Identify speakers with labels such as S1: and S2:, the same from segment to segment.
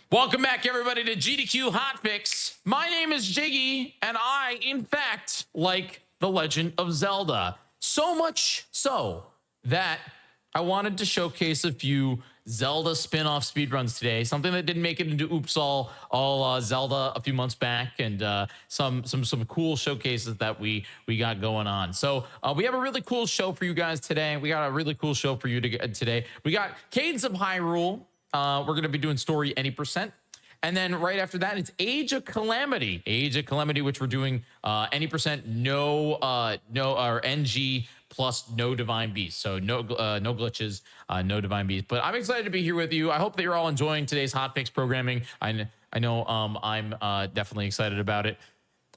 S1: Welcome back, everybody, to GDQ Hotfix. My name is Jiggy, and I, in fact, like The Legend of Zelda. So much so that I wanted to showcase a few Zelda spin-off speedruns today. Something that didn't make it into Oops All Zelda a few months back, and some cool showcases that we got going on. So we have a really cool show for you guys today. We got a really cool show for you today. We got Cadence of Hyrule. We're going to be doing story any %. And then right after that, it's Age of Calamity. Age of Calamity, which we're doing any %, or NG plus no divine beast. So no glitches, no divine beast. But I'm excited to be here with you. I hope that you're all enjoying today's hotfix programming. I know I'm definitely excited about it.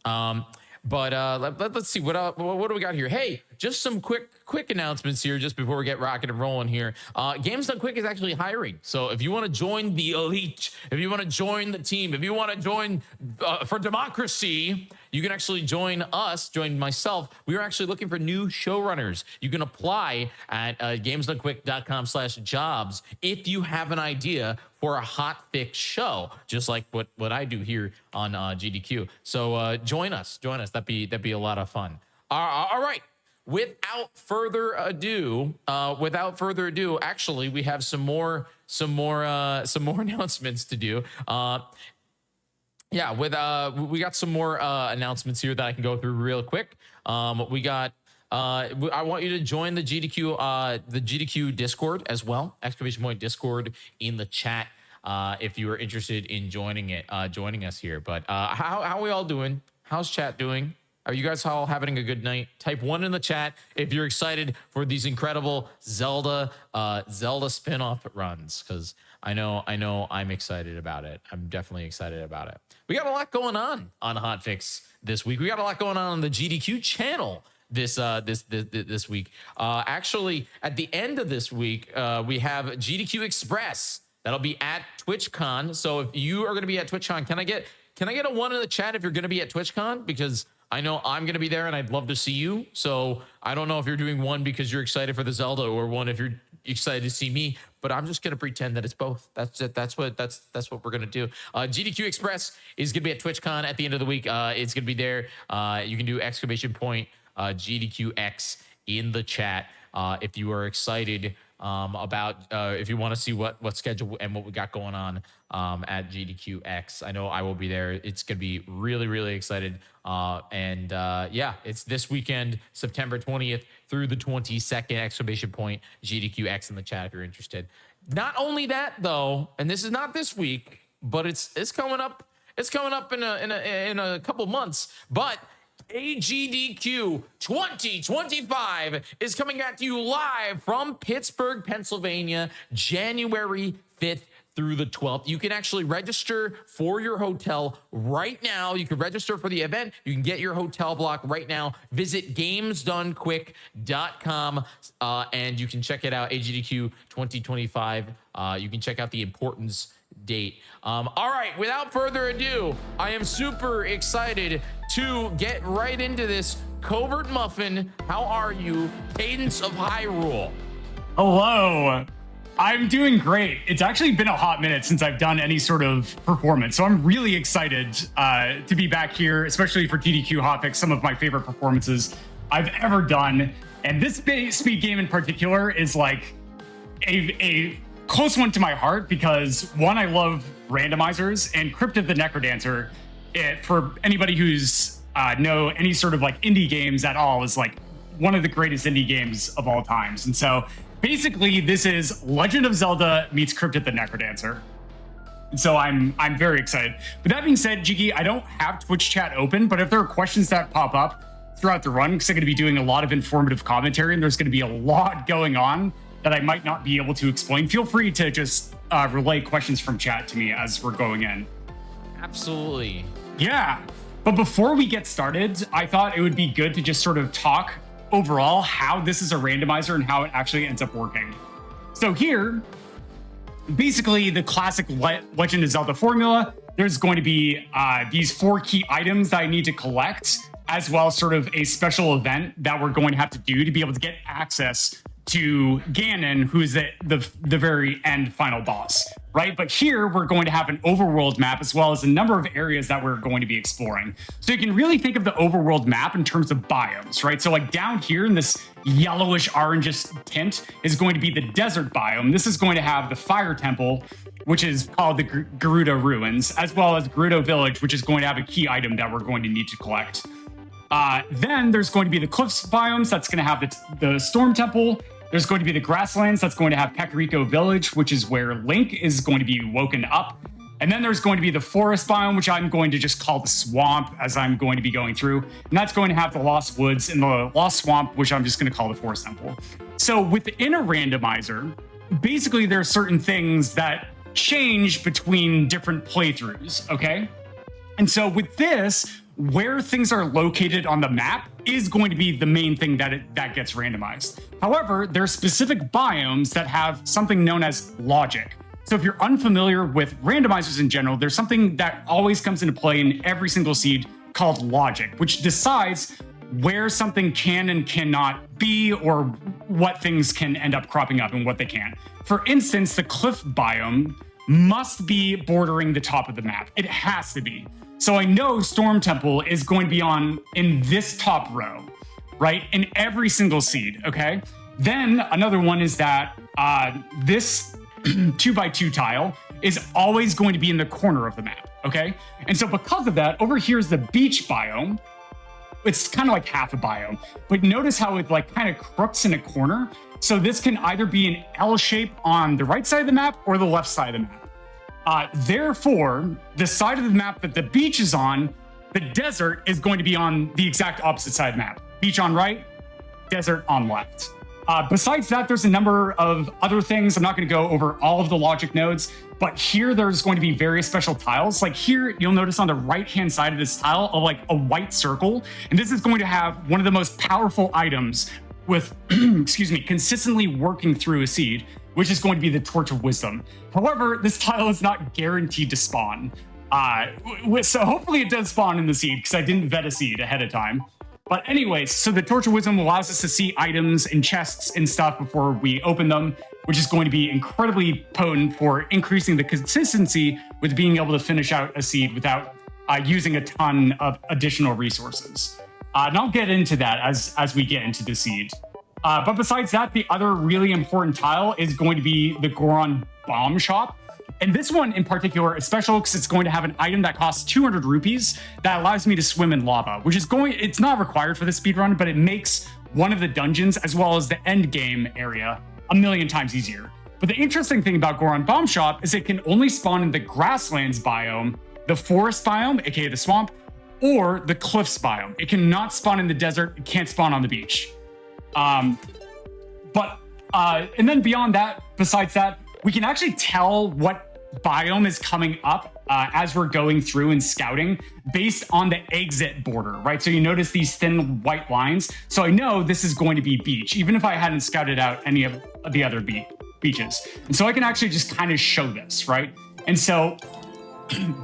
S1: Let's see what do we got here. Hey, just some quick announcements here just before we get rocking and rolling here. Games Done Quick is actually hiring, so if you want to join the elite, if you want to join the team, if you want to join for democracy, you can actually join myself. We are actually looking for new showrunners. You can apply at gamesdonequick.com/jobs if you have an idea for a hotfix show, just like what I do here on GDQ. So join us. That'd be a lot of fun. All right. Without further ado, actually, we have some more announcements to do. We got some more announcements here that I can go through real quick. We got. I want you to join the GDQ Discord as well. Exclamation point Discord in the chat if you are interested in joining us here. But how are we all doing? How's chat doing? Are you guys all having a good night? Type 1 in the chat if you're excited for these incredible Zelda spin-off runs, because I know I'm excited about it. I'm definitely excited about it. We got a lot going on Hotfix this week. We got a lot going on the GDQ channel this week. Actually, at the end of this week, we have GDQ Express. That'll be at TwitchCon. So if you are going to be at TwitchCon, can I get a 1 in the chat if you're going to be at TwitchCon? Because I know I'm going to be there and I'd love to see you. So I don't know if you're doing 1 because you're excited for the Zelda, or 1 if you're excited to see me, but I'm just going to pretend that it's both. That's it. That's what we're going to do. GDQ Express is going to be at TwitchCon at the end of the week. It's going to be there. You can do exclamation point GDQX in the chat if you are excited about if you want to see what schedule and what we got going on at GDQX. I know I will be there. It's going to be really excited. It's this weekend, September 20th through the 22nd, exclamation point GDQX in the chat if you're interested. Not only that though, and this is not this week, but it's coming up. It's coming up in a couple months, but AGDQ 2025 is coming at you live from Pittsburgh, Pennsylvania, January 5th through the 12th. You can actually register for your hotel right now. You can register for the event. You can get your hotel block right now. Visit gamesdonequick.com and you can check it out, AGDQ 2025. You can check out the importance date. All right, without further ado, I am super excited to get right into this. Covert Muffin, how are you? Cadence of Hyrule.
S2: Hello. I'm doing great. It's actually been a hot minute since I've done any sort of performance, so I'm really excited to be back here, especially for GDQ Hotfix, some of my favorite performances I've ever done. And this speed game in particular is like a close one to my heart because, one, I love randomizers, and Crypt of the Necrodancer, for anybody who's know any sort of like indie games at all, is like one of the greatest indie games of all times. And so basically this is Legend of Zelda meets Crypt of the Necrodancer. And so I'm very excited. With that being said, Jiggy, I don't have Twitch chat open, but if there are questions that pop up throughout the run, because I'm going to be doing a lot of informative commentary and there's going to be a lot going on that I might not be able to explain, feel free to just relay questions from chat to me as we're going in.
S1: Absolutely.
S2: Yeah. But before we get started, I thought it would be good to just sort of talk overall how this is a randomizer and how it actually ends up working. So here, basically the classic Legend of Zelda formula, there's going to be these 4 key items that I need to collect, as well as sort of a special event that we're going to have to do to be able to get access to Ganon, who's the very end final boss. right? But here we're going to have an overworld map as well as a number of areas that we're going to be exploring. So you can really think of the overworld map in terms of biomes, right? So like down here in this yellowish orangish tint is going to be the desert biome. This is going to have the fire temple, which is called the Gerudo Ruins, as well as Gerudo Village, which is going to have a key item that we're going to need to collect. Then there's going to be the cliffs biomes. That's going to have the Storm Temple. There's going to be the grasslands. That's going to have Kakariko Village, which is where Link is going to be woken up. And then there's going to be the forest biome, which I'm going to just call the swamp as I'm going to be going through. And that's going to have the Lost Woods and the Lost Swamp, which I'm just going to call the Forest Temple. So within a randomizer, basically there are certain things that change between different playthroughs, okay? And so with this, where things are located on the map is going to be the main thing that gets randomized. However, there are specific biomes that have something known as logic. So if you're unfamiliar with randomizers in general, there's something that always comes into play in every single seed called logic, which decides where something can and cannot be or what things can end up cropping up and what they can't. For instance, the cliff biome must be bordering the top of the map. It has to be. So I know Storm Temple is going to be in this top row, right? In every single seed, okay? Then another one is that this 2x2 tile is always going to be in the corner of the map, okay? And so because of that, over here is the beach biome. It's kind of like half a biome, but notice how it like kind of crooks in a corner. So this can either be an L shape on the right side of the map or the left side of the map. Therefore, the side of the map that the beach is on, the desert is going to be on the exact opposite side of the map. Beach on right, desert on left. Besides that, there's a number of other things. I'm not going to go over all of the logic nodes, but here there's going to be various special tiles. Like here, you'll notice on the right-hand side of this tile, a white circle. And this is going to have one of the most powerful items with, excuse me, consistently working through a seed, which is going to be the Torch of Wisdom. However, this tile is not guaranteed to spawn. So hopefully it does spawn in the seed because I didn't vet a seed ahead of time. But anyways, so the Torch of Wisdom allows us to see items and chests and stuff before we open them, which is going to be incredibly potent for increasing the consistency with being able to finish out a seed without using a ton of additional resources. And I'll get into that as we get into the seed. But besides that, the other really important tile is going to be the Goron Bomb Shop. And this one in particular is special because it's going to have an item that costs 200 rupees that allows me to swim in lava, which is it's not required for the speedrun, but it makes one of the dungeons as well as the end game area a million times easier. But the interesting thing about Goron Bomb Shop is it can only spawn in the grasslands biome, the forest biome, aka the swamp, or the cliffs biome. It cannot spawn in the desert, it can't spawn on the beach. And then beyond that, besides that, we can actually tell what biome is coming up as we're going through and scouting based on the exit border, right? So you notice these thin white lines. So I know this is going to be beach, even if I hadn't scouted out any of the other beaches. And so I can actually just kind of show this, right? And so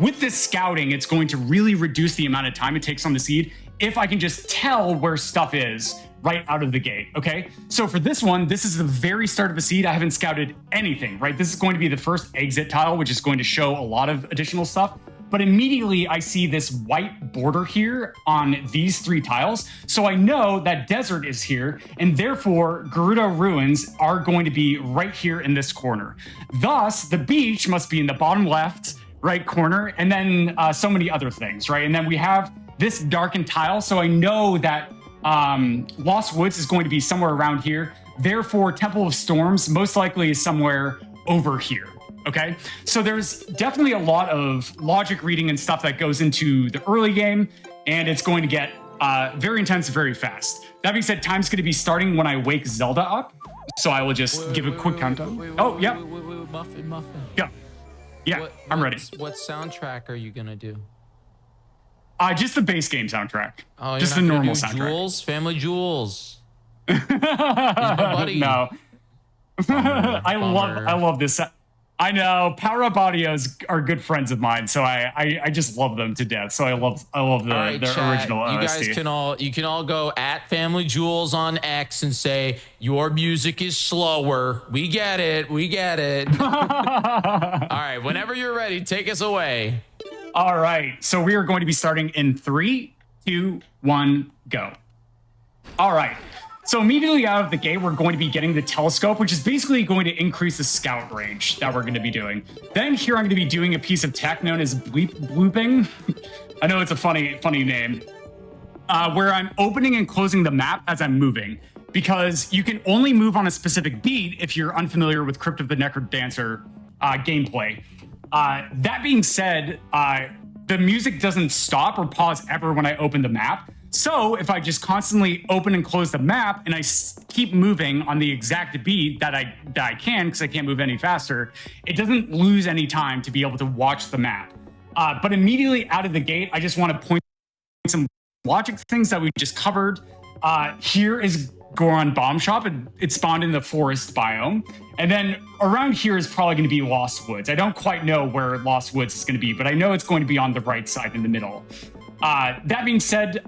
S2: with this scouting, it's going to really reduce the amount of time it takes on the seed if I can just tell where stuff is right out of the gate, okay? So for this one, this is the very start of a seed. I haven't scouted anything, right? This is going to be the first exit tile, which is going to show a lot of additional stuff. But immediately I see this white border here on these three tiles. So I know that desert is here, and therefore Gerudo Ruins are going to be right here in this corner. Thus, the beach must be in the bottom left, right corner, and then so many other things, right? And then we have this darkened tile, so I know that Lost Woods is going to be somewhere around here. Therefore, Temple of Storms most likely is somewhere over here, okay? So there's definitely a lot of logic reading and stuff that goes into the early game, and it's going to get very intense very fast. That being said, time's going to be starting when I wake Zelda up, so I will just give a quick countdown. Oh, yeah.
S1: Muffin.
S2: Yeah, I'm ready.
S1: What soundtrack are you going to do?
S2: Just the base game soundtrack.
S1: Oh,
S2: just the normal soundtrack.
S1: Jewels? Family Jewels. He's my buddy.
S2: No.
S1: Bummer.
S2: I love this. I know Power Up Audios are good friends of mine, so I just love them to death. So I love
S1: Right,
S2: their
S1: chat,
S2: original
S1: you
S2: OST.
S1: guys can all go at Family Jewels on X and say your music is slower. We get it. We get it. All right, whenever you're ready, take us away.
S2: All right, so we are going to be starting in 3, 2, 1, go. All right. So immediately out of the gate, we're going to be getting the telescope, which is basically going to increase the scout range that we're going to be doing. Then here I'm going to be doing a piece of tech known as blooping. I know it's a funny name. Where I'm opening and closing the map as I'm moving, because you can only move on a specific beat if you're unfamiliar with Crypt of the Necrodancer gameplay. That being said, the music doesn't stop or pause ever when I open the map. So if I just constantly open and close the map and I keep moving on the exact beat that I can, because I can't move any faster, it doesn't lose any time to be able to watch the map. But immediately out of the gate, I just want to point some logic things that we just covered. Here is Goron Bomb Shop. It spawned in the forest biome. And then around here is probably going to be Lost Woods. I don't quite know where Lost Woods is going to be, but I know it's going to be on the right side in the middle. That being said, the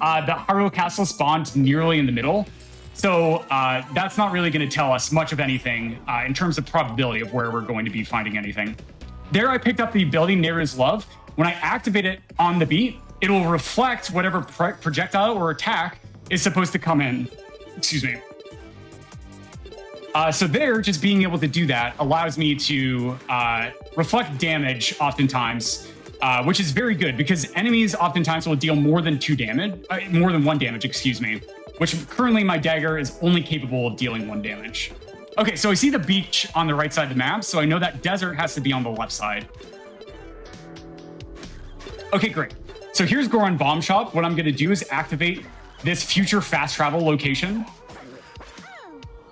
S2: Hyrule Castle spawned nearly in the middle. So that's not really going to tell us much of anything in terms of probability of where we're going to be finding anything. There I picked up the ability Nehru's Love. When I activate it on the beat, it will reflect whatever projectile or attack is supposed to come in. Excuse me. So there, just being able to do that allows me to reflect damage oftentimes, which is very good because enemies oftentimes will deal more than 1 damage, excuse me, which currently my dagger is only capable of dealing 1 damage. Okay, so I see the beach on the right side of the map, so I know that desert has to be on the left side. Okay, great. So here's Goron Bomb Shop. What I'm going to do is activate this future fast travel location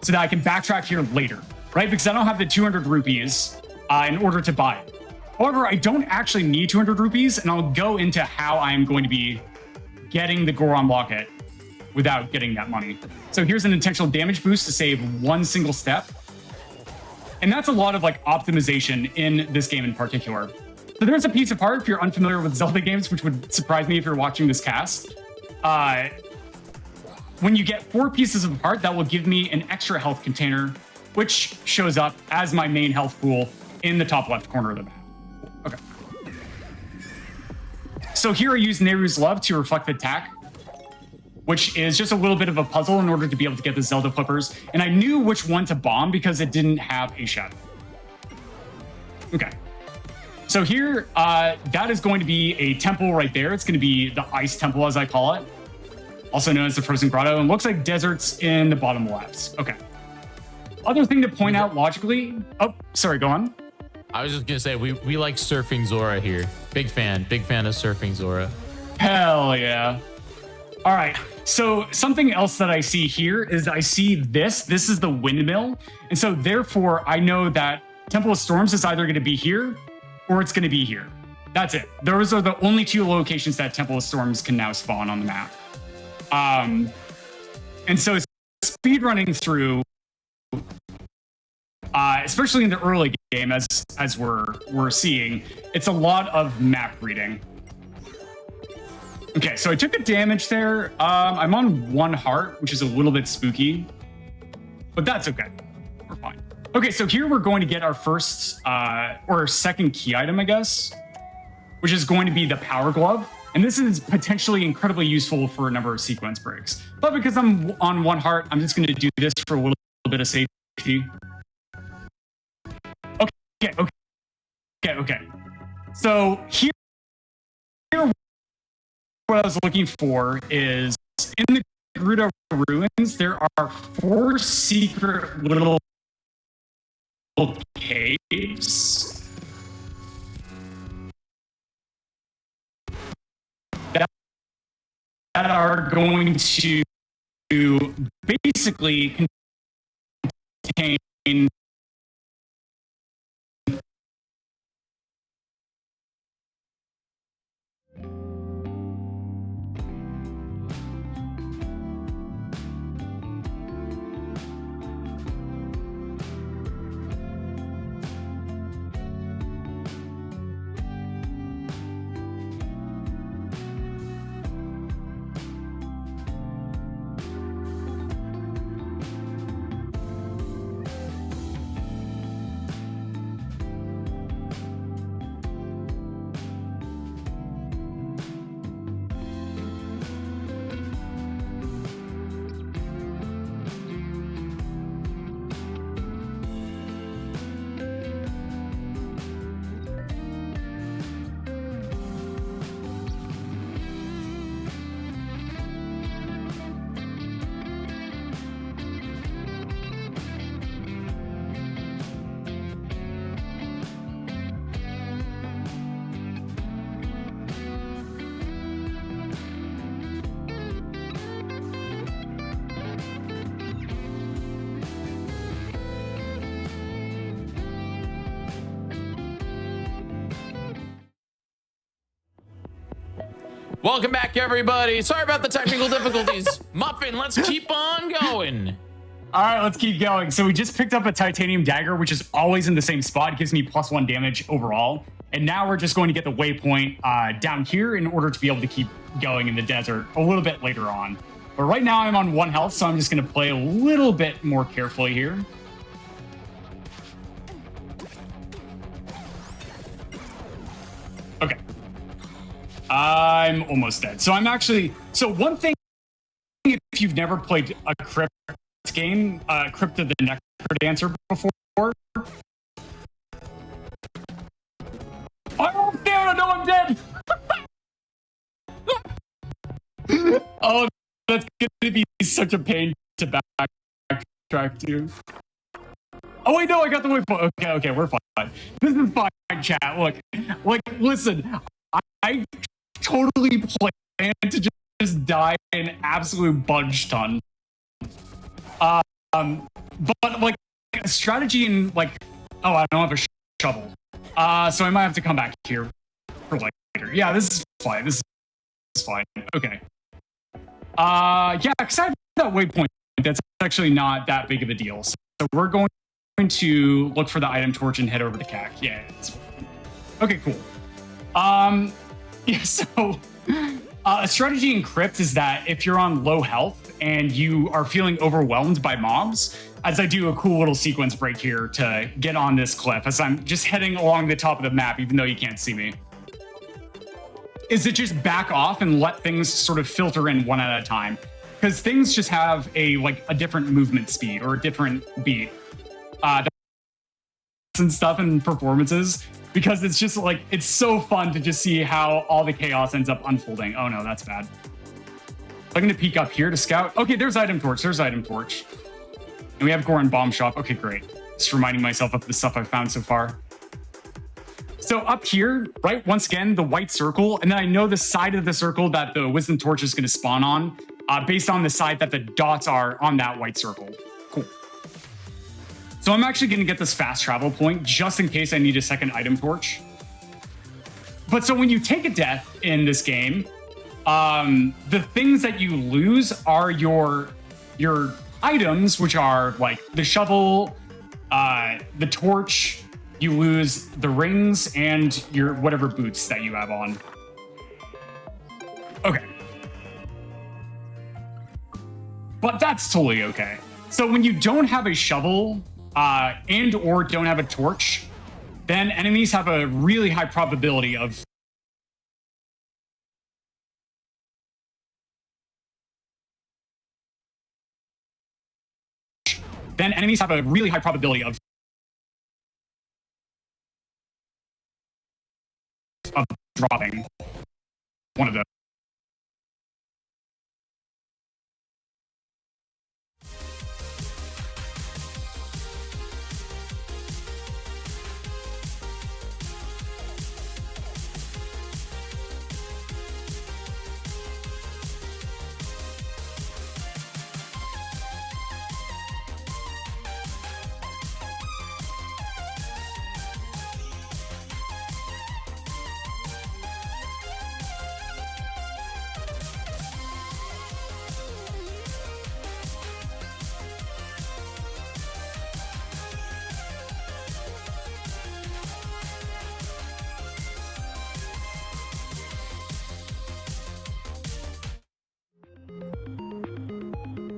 S2: so that I can backtrack here later, right? Because I don't have the 200 rupees in order to buy it. However, I don't actually need 200 rupees, and I'll go into how I'm going to be getting the Goron Locket without getting that money. So here's an intentional damage boost to save 1 single step. And that's a lot of like optimization in this game in particular. So there's a piece of art if you're unfamiliar with Zelda games, which would surprise me if you're watching this cast. When you get 4 pieces of heart, that will give me an extra health container, which shows up as my main health pool in the top left corner of the map. Okay. So here I use Nehru's Love to reflect the attack, which is just a little bit of a puzzle in order to be able to get the Zelda flippers. And I knew which one to bomb because it didn't have a shadow. Okay. So here, that is going to be a temple right there. It's going to be the Ice Temple, as I call it, also known as the Frozen Grotto, and looks like deserts in the bottom left. Okay. Other thing to point out logically. Oh, sorry, go on.
S1: I was just gonna say we like surfing Zora here. Big fan of surfing Zora.
S2: Hell yeah. All right. So something else that I see here is I see this. This is the windmill, and so therefore I know that Temple of Storms is either going to be here or it's going to be here. That's it. Those are the only 2 locations that Temple of Storms can now spawn on the map. And so speedrunning through, especially in the early game, as we're seeing, it's a lot of map reading. Okay, so I took a damage there. I'm on 1 heart, which is a little bit spooky, but that's okay. We're fine. Okay, so here we're going to get our first or second key item, I guess, which is going to be the Power Glove. And this is potentially incredibly useful for a number of sequence breaks. But because I'm on 1 heart, I'm just going to do this for a little bit of safety. Okay. So here what I was looking for is in the Gerudo ruins, there are 4 secret little caves that are going to basically contain
S1: Welcome back, everybody. Sorry about the technical difficulties. Muffin, let's keep on going.
S2: All right, let's keep going. So we just picked up a titanium dagger, which is always in the same spot. It gives me +1 damage overall. And now we're just going to get the waypoint down here in order to be able to keep going in the desert a little bit later on. But right now I'm on 1 health, so I'm just going to play a little bit more carefully here. Okay. I'm almost dead. So I'm actually... So one thing, if you've never played a Crypt game, Crypt of the Necrodancer before... Oh, damn, no, I'm dead! Oh, that's gonna be such a pain to backtrack to. Oh, wait, no, I got the waypoint. Okay, we're fine. This is fine, chat. Look, listen, I totally plan to just die an absolute bunch ton. But like strategy and like, oh, I don't have a shovel. So I might have to come back here for later. Yeah, this is fine. This is fine. Okay. Yeah, because I have that waypoint. That's actually not that big of a deal. So we're going to look for the item torch and head over to CAC. Yeah. Okay, cool. Yeah, so a strategy in Crypt is that if you're on low health and you are feeling overwhelmed by mobs, as I do a cool little sequence break here to get on this cliff as I'm just heading along the top of the map, even though you can't see me, is to just back off and let things sort of filter in one at a time. Because things just have a different movement speed or a different beat. And stuff and performances, because it's just like, it's so fun to just see how all the chaos ends up unfolding. Oh no, that's bad. I'm gonna peek up here to scout. Okay, there's item torch. And we have Goron Bomb Shop. Okay, great. Just reminding myself of the stuff I've found so far. So up here, right, once again, the white circle, and then I know the side of the circle that the Wisdom Torch is gonna spawn on, based on the side that the dots are on that white circle. Cool. So I'm actually gonna get this fast travel point just in case I need a second item torch. But so when you take a death in this game, the things that you lose are your items, which are like the shovel, the torch, you lose the rings, and your whatever boots that you have on. Okay. But that's totally okay. So when you don't have a shovel, and or don't have a torch, then enemies have a really high probability of dropping one of those.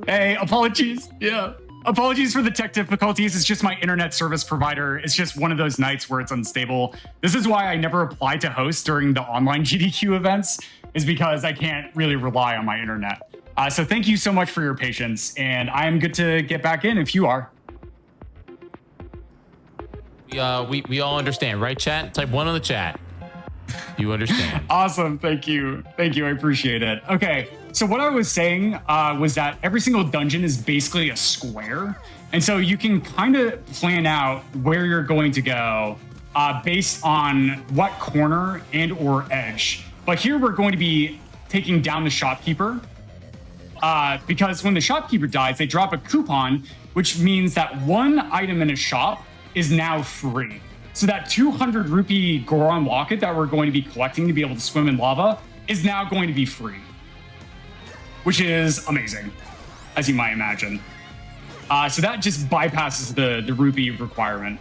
S2: Hey, apologies. Yeah. Apologies for the tech difficulties. It's just my internet service provider. It's just one of those nights where it's unstable. This is why I never apply to host during the online GDQ events, is because I can't really rely on my internet. So thank you so much for your patience, and I am good to get back in if you are.
S1: We all understand, right, chat? Type 1 on the chat. You understand.
S2: Awesome. Thank you. Thank you. I appreciate it. Okay. So what I was saying was that every single dungeon is basically a square. And so you can kind of plan out where you're going to go based on what corner and or edge. But here we're going to be taking down the shopkeeper because when the shopkeeper dies, they drop a coupon, which means that one item in a shop is now free. So that 200 rupee Goron locket that we're going to be collecting to be able to swim in lava is now going to be free, which is amazing, as you might imagine. So that just bypasses the rupee requirement.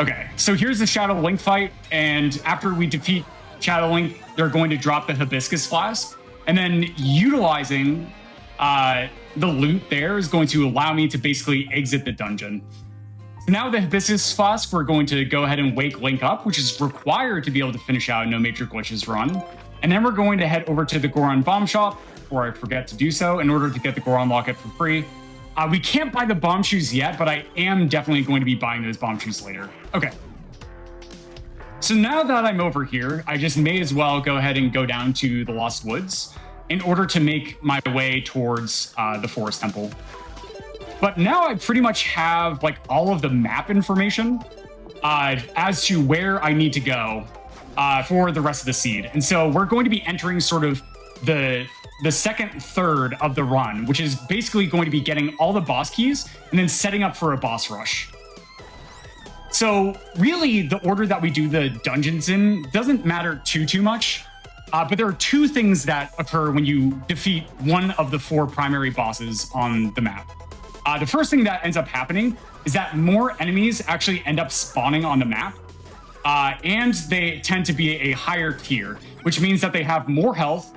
S2: Okay, so here's the Shadow Link fight, and after we defeat Shadow Link, they're going to drop the Hibiscus Flask, and then utilizing the loot there is going to allow me to basically exit the dungeon. So now the Hibiscus Flask, we're going to go ahead and wake Link up, which is required to be able to finish out a No Major Glitches run. And then we're going to head over to the Goron Bomb Shop, before I forget to do so, in order to get the Goron Locket for free. We can't buy the bomb shoes yet, but I am definitely going to be buying those bomb shoes later. Okay. So now that I'm over here, I just may as well go ahead and go down to the Lost Woods in order to make my way towards the Forest Temple. But now I pretty much have like all of the map information as to where I need to go for the rest of the seed. And so we're going to be entering sort of the second third of the run, which is basically going to be getting all the boss keys and then setting up for a boss rush. So really, the order that we do the dungeons in doesn't matter too much, but there are two things that occur when you defeat one of the 4 primary bosses on the map. The first thing that ends up happening is that more enemies actually end up spawning on the map, and they tend to be a higher tier, which means that they have more health,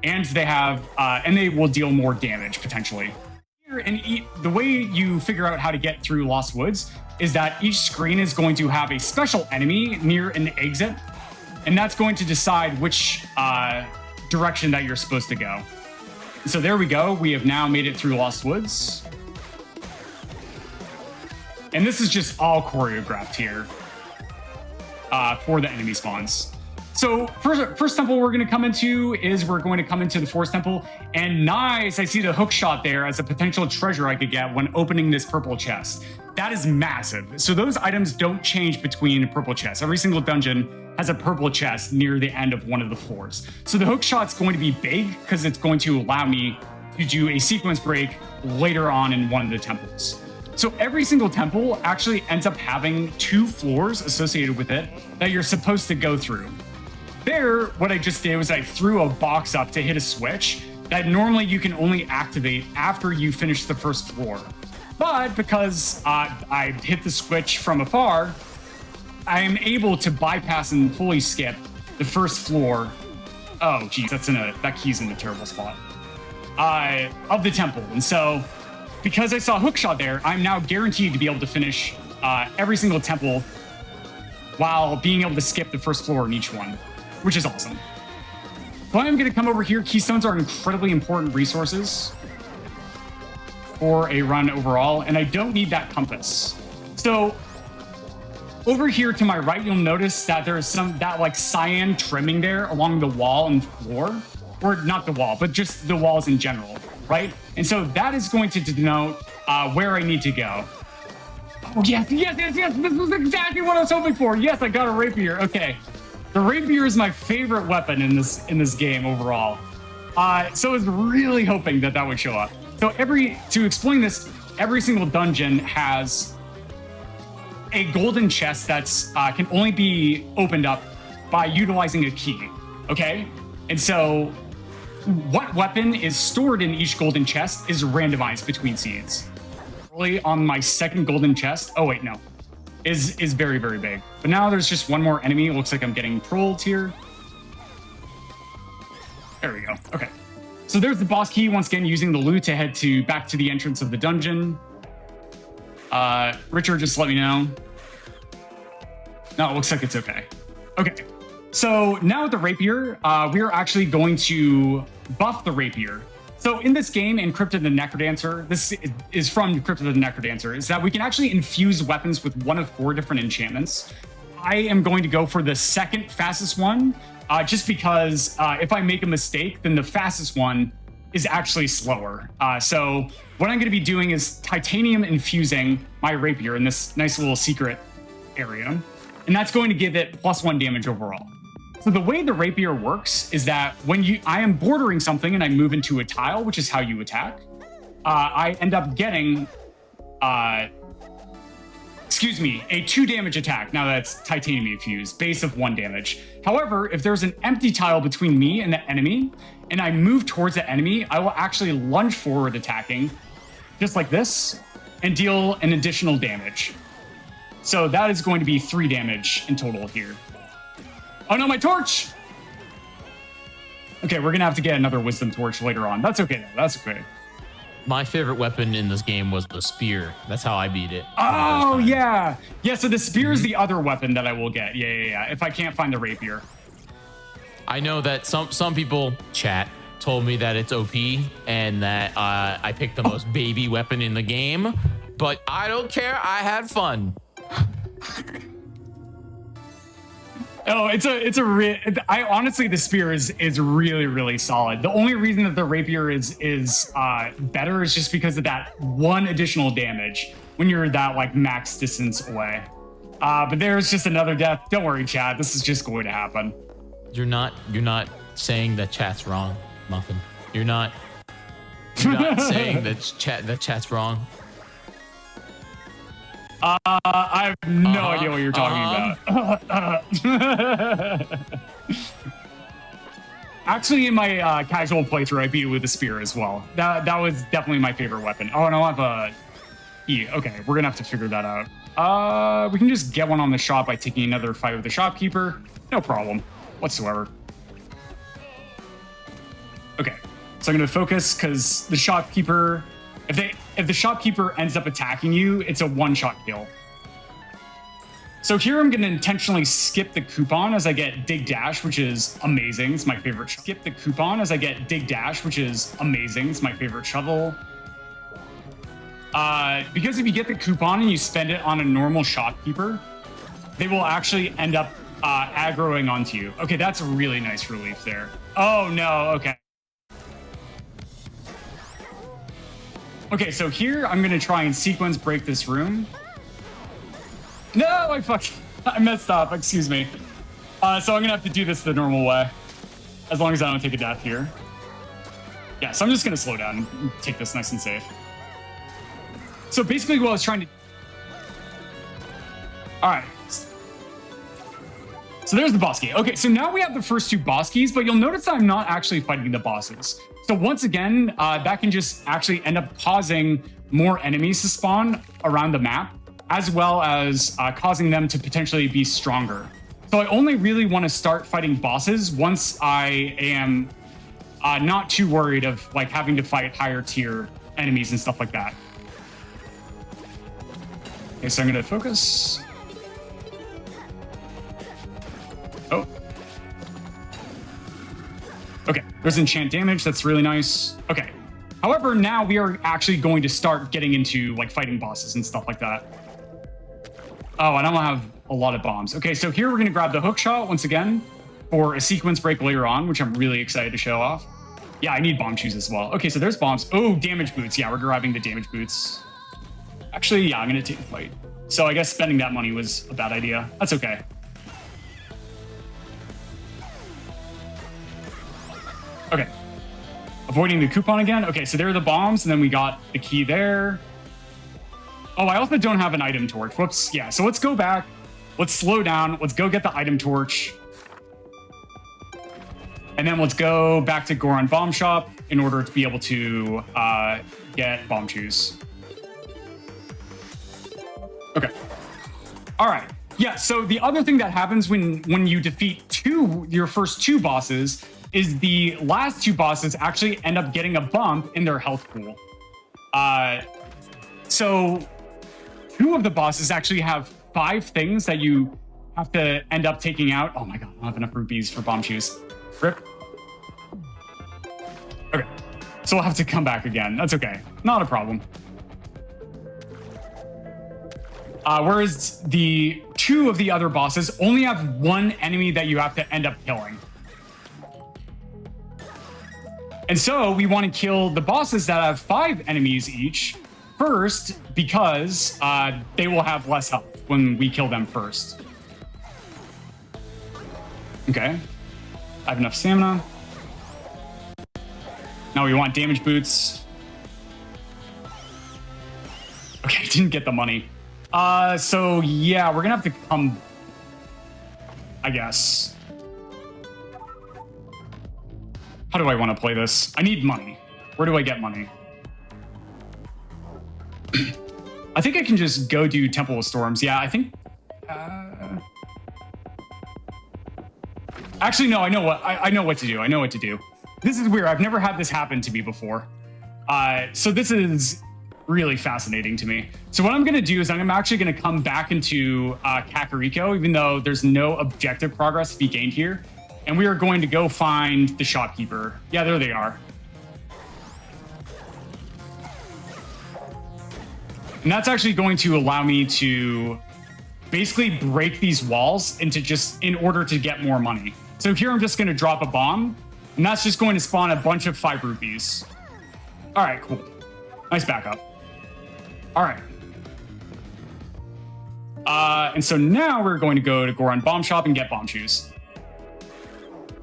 S2: and they will deal more damage potentially. And the way you figure out how to get through Lost Woods is that each screen is going to have a special enemy near an exit, and that's going to decide which direction that you're supposed to go. So there we go. We have now made it through Lost Woods. And this is just all choreographed here for the enemy spawns. So first temple we're going to come into is we're going to come into the Forest Temple. And nice, I see the hook shot there as a potential treasure I could get when opening this purple chest. That is massive. So those items don't change between purple chests. Every single dungeon has a purple chest near the end of one of the floors. So the hook shot's going to be big because it's going to allow me to do a sequence break later on in one of the temples. So every single temple actually ends up having 2 floors associated with it that you're supposed to go through. There, what I just did was I threw a box up to hit a switch that normally you can only activate after you finish the first floor. But because I hit the switch from afar, I am able to bypass and fully skip the first floor. Oh, geez, that key's in a terrible spot. Of the temple. And so, because I saw Hookshot there, I'm now guaranteed to be able to finish every single temple while being able to skip the first floor in each one, which is awesome. So I'm going to come over here. Keystones are incredibly important resources for a run overall, and I don't need that compass. So over here to my right, you'll notice that there's that like cyan trimming there along the wall and floor, or not the wall, but just the walls in general, right? And so that is going to denote where I need to go. Oh, yes. This was exactly what I was hoping for. Yes, I got a rapier. Okay. The rapier is my favorite weapon in this game overall. So I was really hoping that would show up. So to explain this, every single dungeon has a golden chest that's can only be opened up by utilizing a key. Okay, and so what weapon is stored in each golden chest is randomized between seeds. Early on my second golden chest. Oh wait, no. Is very, very big. But now there's just one more enemy. It looks like I'm getting trolled here. There we go. Okay. So there's the boss key, once again, using the loot to head back to the entrance of the dungeon. Richard, just let me know. No, it looks like it's okay. Okay. So now with the rapier, we are actually going to buff the rapier. So in this game, in Crypt of the Necrodancer, this is from Crypt of the Necrodancer, is that we can actually infuse weapons with one of 4 different enchantments. I am going to go for the second fastest one, just because if I make a mistake, then the fastest one is actually slower. So what I'm going to be doing is titanium infusing my rapier in this nice little secret area, and that's going to give it +1 damage overall. So the way the rapier works is that when I am bordering something and I move into a tile, which is how you attack, I end up getting excuse me, a 2 damage attack. Now that's titanium infused, base of 1 damage. However, if there's an empty tile between me and the enemy, and I move towards the enemy, I will actually lunge forward attacking, just like this, and deal an additional damage. So that is going to be 3 damage in total here. Oh no, my torch! Okay, we're gonna have to get another wisdom torch later on. That's okay though, that's okay.
S1: My favorite weapon in this game was the spear. That's how I beat it.
S2: Oh yeah. Yeah, so the spear is the other weapon that I will get. Yeah. If I can't find the rapier.
S1: I know that some people, chat, told me that it's OP and that I picked the most baby weapon in the game, but I don't care. I had fun.
S2: Oh, I honestly, the spear is really, really solid. The only reason that the rapier is better is just because of that 1 additional damage when you're that like max distance away. But there's just another death. Don't worry, chat. This is just going to happen.
S1: You're not saying that chat's wrong, Muffin. You're not saying that chat's wrong.
S2: I have no idea what you're talking about. Actually, in my casual playthrough, I beat it with a spear as well. That was definitely my favorite weapon. Oh, and I'll have a E. Okay, we're gonna have to figure that out. We can just get one on the shop by taking another fight with the shopkeeper. No problem whatsoever. Okay, so I'm gonna focus because the shopkeeper, if the shopkeeper ends up attacking you, it's a 1-shot kill. So here I'm going to intentionally skip the coupon as I get Dig Dash, which is amazing. It's my favorite. Skip the coupon as I get Dig Dash, which is amazing. It's my favorite shovel. Because if you get the coupon and you spend it on a normal shopkeeper, they will actually end up aggroing onto you. Okay, that's a really nice relief there. Oh no, okay. Okay, so here I'm gonna try and sequence break this room. No, I messed up, excuse me. So I'm gonna have to do this the normal way, as long as I don't take a death here. Yeah, so I'm just gonna slow down and take this nice and safe. So basically what I was trying to... All right. So there's the boss key. Okay, so now we have the first 2 boss keys, but you'll notice that I'm not actually fighting the bosses. So once again, that can just actually end up causing more enemies to spawn around the map, as well as causing them to potentially be stronger. So I only really want to start fighting bosses once I am not too worried of like having to fight higher tier enemies and stuff like that. Okay, so I'm going to focus. Oh. Okay, there's enchant damage. That's really nice. Okay. However, now we are actually going to start getting into like fighting bosses and stuff like that. Oh, and I don't have a lot of bombs. Okay, so here we're going to grab the hook shot once again for a sequence break later on, which I'm really excited to show off. Yeah, I need bomb shoes as well. Okay, so there's bombs. Oh, damage boots. Yeah, we're grabbing the damage boots. Actually, yeah, I'm going to take the fight. So I guess spending that money was a bad idea. That's okay. Okay. Avoiding the coupon again. Okay, so there are the bombs, and then we got the key there. Oh, I also don't have an item torch. Whoops. Yeah, so let's go back. Let's slow down. Let's go get the item torch. And then let's go back to Goron Bomb Shop in order to be able to get bomb shoes. Okay. All right. Yeah, so the other thing that happens when you defeat your first 2 bosses is the last 2 bosses actually end up getting a bump in their health pool. So 2 of the bosses actually have 5 things that you have to end up taking out. Oh my god, I don't have enough rupees for bomb shoes. Rip. Okay, so we'll have to come back again. That's okay, not a problem. Whereas the 2 of the other bosses only have 1 enemy that you have to end up killing. And so we want to kill the bosses that have 5 enemies each first, because they will have less health when we kill them first. Okay. I have enough stamina. Now we want damage boots. Okay, didn't get the money. So yeah, we're gonna have to come, I guess. How do I want to play this? I need money. Where do I get money? I think I can just go do Temple of Storms. Yeah, I think... Actually, no, I know what to do. I know what to do. This is weird. I've never had this happen to me before. So this is really fascinating to me. So what I'm going to do is I'm actually going to come back into Kakariko, even though there's no objective progress to be gained here. And we are going to go find the shopkeeper. Yeah, there they are. And that's actually going to allow me to basically break these walls in order to get more money. So here I'm just going to drop a bomb, and that's just going to spawn a bunch of 5 rupees. All right, cool. Nice backup. All right. And so now we're going to go to Goron Bomb Shop and get bomb shoes.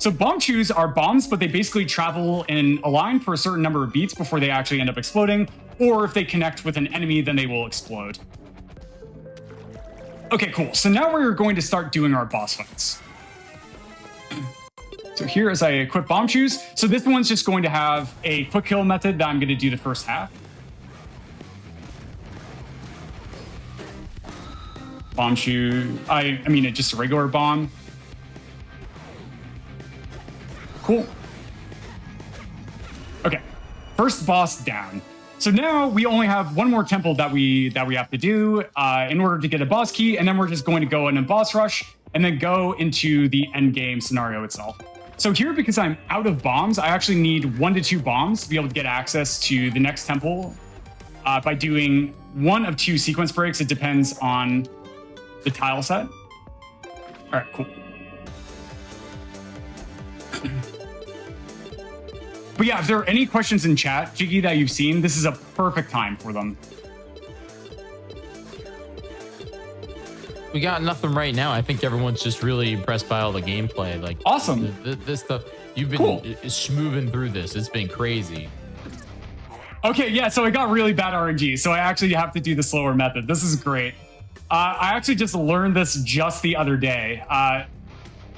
S2: So bomb shoes are bombs, but they basically travel in a line for a certain number of beats before they actually end up exploding, or if they connect with an enemy, then they will explode. Okay, cool. So now we're going to start doing our boss fights. So here as I equip bomb shoes, so this one's just going to have a quick kill method that I'm going to do the first half. Bomb shoe, I mean, it's just a regular bomb. Cool. Okay, first boss down. So now we only have one more temple that we have to do in order to get a boss key, and then we're just going to go in a boss rush and then go into the end game scenario itself. So here, because I'm out of bombs, I actually need 1 to 2 bombs to be able to get access to the next temple by doing 1 of 2 sequence breaks. It depends on the tile set. All right, cool. But yeah, if there are any questions in chat, Jiggy, that you've seen, this is a perfect time for them.
S1: We got nothing right now. I think everyone's just really impressed by all the gameplay. Like,
S2: awesome.
S1: This stuff, you've been schmooving through this. It's been crazy.
S2: Okay, yeah, so I got really bad RNG, so I actually have to do the slower method. This is great. I actually just learned this just the other day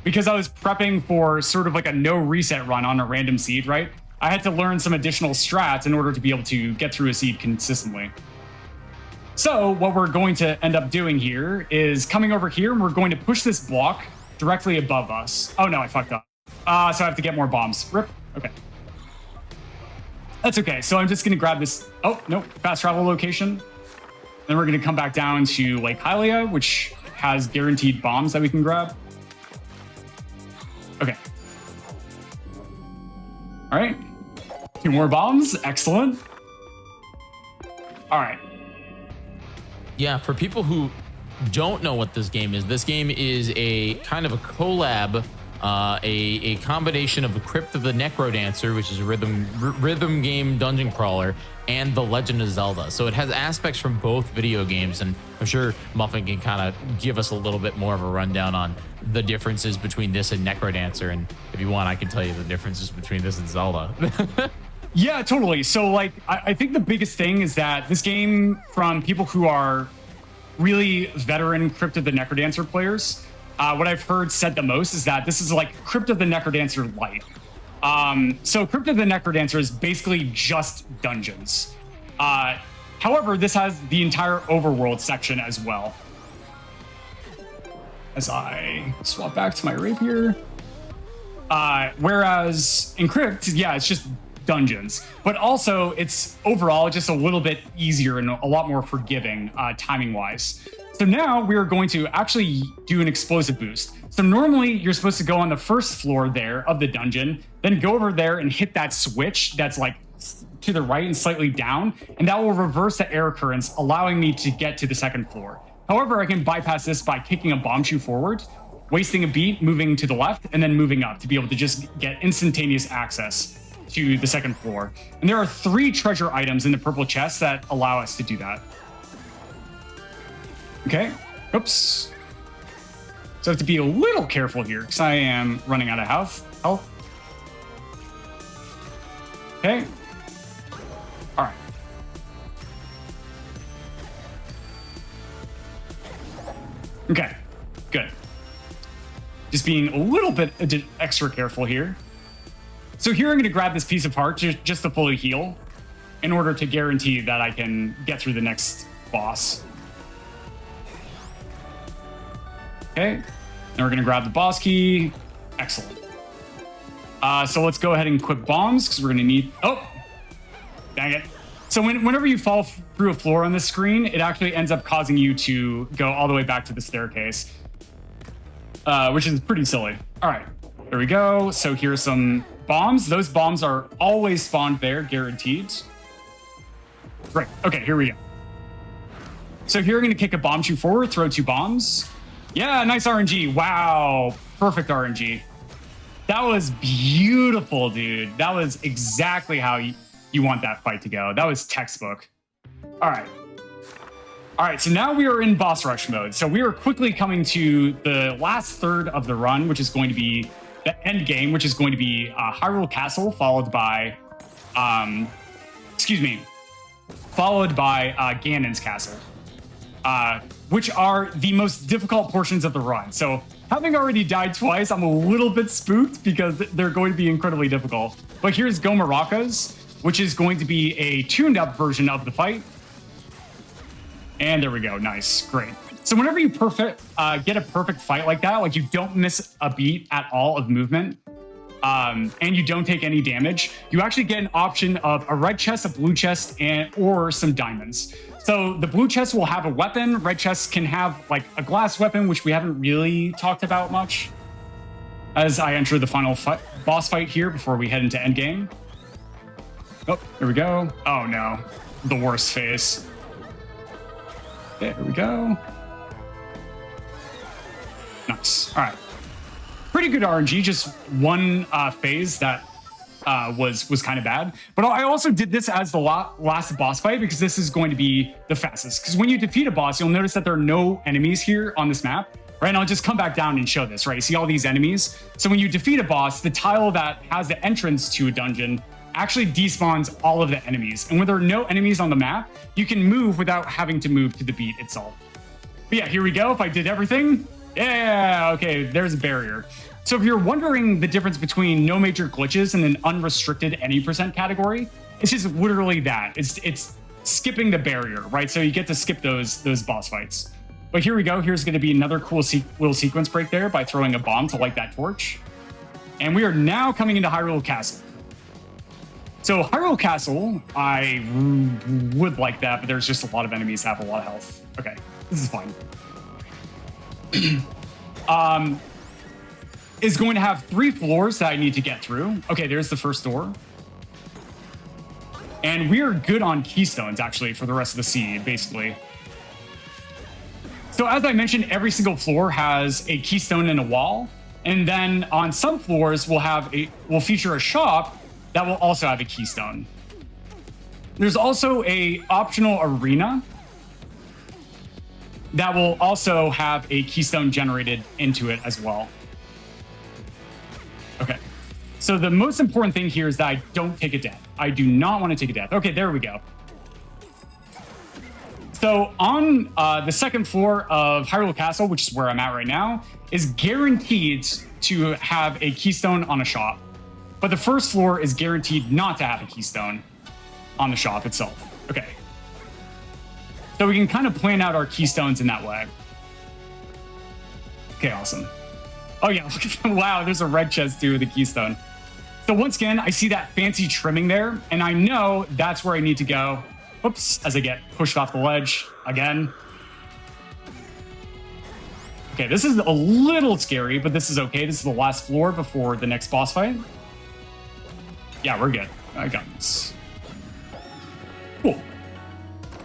S2: because I was prepping for sort of like a no reset run on a random seed, right? I had to learn some additional strats in order to be able to get through a seed consistently. So what we're going to end up doing here is coming over here, and we're going to push this block directly above us. Oh no, I fucked up. So I have to get more bombs. Rip. Okay. That's okay. So I'm just going to grab this. Oh, no. Fast travel location. Then we're going to come back down to Lake Hylia, which has guaranteed bombs that we can grab. Okay. All right. 2 more bombs. Excellent. All right.
S1: Yeah, for people who don't know what this game is a kind of a collab, a combination of the Crypt of the Necrodancer, which is a rhythm game dungeon crawler, and The Legend of Zelda. So it has aspects from both video games, and I'm sure Muffin can kind of give us a little bit more of a rundown on the differences between this and Necrodancer. And if you want, I can tell you the differences between this and Zelda.
S2: Yeah, totally. So like, I think the biggest thing is that this game, from people who are really veteran Crypt of the Necrodancer players, what I've heard said the most is that this is like Crypt of the Necrodancer light. So Crypt of the Necrodancer is basically just dungeons. However, this has the entire overworld section as well. As I swap back to my rapier. Whereas in Crypt, yeah, it's just dungeons, but also it's overall just a little bit easier and a lot more forgiving timing wise. So now we're going to actually do an explosive boost. So normally you're supposed to go on the first floor there of the dungeon, then go over there and hit that switch that's like to the right and slightly down, and that will reverse the air currents, allowing me to get to the second floor. However, I can bypass this by kicking a bomb shoe forward, wasting a beat, moving to the left, and then moving up to be able to just get instantaneous access to the second floor. And there are 3 treasure items in the purple chest that allow us to do that. Okay. Oops. So I have to be a little careful here because I am running out of health. Okay. All right. Okay, good. Just being a little bit extra careful here. So here I'm going to grab this piece of heart just to fully heal in order to guarantee that I can get through the next boss. Okay, then we're going to grab the boss key. Excellent. So let's go ahead and equip bombs because we're going to need... Oh, dang it. So whenever you fall through a floor on the screen, it actually ends up causing you to go all the way back to the staircase, which is pretty silly. All right, there we go. So here's some bombs. Those bombs are always spawned there, guaranteed. Great. Okay, here we go. So here we're going to kick a bomb shoot forward, throw 2 bombs. Yeah, nice RNG. Wow, perfect RNG. That was beautiful, dude. That was exactly how you want that fight to go. That was textbook. All right. All right, so now we are in boss rush mode. So we are quickly coming to the last third of the run, which is going to be the end game, which is going to be Hyrule Castle, followed by, Ganon's Castle, which are the most difficult portions of the run. So having already died twice, I'm a little bit spooked because they're going to be incredibly difficult. But here's Gomaraka's, which is going to be a tuned-up version of the fight. And there we go. Nice. Great. So whenever you get a perfect fight like that, like you don't miss a beat at all of movement, and you don't take any damage, you actually get an option of a red chest, a blue chest, or some diamonds. So the blue chest will have a weapon. Red chest can have like a glass weapon, which we haven't really talked about much, as I enter the final boss fight here before we head into endgame. Oh, here we go. Oh no, the worst phase. There we go. Nice. All right. Pretty good RNG. Just one phase that was kind of bad. But I also did this as the last boss fight because this is going to be the fastest. Because when you defeat a boss, you'll notice that there are no enemies here on this map. Right, and I'll just come back down and show this, right? You see all these enemies? So when you defeat a boss, the tile that has the entrance to a dungeon actually despawns all of the enemies. And when there are no enemies on the map, you can move without having to move to the beat itself. But yeah, here we go. If I did everything, yeah, okay, there's a barrier. So if you're wondering the difference between no major glitches and an unrestricted any percent category, it's just literally that. It's skipping the barrier, right? So you get to skip those boss fights. But here we go. Here's going to be another cool little sequence break there by throwing a bomb to light that torch. And we are now coming into Hyrule Castle. So Hyrule Castle, I would like that, but there's just a lot of enemies that have a lot of health. Okay, this is fine. Is going to have 3 floors that I need to get through. Okay, there's the first door. And we are good on keystones, actually, for the rest of the seed, basically. So as I mentioned, every single floor has a keystone and a wall. And then on some floors, we'll feature a shop that will also have a keystone. There's also a optional arena that will also have a keystone generated into it as well. Okay, so the most important thing here is that I don't take a death. I do not want to take a death. Okay, there we go. So on the second floor of Hyrule Castle, which is where I'm at right now, is guaranteed to have a keystone on a shop. But the first floor is guaranteed not to have a keystone on the shop itself. Okay. So we can kind of plan out our keystones in that way. Okay, awesome. Oh yeah, look at that. Wow, there's a red chest too with a keystone. So once again, I see that fancy trimming there, and I know that's where I need to go. Oops, as I get pushed off the ledge again. Okay, this is a little scary, but this is okay. This is the last floor before the next boss fight. Yeah, we're good. I got this. Cool.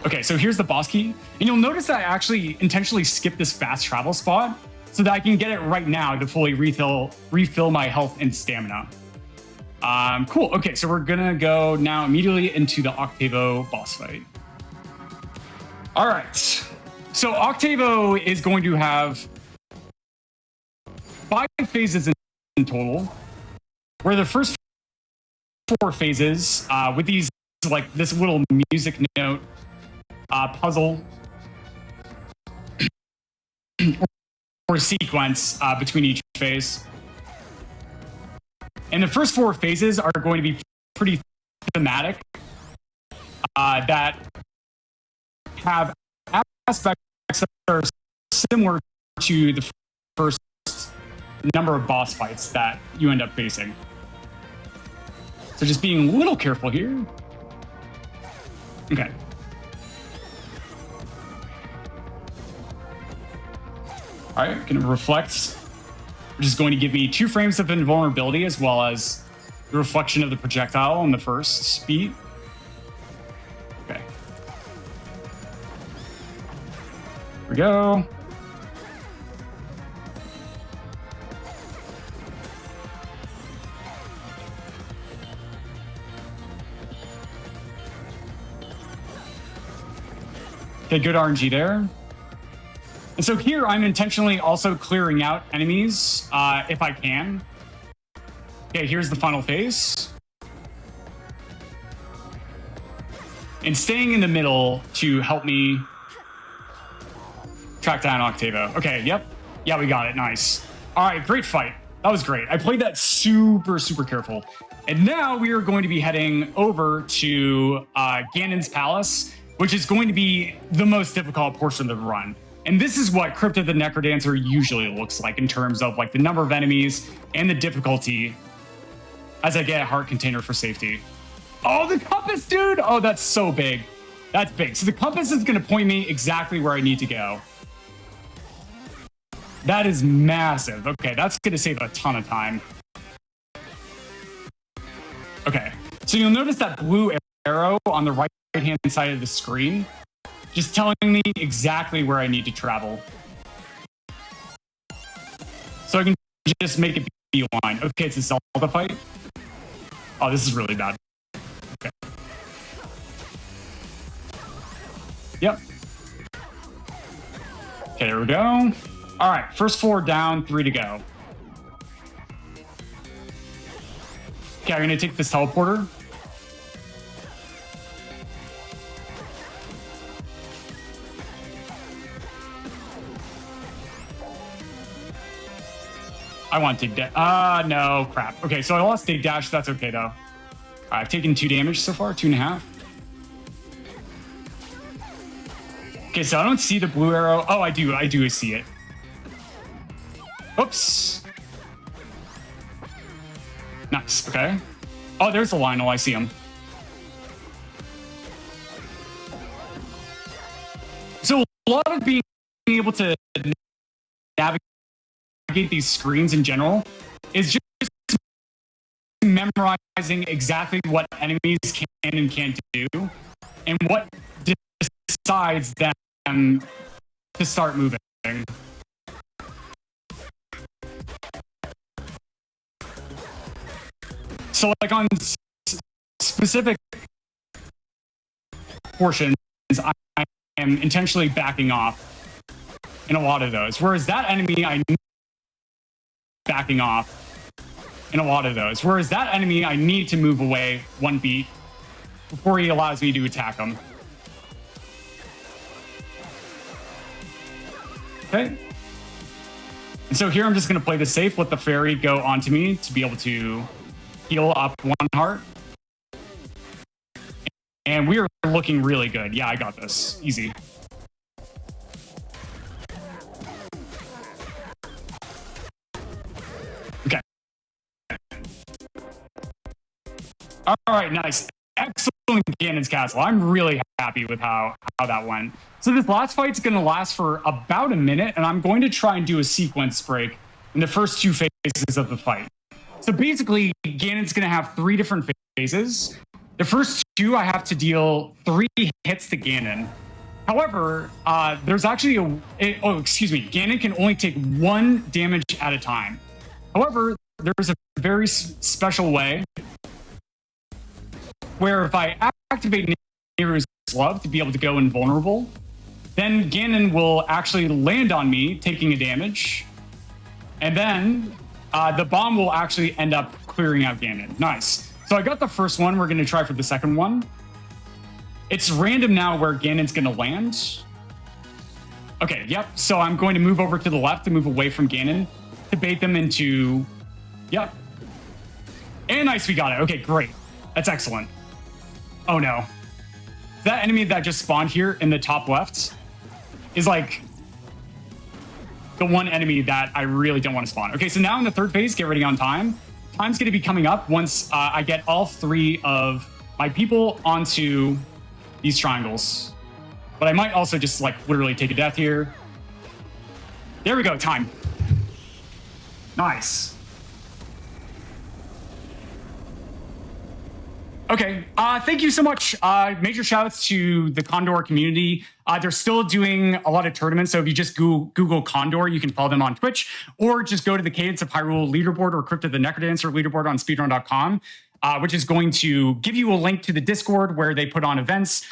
S2: Okay, so here's the boss key. And you'll notice that I actually intentionally skipped this fast travel spot so that I can get it right now to fully refill my health and stamina. Cool. Okay, so we're gonna go now immediately into the Octavo boss fight. All right. So Octavo is going to have 5 phases in total, where the first 4 phases with these, like this little music note puzzle sequence between each phase. And the first 4 phases are going to be pretty thematic that have aspects that are similar to the first number of boss fights that you end up facing. So just being a little careful here. Okay. All right, gonna reflect, which is going to give me 2 frames of invulnerability as well as the reflection of the projectile on the first beat. Okay. Here we go. Okay, good RNG there. And so here I'm intentionally also clearing out enemies if I can. Okay, here's the final phase. And staying in the middle to help me track down Octavo. Okay, yep. Yeah, we got it. Nice. All right, great fight. That was great. I played that super, super careful. And now we are going to be heading over to Ganon's Palace, which is going to be the most difficult portion of the run. And this is what Crypto the Necrodancer usually looks like in terms of like the number of enemies and the difficulty as I get a heart container for safety. Oh, the compass, dude! Oh, that's so big. That's big. So the compass is gonna point me exactly where I need to go. That is massive. Okay, that's gonna save a ton of time. Okay, so you'll notice that blue arrow on the right-hand side of the screen, just telling me exactly where I need to travel. So I can just make it beeline. Okay, it's a Zelda fight. Oh, this is really bad. Okay. Yep. Okay, there we go. All right, first 4 down, 3 to go. Okay, I'm gonna take this teleporter. I want Dig Dash. No, crap. Okay, so I lost Dig Dash. That's okay, though. I've taken 2 damage so far, 2.5. Okay, so I don't see the blue arrow. Oh, I do see it. Oops. Nice, okay. Oh, there's the Lionel. I see him. So a lot of being able to navigate these screens in general is just memorizing exactly what enemies can and can't do and what decides them to start moving. So like on specific portions, I am intentionally backing off in a lot of those, whereas that enemy I need backing off in a lot of those. Whereas that enemy, I need to move away 1 beat before he allows me to attack him. Okay. And so here I'm just going to play this safe, let the fairy go onto me to be able to heal up 1 heart. And we are looking really good. Yeah, I got this. Easy. Okay. All right, nice. Excellent Ganon's Castle. I'm really happy with how that went. So this last fight's going to last for about a minute, and I'm going to try and do a sequence break in the first 2 phases of the fight. So basically, Ganon's going to have 3 different phases. The first 2, I have to deal 3 hits to Ganon. However, there's actually Ganon can only take 1 damage at a time. However, there's a very special way where if I activate Nehru's Glove to be able to go invulnerable, then Ganon will actually land on me, taking a damage, and then the bomb will actually end up clearing out Ganon. Nice. So I got the first one. We're going to try for the second one. It's random now where Ganon's going to land. Okay, yep. So I'm going to move over to the left to move away from Ganon to bait them into... Yep. And nice, we got it. Okay, great. That's excellent. Oh, no. That enemy that just spawned here in the top left is like the one enemy that I really don't want to spawn. Okay, so now in the third phase, get ready on time. Time's going to be coming up once I get all 3 of my people onto these triangles. But I might also just like literally take a death here. There we go, time. Nice. Okay, thank you so much. Major shoutouts to the Condor community. They're still doing a lot of tournaments, so if you just Google Condor, you can follow them on Twitch, or just go to the Cadence of Hyrule leaderboard or Crypto the Necrodancer leaderboard on speedrun.com, which is going to give you a link to the Discord where they put on events.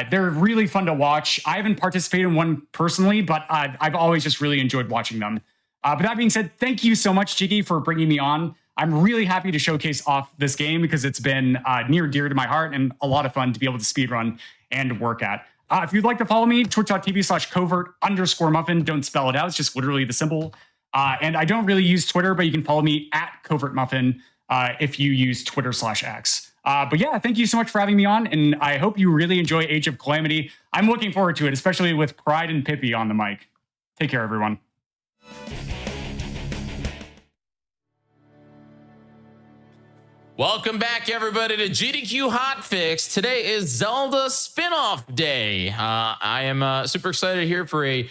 S2: They're really fun to watch. I haven't participated in one personally, but I've always just really enjoyed watching them. But that being said, thank you so much, Jiggy, for bringing me on. I'm really happy to showcase off this game because it's been near and dear to my heart and a lot of fun to be able to speedrun and work at. If you'd like to follow me, twitch.tv/covert_muffin. Don't spell it out. It's just literally the symbol. And I don't really use Twitter, but you can follow me at covertmuffin if you use Twitter/X. But yeah, thank you so much for having me on. And I hope you really enjoy Age of Calamity. I'm looking forward to it, especially with Pride and Pippi on the mic. Take care, everyone.
S1: Welcome back, everybody, to GDQ Hotfix. Today is Zelda spin-off day. I am super excited here for a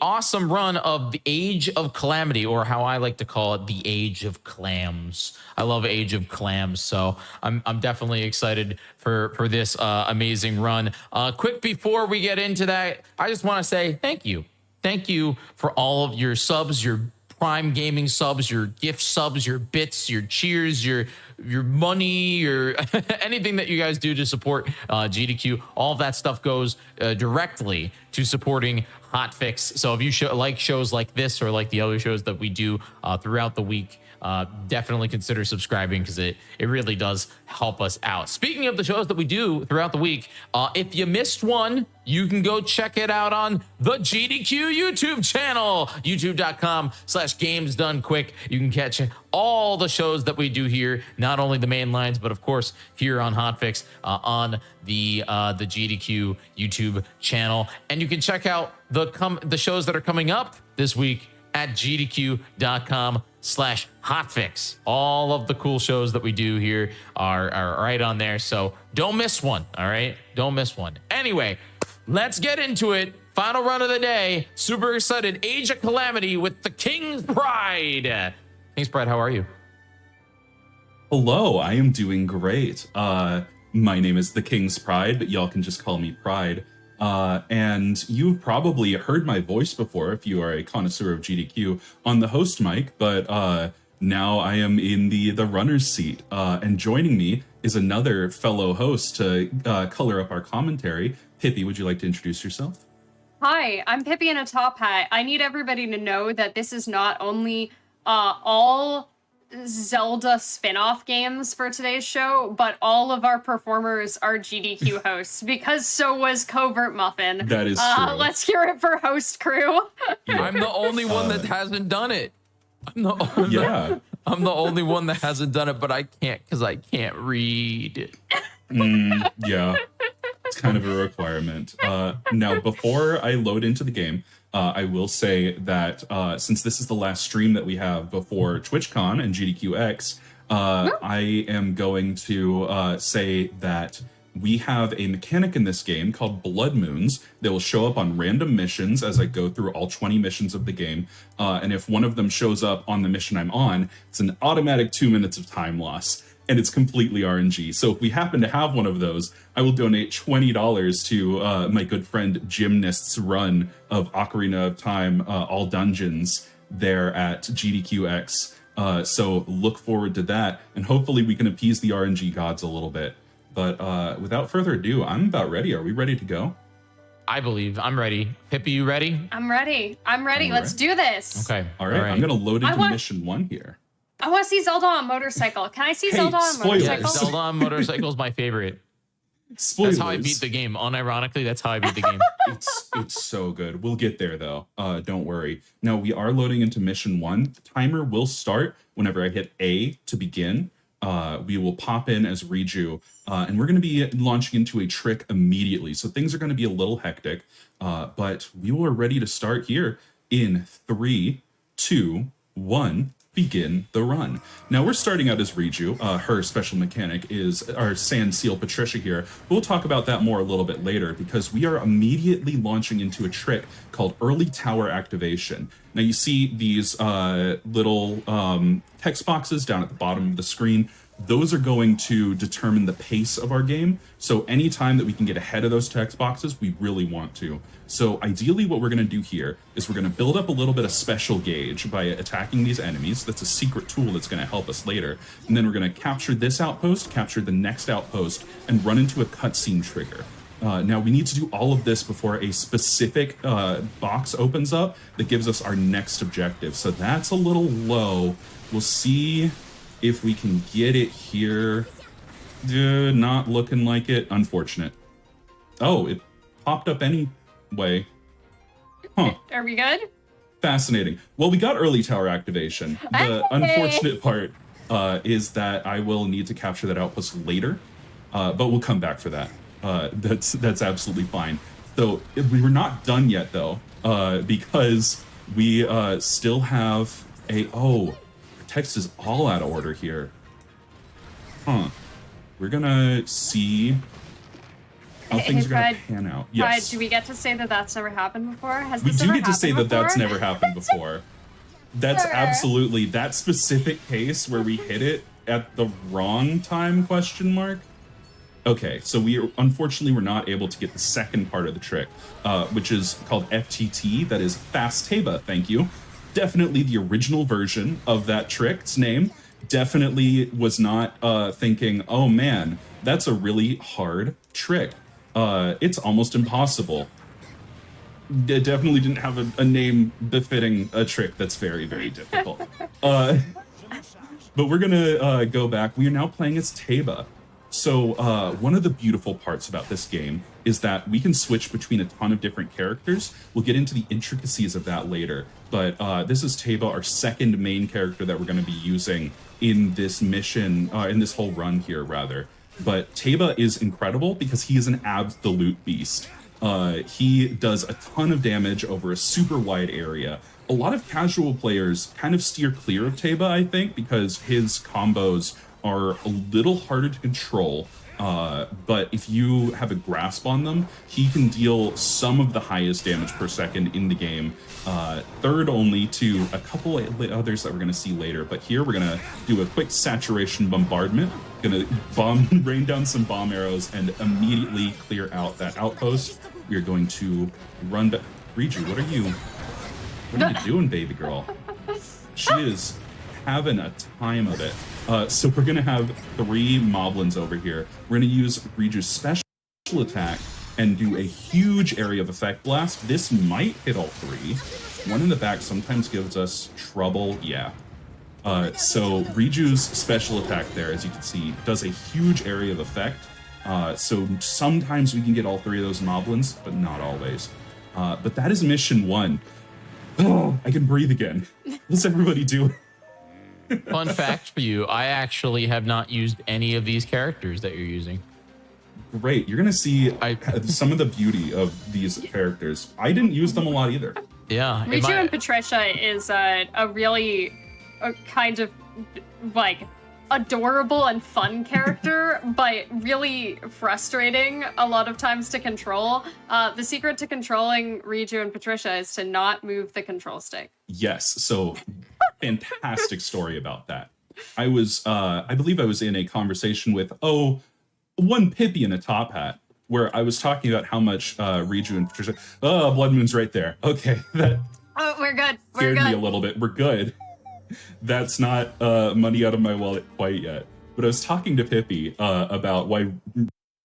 S1: awesome run of the Age of Calamity, or how I like to call it, the Age of Clams. I love Age of Clams, so I'm definitely excited for this amazing run. Quick before we get into that, I just want to say thank you. Thank you for all of your subs, your Prime Gaming subs, your gift subs, your bits, your cheers, your money, your anything that you guys do to support GDQ. All of that stuff goes directly to supporting Hotfix. So if you like shows like this or like the other shows that we do throughout the week, definitely consider subscribing because it really does help us out. Speaking of the shows that we do throughout the week, if you missed one, you can go check it out on the GDQ YouTube channel, youtube.com/gamesdonequick. You can catch all the shows that we do here, not only the main lines, but of course here on Hotfix on the GDQ YouTube channel. And you can check out the shows that are coming up this week at gdq.com/hotfix. All of the cool shows that we do here are right on there. So don't miss one. All right. Don't miss one. Anyway, let's get into it. Final run of the day. Super excited. Age of Calamity with the King's Pride. King's Pride, how are you?
S3: Hello, I am doing great. My name is the King's Pride, but y'all can just call me Pride. And you've probably heard my voice before if you are a connoisseur of GDQ on the host mic, but now I am in the runner's seat. And joining me is another fellow host to color up our commentary. Pippi, would you like to introduce yourself?
S4: Hi, I'm Pippi in a top hat. I need everybody to know that this is not only all Zelda spin-off games for today's show, but all of our performers are GDQ hosts, because so was Covert Muffin.
S3: That is true.
S4: Let's hear it for host crew.
S3: Yeah.
S1: I'm the only one that hasn't done it. I'm the only one that hasn't done it, but I can't because I can't read.
S3: Yeah, it's kind of a requirement. Now, before I load into the game, I will say that since this is the last stream that we have before TwitchCon and GDQX, I am going to say that we have a mechanic in this game called Blood Moons that will show up on random missions as I go through all 20 missions of the game. And if one of them shows up on the mission I'm on, it's an automatic 2 minutes of time loss. And it's completely RNG. So if we happen to have one of those, I will donate $20 to my good friend Gymnast's run of Ocarina of Time, all dungeons there at GDQX. So look forward to that. And hopefully we can appease the RNG gods a little bit. But without further ado, I'm about ready. Are we ready to go?
S1: I believe I'm ready. Pippi, you ready?
S4: I'm ready. I'm ready.
S3: All right.
S4: Let's do this.
S1: Okay.
S3: All right. I'm going to load into mission 1 here.
S4: I want to see Zelda on a motorcycle. Can I see
S3: Hey,
S4: Zelda on a
S3: spoilers.
S1: Yeah,
S4: motorcycle?
S1: Zelda on motorcycle is my favorite.
S3: Spoilers.
S1: That's how I beat the game. Unironically, that's how I beat the game.
S3: It's so good. We'll get there though. Don't worry. Now we are loading into mission 1. The timer will start whenever I hit A to begin. We will pop in as Riju, and we're going to be launching into a trick immediately. So things are going to be a little hectic, but we are ready to start here in 3, 2, 1. Begin the run. Now we're starting out as Riju. Her special mechanic is our Sand Seal Patricia here. We'll talk about that more a little bit later because we are immediately launching into a trick called Early Tower Activation. Now you see these little text boxes down at the bottom of the screen. Those are going to determine the pace of our game. So anytime that we can get ahead of those text boxes, we really want to. So ideally what we're going to do here is we're going to build up a little bit of special gauge by attacking these enemies. That's a secret tool that's going to help us later. And then we're going to capture this outpost, capture the next outpost, and run into a cutscene trigger. Now we need to do all of this before a specific box opens up that gives us our next objective. So that's a little low. We'll see if we can get it here. Not looking like it. Unfortunate. Oh, it popped up anyway. Huh.
S4: Are we good?
S3: Fascinating. Well, we got early tower activation. The unfortunate part is that I will need to capture that outpost later, but we'll come back for that. That's absolutely fine. So we were not done yet though, because we still have a text is all out of order here. Huh. We're gonna see how things are gonna pan out. Yes.
S4: Do we get to say that that's never happened before? Has
S3: we
S4: this
S3: do
S4: ever
S3: get to say that
S4: happened
S3: that's
S4: before?
S3: never happened before. That's
S4: Sure.
S3: absolutely that specific case where we hit it at the wrong time, question mark. Okay, so unfortunately we're not able to get the second part of the trick, which is called FTT, that is Fast Taba, thank you. Definitely the original version of that trick's name. Definitely was not thinking, oh man, that's a really hard trick. It's almost impossible. It definitely didn't have a name befitting a trick that's very, very difficult. But we're gonna go back. We are now playing as Taba. So one of the beautiful parts about this game is that we can switch between a ton of different characters. We'll get into the intricacies of that later. But this is Taba, our second main character that we're going to be using in this mission, in this whole run here, rather. But Taba is incredible because he is an absolute beast. He does a ton of damage over a super wide area. A lot of casual players kind of steer clear of Taba, I think, because his combos are a little harder to control, but if you have a grasp on them, he can deal some of the highest damage per second in the game, third only to a couple of others that we're going to see later. But here we're going to do a quick saturation bombardment, going to rain down some bomb arrows and immediately clear out that outpost. We are going to run back. Riju, what are you doing, baby girl? She is having a time of it. So we're going to have 3 moblins over here. We're going to use Riju's special attack and do a huge area of effect blast. This might hit all 3. One in the back sometimes gives us trouble. Yeah. So Riju's special attack there, as you can see, does a huge area of effect. So sometimes we can get all 3 of those moblins, but not always. But that is mission 1. Oh, I can breathe again. What's everybody doing?
S1: Fun fact for you, I actually have not used any of these characters that you're using.
S3: Great. You're going to see some of the beauty of these characters. I didn't use them a lot either.
S1: Yeah.
S4: Riju and Patricia is a really kind of like adorable and fun character, but really frustrating a lot of times to control. The secret to controlling Riju and Patricia is to not move the control stick.
S3: Yes. So fantastic story about that. I believe I was in a conversation with, one Pippi in a top hat, where I was talking about how much Riju and Patricia, Blood Moon's right there. Okay. That
S4: we're good.
S3: scared me a little bit. We're good. That's not money out of my wallet quite yet. But I was talking to Pippi about why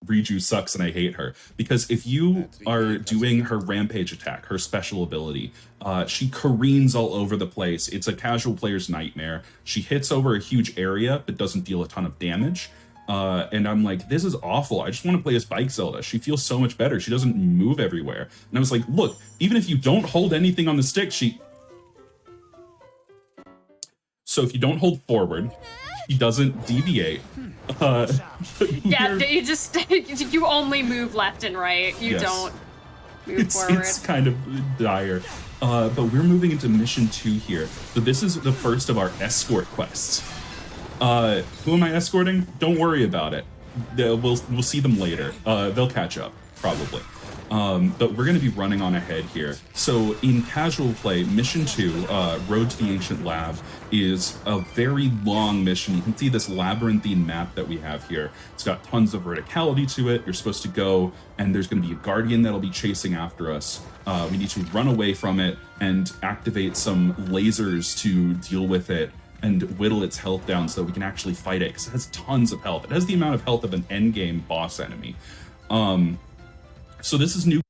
S3: Riju sucks and I hate her. Because if you are doing her rampage attack, her special ability, she careens all over the place. It's a casual player's nightmare. She hits over a huge area but doesn't deal a ton of damage. And I'm like, this is awful. I just want to play as Bike Zelda. She feels so much better. She doesn't move everywhere. And I was like, look, even if you don't hold anything on the stick, So if you don't hold forward, he doesn't deviate.
S4: Yeah, you only move left and right. You don't move forward.
S3: It's kind of dire. But we're moving into mission 2 here. So this is the first of our escort quests. Who am I escorting? Don't worry about it. We'll see them later. They'll catch up, probably. But we're going to be running on ahead here. So in casual play, mission 2, Road to the Ancient Lab, is a very long mission. You can see this labyrinthine map that we have here. It's got tons of verticality to it. You're supposed to go, and there's going to be a guardian that'll be chasing after us. We need to run away from it and activate some lasers to deal with it and whittle its health down so that we can actually fight it, because it has tons of health. It has the amount of health of an endgame boss enemy. So this is New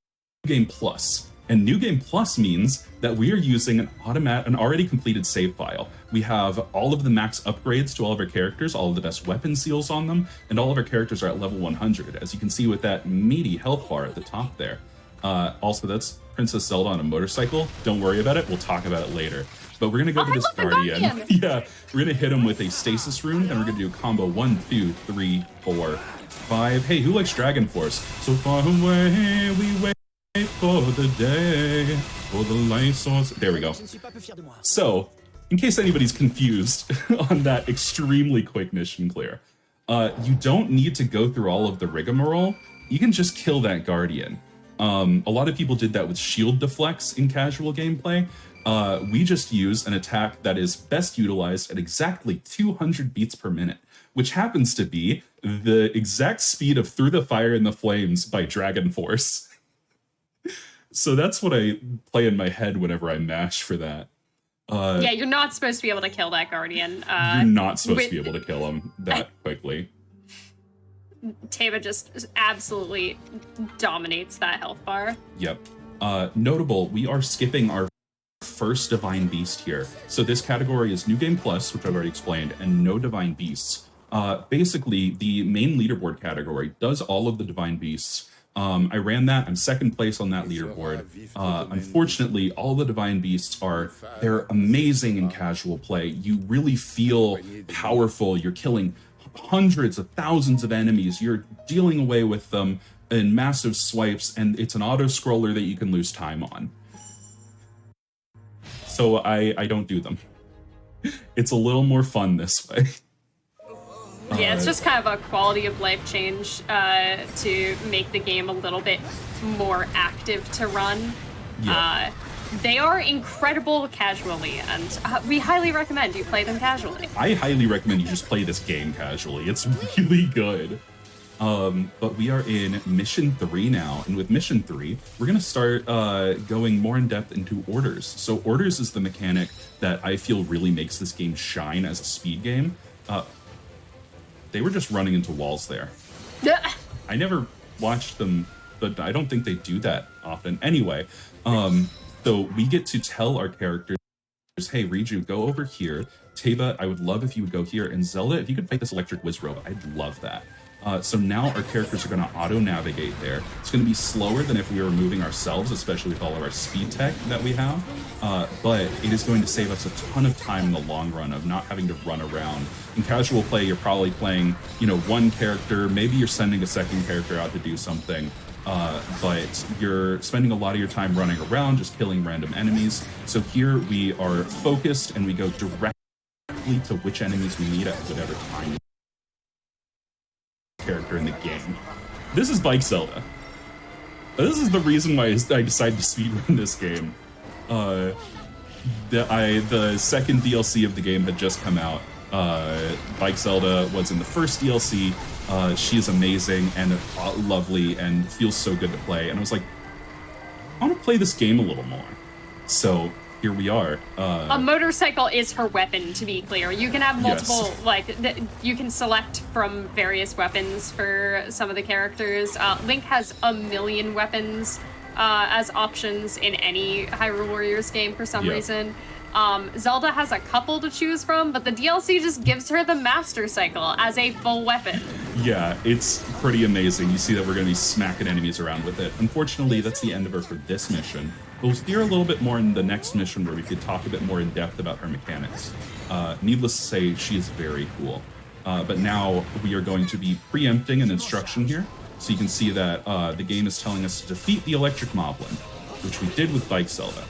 S3: Game Plus, and New Game Plus means that we are using an already completed save file. We have all of the max upgrades to all of our characters, all of the best weapon seals on them, and all of our characters are at level 100, as you can see with that meaty health bar at the top there. Also, that's Princess Zelda on a motorcycle. Don't worry about it, we'll talk about it later. But we're gonna go to this guardian. Yeah, we're gonna hit him with a stasis rune, and we're gonna do a combo 1, 2, 3, 4, 5. Hey, who likes Dragon Force? So far away, we wait for the day, for the light source. There we go. So, in case anybody's confused on that extremely quick mission clear, you don't need to go through all of the rigmarole. You can just kill that guardian. A lot of people did that with shield deflects in casual gameplay. We just use an attack that is best utilized at exactly 200 beats per minute, which happens to be the exact speed of Through the Fire and the Flames by Dragon Force. So that's what I play in my head whenever I mash for that.
S4: Yeah, you're not supposed to be able to kill that guardian.
S3: You're not supposed to be able to kill him that quickly.
S4: Teva just absolutely dominates that health bar.
S3: Yep. Notable, we are skipping our first Divine Beast here. So this category is New Game Plus, which I've already explained, and no Divine Beasts. Basically, the main leaderboard category does all of the Divine Beasts. I ran that. I'm second place on that leaderboard. Unfortunately, all the Divine Beasts they're amazing in casual play. You really feel powerful. You're killing hundreds of thousands of enemies. You're dealing away with them in massive swipes, and it's an auto-scroller that you can lose time on. So I don't do them. It's a little more fun this way.
S4: Yeah, it's just kind of a quality of life change to make the game a little bit more active to run. Yeah. They are incredible casually, and we highly recommend you play them casually.
S3: I highly recommend you just play this game casually. It's really good. But we are in Mission 3 now, and with Mission 3, we're going to start going more in depth into orders. So orders is the mechanic that I feel really makes this game shine as a speed game. They were just running into walls there. I never watched them, but I don't think they do that often. Anyway, so we get to tell our characters, hey, Riju, go over here. Teva, I would love if you would go here. And Zelda, if you could fight this electric whiz robe, I'd love that. So now our characters are going to auto-navigate there. It's going to be slower than if we were moving ourselves, especially with all of our speed tech that we have. But it is going to save us a ton of time in the long run of not having to run around. In casual play, you're probably playing, one character. Maybe you're sending a second character out to do something. But you're spending a lot of your time running around, just killing random enemies. So here we are focused, and we go directly to which enemies we need at whatever time character in the game. This is Bike Zelda. This is the reason why I decided to speedrun this game. The second DLC of the game had just come out. Bike Zelda was in the first DLC. She is amazing and lovely and feels so good to play. And I was like, I want to play this game a little more. So here we are.
S4: A motorcycle is her weapon, to be clear. You can have multiple, you can select from various weapons for some of the characters. Link has a million weapons as options in any Hyrule Warriors game for some reason. Zelda has a couple to choose from, but the DLC just gives her the Master Cycle as a full weapon.
S3: Yeah, it's pretty amazing. You see that we're going to be smacking enemies around with it. Unfortunately, that's the end of her for this mission. We'll hear a little bit more in the next mission where we could talk a bit more in depth about her mechanics. Needless to say, she is very cool. But now we are going to be preempting an instruction here. So you can see that the game is telling us to defeat the electric moblin, which we did with Bike Zelda.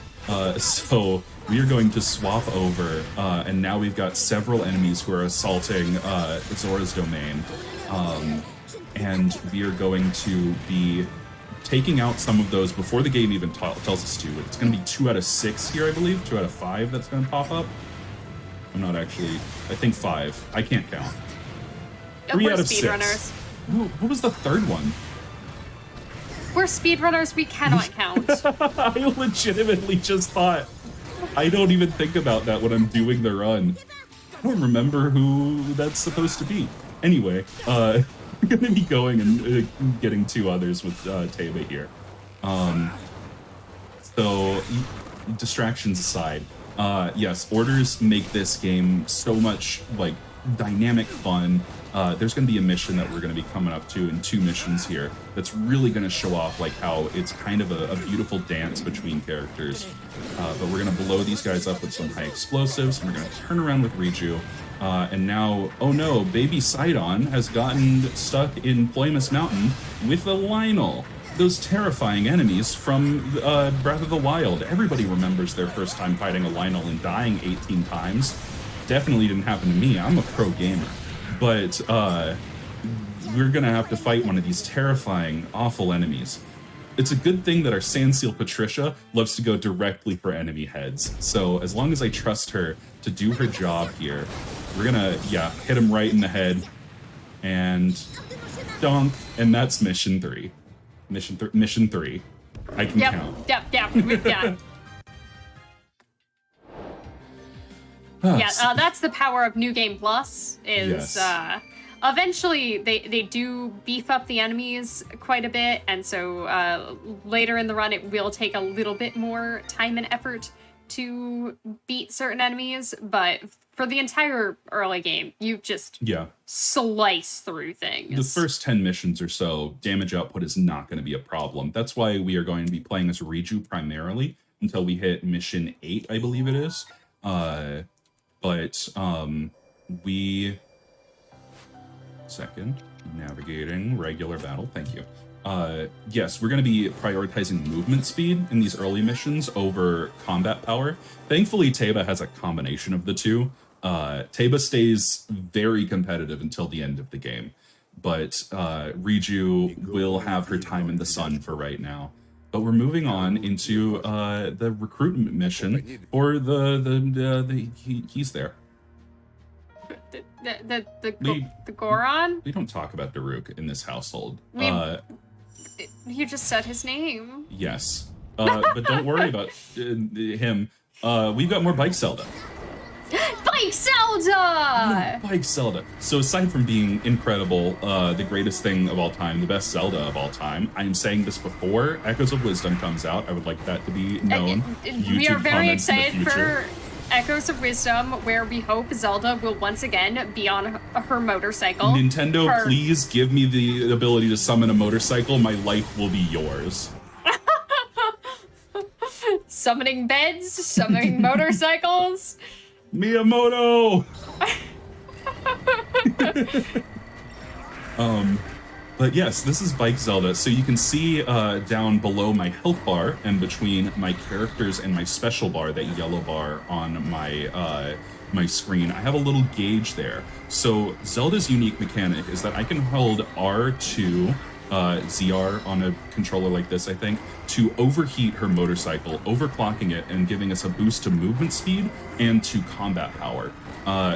S3: So we are going to swap over, and now we've got several enemies who are assaulting Zora's domain. And we are going to be taking out some of those before the game even tells us to. It's going to be 2 out of 6 here, I believe. 2 out of 5 that's going to pop up. I'm not actually... I think 5. I can't count. 3 out of 6.
S4: Speedrunners.
S3: What was the third one?
S4: We're speedrunners, we cannot count.
S3: I legitimately just thought... I don't even think about that when I'm doing the run. I don't remember who that's supposed to be. Anyway, we're going to be going and getting 2 others with Teba here. So, distractions aside, yes, orders make this game so much, like, dynamic fun. There's going to be a mission that we're going to be coming up to in 2 missions here that's really going to show off like how it's kind of a beautiful dance between characters. But we're going to blow these guys up with some high explosives, and we're going to turn around with Riju. And now, oh no, baby Sidon has gotten stuck in Ploymus Mountain with a Lionel. Those terrifying enemies from Breath of the Wild. Everybody remembers their first time fighting a Lionel and dying 18 times. Definitely didn't happen to me. I'm a pro gamer. But we're going to have to fight one of these terrifying, awful enemies. It's a good thing that our Sandseal Patricia loves to go directly for enemy heads. So as long as I trust her to do her job here, we're going to, yeah, hit him right in the head. And donk. And that's mission 3. Mission 3. I can count.
S4: Yep. Yeah. Yeah, that's the power of New Game Plus, is
S3: Yes.
S4: Eventually they do beef up the enemies quite a bit, and so later in the run it will take a little bit more time and effort to beat certain enemies, but for the entire early game, you just slice through things.
S3: The first 10 missions or so, damage output is not going to be a problem. That's why we are going to be playing as Riju primarily until we hit mission 8, I believe it is. Navigating regular battle, thank you. Yes, we're going to be prioritizing movement speed in these early missions over combat power. Thankfully, Teba has a combination of the two. Teba stays very competitive until the end of the game, but Riju will have her time in the sun for right now. But we're moving on into the recruitment mission, or he's there.
S4: The Goron?
S3: We don't talk about Daruk in this household.
S4: You just said his name.
S3: Yes. But don't worry about him. We've got more Bike Zelda.
S4: Bike Zelda!
S3: Bike Zelda. So aside from being incredible, the greatest thing of all time, the best Zelda of all time, I'm saying this before Echoes of Wisdom comes out. I would like that to be known.
S4: We are very excited for Echoes of Wisdom, where we hope Zelda will once again be on her motorcycle.
S3: Nintendo, please give me the ability to summon a motorcycle. My life will be yours.
S4: Summoning beds, summoning motorcycles.
S3: Miyamoto! But yes, this is Bike Zelda. So you can see down below my health bar and between my characters and my special bar, that yellow bar on my my screen, I have a little gauge there. So Zelda's unique mechanic is that I can hold R2, ZR on a controller like this, I think, to overheat her motorcycle, overclocking it and giving us a boost to movement speed and to combat power.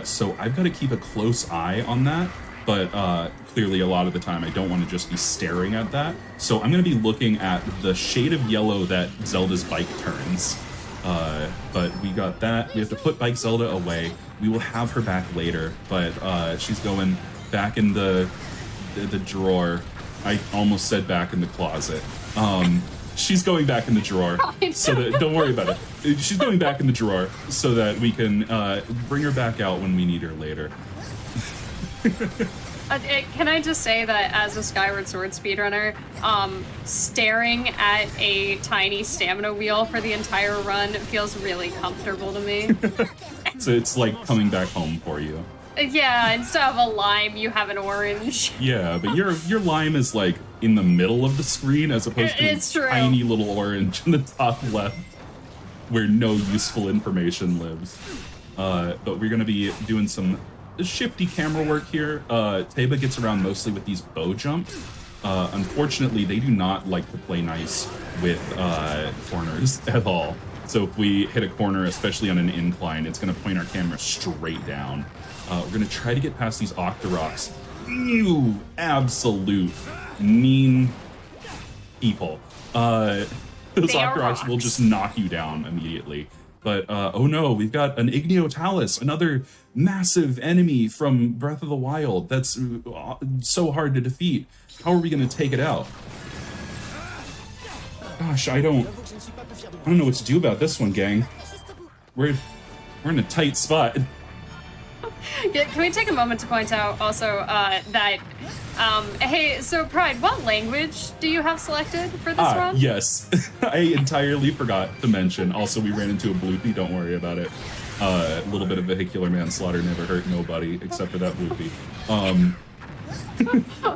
S3: So I've got to keep a close eye on that, but clearly a lot of the time I don't want to just be staring at that. So I'm going to be looking at the shade of yellow that Zelda's bike turns. But we got that. We have to put Bike Zelda away. We will have her back later, but she's going back in the drawer. I almost said back in the closet. She's going back in the drawer, so that, don't worry about it. She's going back in the drawer so that we can bring her back out when we need her later.
S4: Can I just say that as a Skyward Sword speedrunner, staring at a tiny stamina wheel for the entire run feels really comfortable to me.
S3: So it's like coming back home for you.
S4: Yeah, instead of a lime, you have an orange.
S3: Yeah, but your lime is like in the middle of the screen as opposed to
S4: It's
S3: a
S4: true.
S3: tiny little orange in the top left where no useful information lives. But we're gonna be doing some shifty camera work here. Teba gets around mostly with these bow jumps. Unfortunately, they do not like to play nice with corners at all. So if we hit a corner, especially on an incline, it's going to point our camera straight down. We're going to try to get past these Octoroks. You absolute mean people. Those
S4: They are
S3: Octoroks will
S4: rocks.
S3: just knock you down immediately. But, oh no, we've got an Igniotalus, another massive enemy from Breath of the Wild that's so hard to defeat. How are we going to take it out? Gosh, I don't know what to do about this one, gang. We're in a tight spot.
S4: Yeah, can we take a moment to point out also that, hey, so Pride, what language do you have selected for this run?
S3: Yes. I entirely forgot to mention. Also, we ran into a bloopy, don't worry about it. A little bit of vehicular manslaughter never hurt nobody except for that bloopy.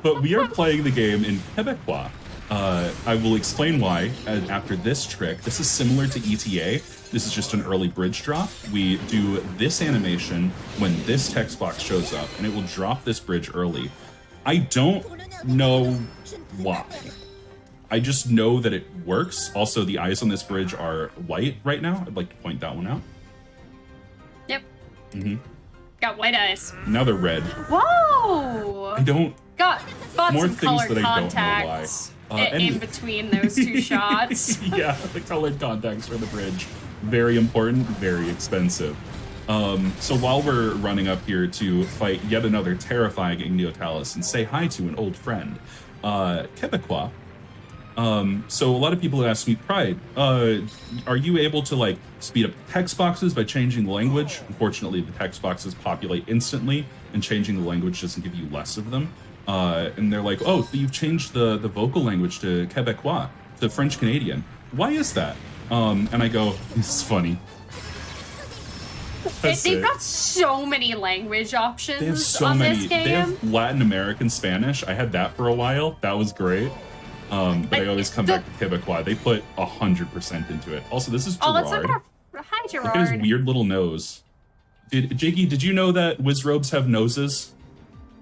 S3: But we are playing the game in Quebecois. I will explain why after this trick. This is similar to ETA. This is just an early bridge drop. We do this animation when this text box shows up, and it will drop this bridge early. I don't know why. I just know that it works. Also, the eyes on this bridge are white right now. I'd like to point that one out.
S4: Yep.
S3: Mm-hmm.
S4: Got white eyes.
S3: Now they're red.
S4: Whoa!
S3: I don't...
S4: Got bought
S3: More
S4: some
S3: things
S4: colored
S3: that I don't know
S4: contacts
S3: why.
S4: in
S3: And-
S4: between those two shots.
S3: Yeah, the colored contacts for the bridge. Very important, very expensive. So while we're running up here to fight yet another terrifying Igniotalus and say hi to an old friend, Quebecois. So a lot of people have asked me, Pride, are you able to like speed up text boxes by changing the language? Unfortunately, the text boxes populate instantly, and changing the language doesn't give you less of them. And they're like, oh, so you've changed the vocal language to Quebecois, to French Canadian. Why is that? And I go, it's funny.
S4: They've got so many language options
S3: They have so
S4: on
S3: many.
S4: this game.
S3: They have Latin American Spanish. I had that for a while. That was great. But I always come back to Quebecois. They put 100% into it. Also, this is
S4: Oh,
S3: Gerard.
S4: let's look at our... Hi,
S3: Look at his
S4: Gerard.
S3: weird little nose. Jiggy, did you know that Wizrobes have noses?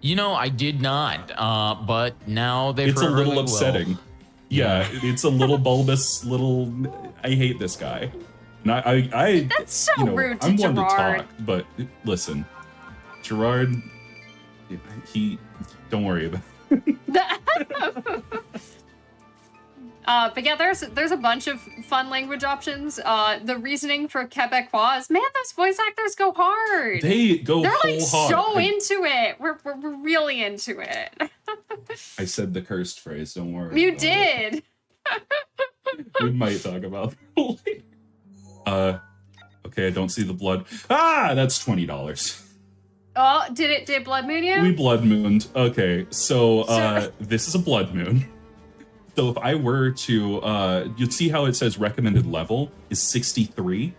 S1: You know, I did not, but now they
S3: It's a
S1: forever
S3: little
S1: will.
S3: upsetting. Yeah, it's a little bulbous little... I hate this guy. And I
S4: That's so
S3: you know,
S4: rude to
S3: I'm one
S4: Gerard.
S3: to talk, but listen, Gerard, he... Don't worry about it.
S4: But yeah, there's a bunch of fun language options. The reasoning for Quebecois is, man, those voice actors go hard.
S3: They go
S4: They're
S3: whole
S4: like
S3: hog.
S4: so into it. We're really into it.
S3: I said the cursed phrase, don't worry.
S4: You
S3: about
S4: did.
S3: it. We might talk about that later. Okay, I don't see the blood. Ah, that's $20.
S4: Oh, did Blood Moon you?
S3: We blood mooned. Okay, so this is a blood moon. So if I were to, you'd see how it says recommended level is 63.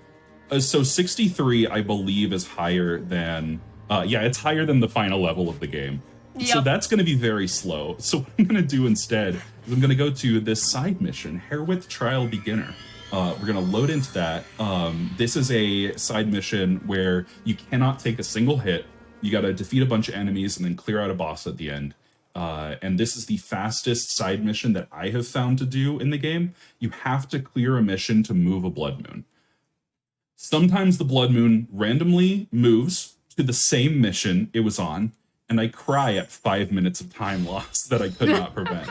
S3: So 63, I believe, is higher than, yeah, it's higher than the final level of the game. So
S4: Yep.
S3: that's going to be very slow. So what I'm going to do instead is I'm going to go to this side mission, Hairwidth Trial Beginner. We're going to load into that. This is a side mission where you cannot take a single hit. You got to defeat a bunch of enemies and then clear out a boss at the end. And this is the fastest side mission that I have found to do in the game. You have to clear a mission to move a blood moon. Sometimes the blood moon randomly moves to the same mission it was on, and I cry at 5 minutes of time loss that I could not prevent.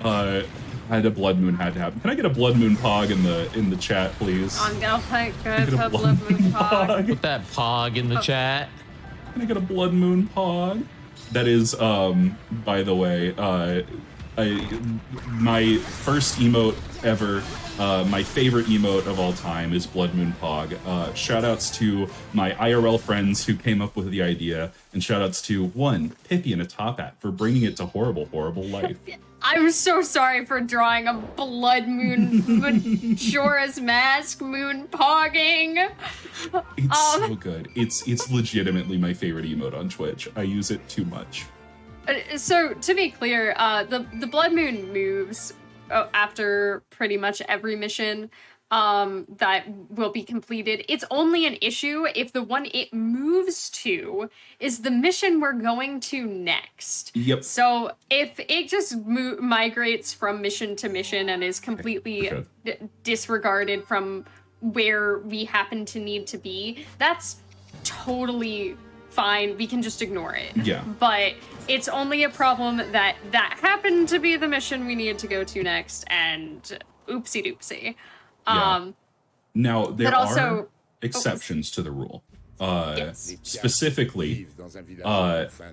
S3: I had a blood moon had to happen. Can I get a blood moon pog in the chat, please?
S4: On Galpike,
S3: Can I
S4: good
S3: get a
S4: Blood Moon Pod.
S1: Put that pog in the chat.
S3: Can I get a blood moon pog? That is, by the way, My first emote ever, my favorite emote of all time is Blood Moon Pog. Shoutouts to my IRL friends who came up with the idea, and shoutouts to one, Pippi in a top hat for bringing it to Horrible Life.
S4: I'm so sorry for drawing a blood moon Majora's Mask moon pogging.
S3: It's so good. It's legitimately my favorite emote on Twitch. I use it too much.
S4: So to be clear, the blood moon moves after pretty much every mission that will be completed. It's only an issue if the one it moves to is the mission we're going to next.
S3: Yep.
S4: So if it just migrates from mission to mission and is completely disregarded from where we happen to need to be, that's totally fine. We can just ignore it.
S3: Yeah.
S4: But it's only a problem that happened to be the mission we needed to go to next, and oopsie doopsie.
S3: Yeah. Now, there
S4: also,
S3: are exceptions to the rule.
S4: Yes.
S3: Specifically,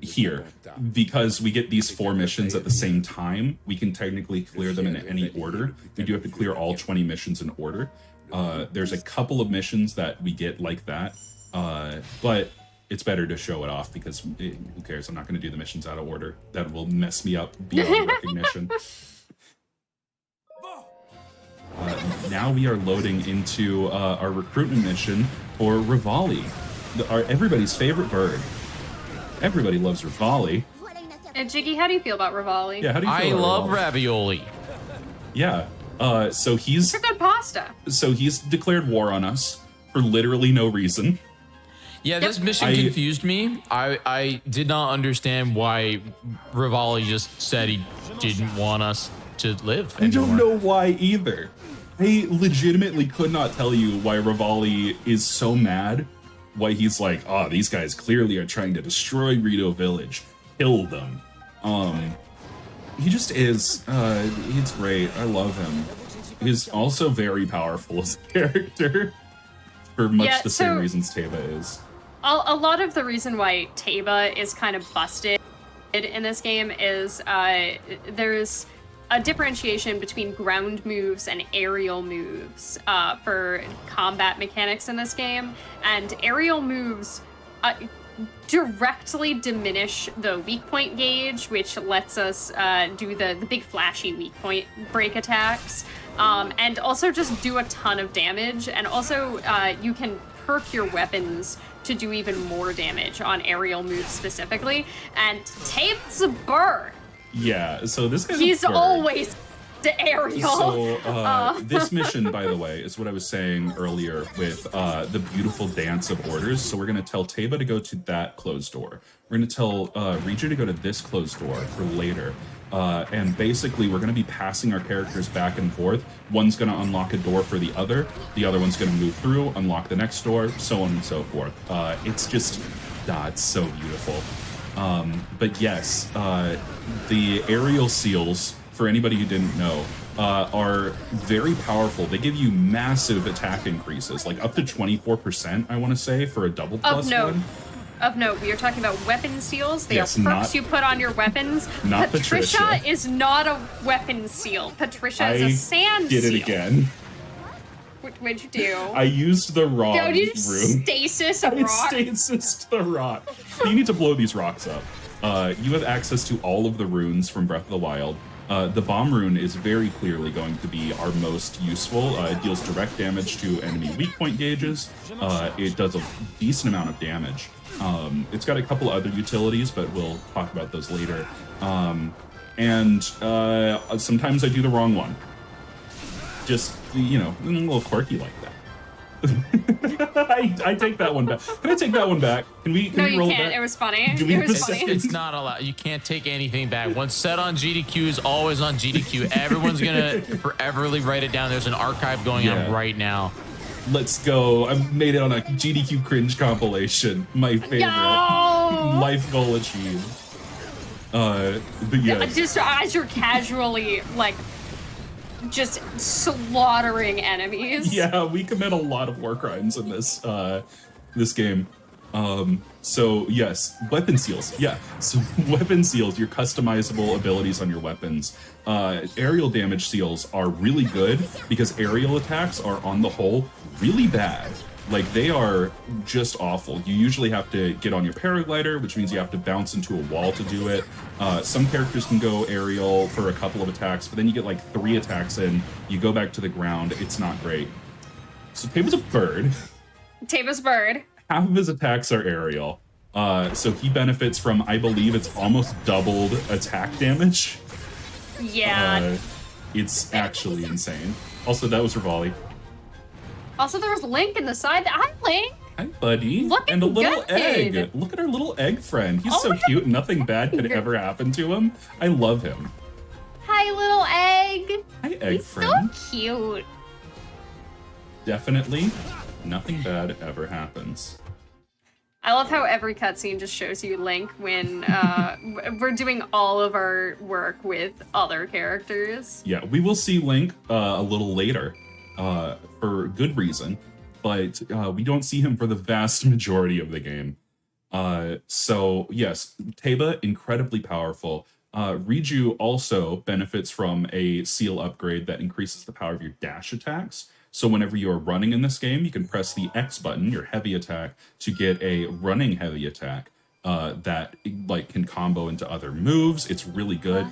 S3: here, because we get these 4 missions at the same time, we can technically clear them in any order. We do have to clear all 20 missions in order. There's a couple of missions that we get like that, but it's better to show it off because who cares? I'm not going to do the missions out of order. That will mess me up beyond recognition. Now we are loading into our recruitment mission for Rivali, everybody's favorite bird. Everybody loves Rivali.
S4: And Jiggy, how do you feel about Rivali?
S3: Yeah, how do you feel
S1: I
S3: about
S1: love
S3: Rivali?
S1: ravioli.
S3: Yeah. So he's
S4: It's a good pasta.
S3: declared war on us for literally no reason.
S1: Yeah, this mission confused me. I did not understand why Rivali just said he didn't want us to live anymore.
S3: I don't know why either. I legitimately could not tell you why Rivali is so mad. Why he's like, oh, these guys clearly are trying to destroy Rito Village. Kill them. He just is. He's great. I love him. He's also very powerful as a character. For much the same reasons Teba is.
S4: A lot of the reason why Teba is kind of busted in this game is there's a differentiation between ground moves and aerial moves for combat mechanics in this game, and aerial moves directly diminish the weak point gauge, which lets us do the big flashy weak point break attacks, and also just do a ton of damage, and also you can perk your weapons to do even more damage on aerial moves specifically, and Tape's a bird.
S3: Yeah, so this guy's
S4: He's
S3: a bird.
S4: always the aerial.
S3: So this mission, by the way, is what I was saying earlier with the beautiful dance of orders. So we're going to tell Teba to go to that closed door. We're going to tell Riju to go to this closed door for later. And basically, we're going to be passing our characters back and forth. One's going to unlock a door for the other one's going to move through, unlock the next door, so on and so forth. It's just, it's so beautiful. But yes, the aerial seals, for anybody who didn't know, are very powerful. They give you massive attack increases, like up to 24%, I want to say, for a double plus one.
S4: Of note, we are talking about weapon seals. They
S3: Yes,
S4: are perks you put on your weapons.
S3: Not Patricia.
S4: is not a weapon seal. Patricia is a sand seal.
S3: I did it again.
S4: What'd you do?
S3: I used the wrong
S4: No, you
S3: room.
S4: stasis a
S3: I
S4: rock?
S3: stasised the rock. You need to blow these rocks up. You have access to all of the runes from Breath of the Wild. The bomb rune is very clearly going to be our most useful. It deals direct damage to enemy weak point gauges. It does a decent amount of damage. It's got a couple other utilities, but we'll talk about those later. And sometimes I do the wrong one. Just, you know, a little quirky like that. I take that one back. Can I take that one back? Can we roll it back?
S4: It was funny.
S3: Do we
S4: It
S3: have
S4: was
S3: a
S4: funny.
S3: second?
S1: It's not allowed. You can't take anything back. Once set on GDQ is always on GDQ. Everyone's gonna foreverly write it down. There's an archive going on right now.
S3: Let's go. I made it on a GDQ cringe compilation. My favorite.
S4: No!
S3: Life goal achieved. But yeah.
S4: Just as you're casually, like, just slaughtering enemies.
S3: Yeah, we commit a lot of war crimes in this this game. So yes, weapon seals. Yeah, so weapon seals, your customizable abilities on your weapons. Aerial damage seals are really good because aerial attacks are on the whole really bad. Like they are just awful. You usually have to get on your paraglider, which means you have to bounce into a wall to do it. Some characters can go aerial for a couple of attacks, but then you get like 3 attacks in, you go back to the ground. It's not great. So Taba's a bird.
S4: Taba's bird.
S3: Half of his attacks are aerial. So he benefits from, I believe it's almost doubled attack damage.
S4: Yeah.
S3: It's actually insane. Also, that was Rivali.
S4: Also, there was Link in the side. Hi, Link.
S3: Hi, buddy.
S4: Looking
S3: and a little
S4: good.
S3: egg. Look at our little egg friend. He's
S4: Oh
S3: so
S4: my
S3: cute. Nothing bad could ever happen to him. I love him.
S4: Hi, little egg.
S3: Hi, egg
S4: He's
S3: friend.
S4: so cute.
S3: Definitely nothing bad ever happens.
S4: I love how every cutscene just shows you Link when we're doing all of our work with other characters.
S3: Yeah, we will see Link a little later for good reason, but we don't see him for the vast majority of the game. So yes, Taba, incredibly powerful. Riju also benefits from a seal upgrade that increases the power of your dash attacks. So whenever you're running in this game, you can press the X button, your heavy attack, to get a running heavy attack that like can combo into other moves. It's really good.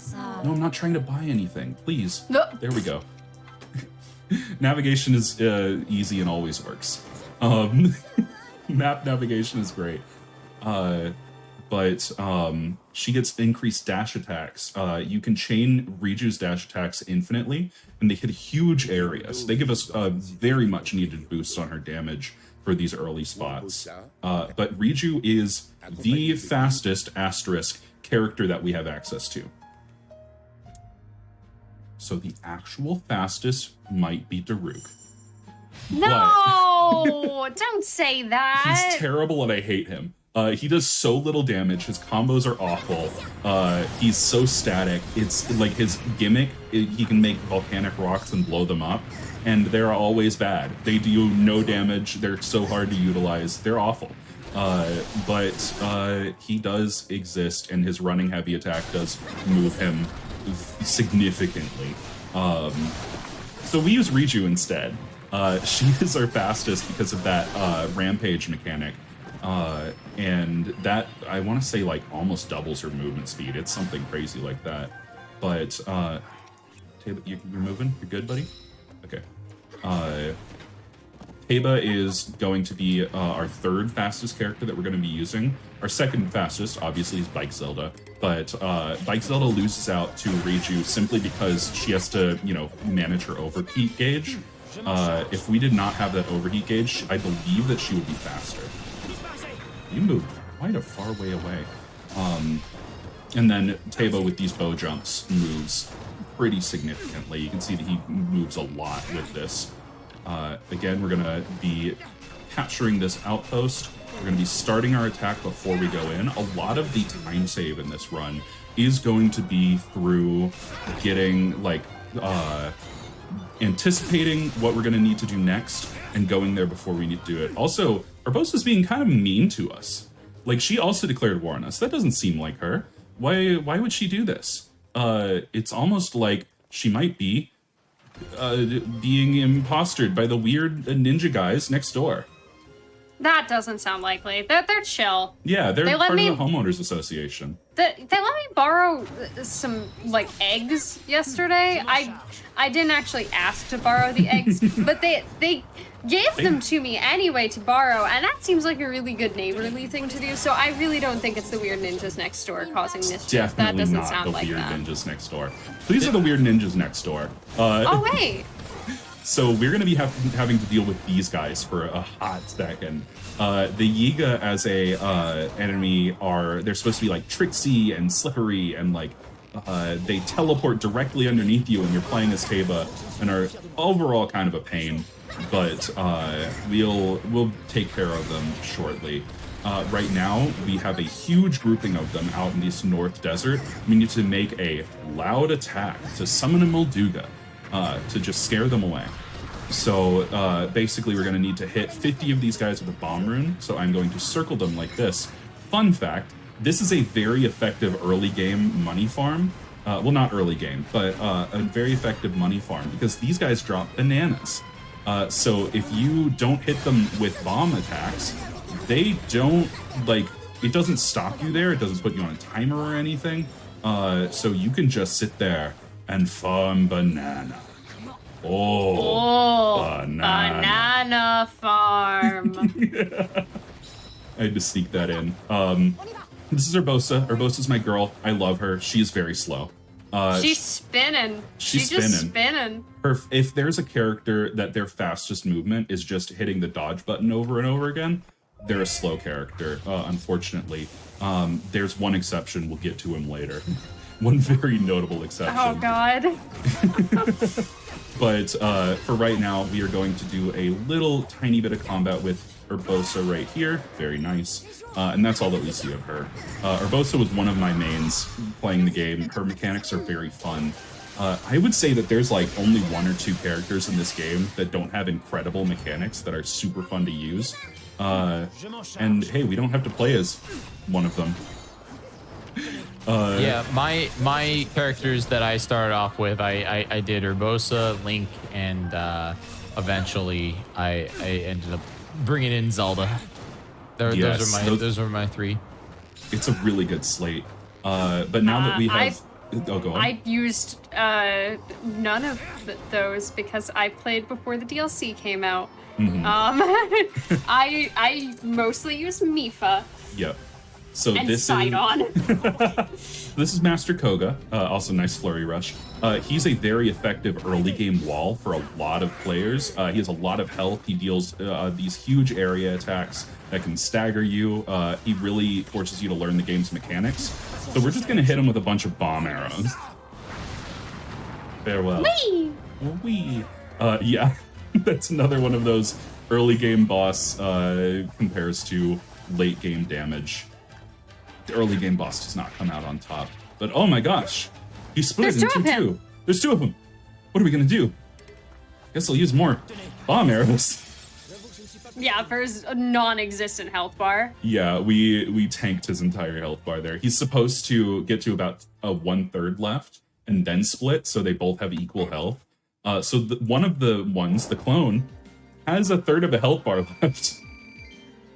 S3: No, I'm not trying to buy anything. Please.
S4: No.
S3: There we go. Navigation is easy and always works. Map navigation is great. But she gets increased dash attacks. You can chain Riju's dash attacks infinitely, and they hit huge areas. They give us a very much needed boost on her damage for these early spots. But Riju is the fastest asterisk character that we have access to. So the actual fastest might be Daruk.
S4: No, don't say that.
S3: He's terrible and I hate him. He does so little damage. His combos are awful. He's so static. It's like his gimmick. He can make volcanic rocks and blow them up, and they're always bad. They do no damage. They're so hard to utilize. They're awful. But he does exist, and his running heavy attack does move him significantly. So we use Riju instead. She is our fastest because of that rampage mechanic. And that, I want to say, like, almost doubles her movement speed. It's something crazy like that. But, Taba, you're moving? You're good, buddy? Okay. Taba is going to be our third fastest character that we're going to be using. Our second fastest, obviously, is Bike Zelda. But Bike Zelda loses out to Riju simply because she has to, you know, manage her overheat gauge. If we did not have that overheat gauge, I believe that she would be faster. You moved quite a far way away. And then Taba with these bow jumps moves pretty significantly. You can see that he moves a lot with this. Again, we're going to be capturing this outpost. We're going to be starting our attack before we go in. A lot of the time save in this run is going to be through getting, like, anticipating what we're going to need to do next and going there before we need to do it. Also, Urbosa's being kind of mean to us. Like, she also declared war on us. That doesn't seem like her. Why would she do this? It's almost like she might be being impostered by the weird ninja guys next door.
S4: That doesn't sound likely. They're chill.
S3: Yeah, they're
S4: They let
S3: part
S4: me-
S3: of the homeowners association.
S4: They let me borrow some, like, eggs yesterday. I didn't actually ask to borrow the eggs, but they gave them to me anyway to borrow, and that seems like a really good neighborly thing to do. So I really don't think it's the weird ninjas next door causing mischief. That
S3: Definitely
S4: doesn't
S3: not
S4: sound
S3: the
S4: like
S3: weird
S4: that.
S3: ninjas next door. These are the weird ninjas next door.
S4: Oh wait.
S3: So we're going to be having to deal with these guys for a hot second. The Yiga as a enemy they're supposed to be like tricksy and slippery and like they teleport directly underneath you when you're playing as Taba and are overall kind of a pain. But we'll take care of them shortly. Right now, we have a huge grouping of them out in this North Desert. We need to make a loud attack to summon a Molduga to just scare them away. So basically, we're going to need to hit 50 of these guys with a bomb rune. So I'm going to circle them like this. Fun fact, this is a very effective early game money farm. Well, not early game, but a very effective money farm because these guys drop bananas. So if you don't hit them with bomb attacks, they don't, like, it doesn't stop you there. It doesn't put you on a timer or anything. So you can just sit there and farm banana. Oh,
S4: banana farm.
S3: Yeah. I had to sneak that in. This is Urbosa. Urbosa's my girl. I love her. She's very slow.
S4: She's spinning.
S3: She's
S4: just spinning.
S3: If there's a character that their fastest movement is just hitting the dodge button over and over again, they're a slow character, unfortunately. There's one exception. We'll get to him later. One very notable exception.
S4: Oh, God.
S3: But for right now, we are going to do a little tiny bit of combat with Urbosa right here. Very nice. And that's all that we see of her. Urbosa was one of my mains playing the game. Her mechanics are very fun. I would say that there's like only one or two characters in this game that don't have incredible mechanics that are super fun to use. And hey, we don't have to play as one of them.
S1: Yeah, my characters that I started off with, I did Urbosa, Link, and eventually I ended up bringing in Zelda. Those are my three.
S3: It's a really good slate. But now that we have... Oh, go on.
S4: I used none of those because I played before the DLC came out.
S3: Mm-hmm.
S4: I mostly use Mifa.
S3: Yep. So
S4: and
S3: this
S4: Sidon.
S3: This is Master Koga, also nice flurry rush. He's a very effective early game wall for a lot of players. He has a lot of health. He deals these huge area attacks that can stagger you. He really forces you to learn the game's mechanics. So we're just gonna hit him with a bunch of bomb arrows. Farewell.
S4: Whee!
S3: Whee! Yeah, that's another one of those early game boss compares to late game damage. The early game boss does not come out on top. But oh my gosh, he split
S4: There's
S3: into
S4: two of him.
S3: two. There's two of them. What are we gonna do? Guess I'll use more bomb arrows.
S4: Yeah, for his non-existent health bar.
S3: Yeah, we tanked his entire health bar there. He's supposed to get to about a 1/3 left and then split, so they both have equal health. So one of the ones, the clone, has a third of a health bar left.